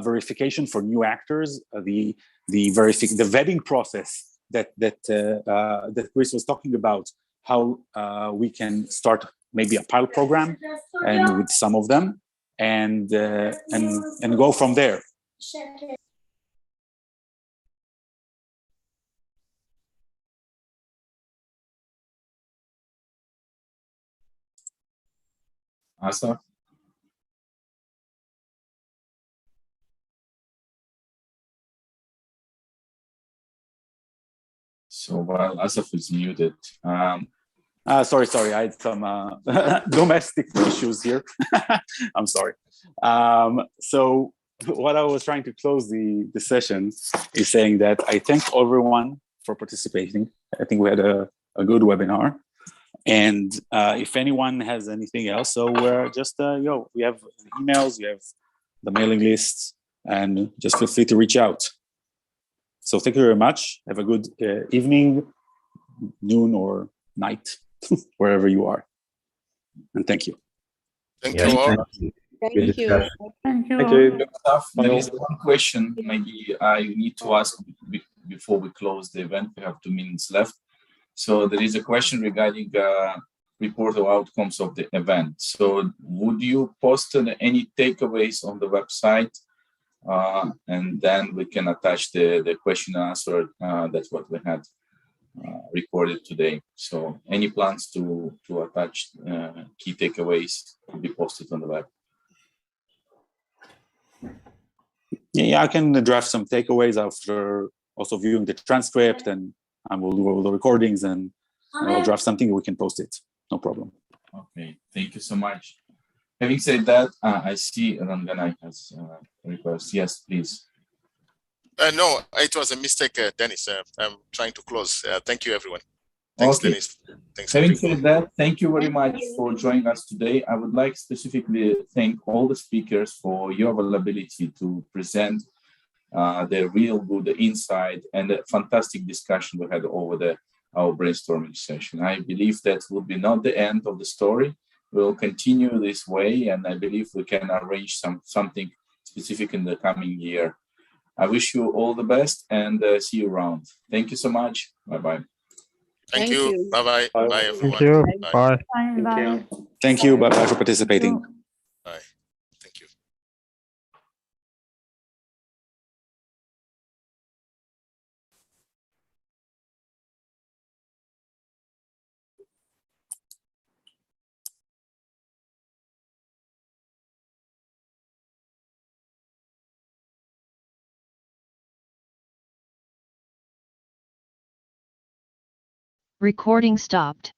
verification for new actors, the vetting process that Chris was talking about, how we can start maybe a pilot program and with some of them and go from there. Asaf? So while Asaf is muted, sorry, I had some domestic issues here. I'm sorry. So what I was trying to close the session is saying that I thank everyone for participating. I think we had a good webinar. And if anyone has anything else, so we're just, we have emails, we have the mailing lists, and just feel free to reach out. So thank you very much. Have a good evening, noon, or night, wherever you are. And thank you. Thank you all. Thank you. Thank you. There is one question maybe I need to ask before we close the event. We have 2 minutes left. So there is a question regarding report of outcomes of the event. So would you post any takeaways on the website? And then we can attach the question and answer. That's what we had. recorded today. So any plans to attach key takeaways will be posted on the web. Yeah, I can draft some takeaways after also viewing the transcript, and I will do all the recordings, and I'll draft something, we can post it. No problem. Okay, thank you so much. Having said that, I see Rangana has a request. Yes, please. No, it was a mistake, Dennis. I'm trying to close. Thank you, everyone. Thanks, Okay. Dennis. Thanks. Having said that, thank you very much for joining us today. I would like specifically to thank all the speakers for your availability to present the real good insight and the fantastic discussion we had over our brainstorming session. I believe that will be not the end of the story. We'll continue this way, and I believe we can arrange something specific in the coming year. I wish you all the best, and see you around. Thank you so much. Bye-bye. Thank you. Bye-bye. Bye, everyone. Thank you. Bye. Bye. Thank you. Bye-bye for participating. Bye. Thank you. Recording stopped.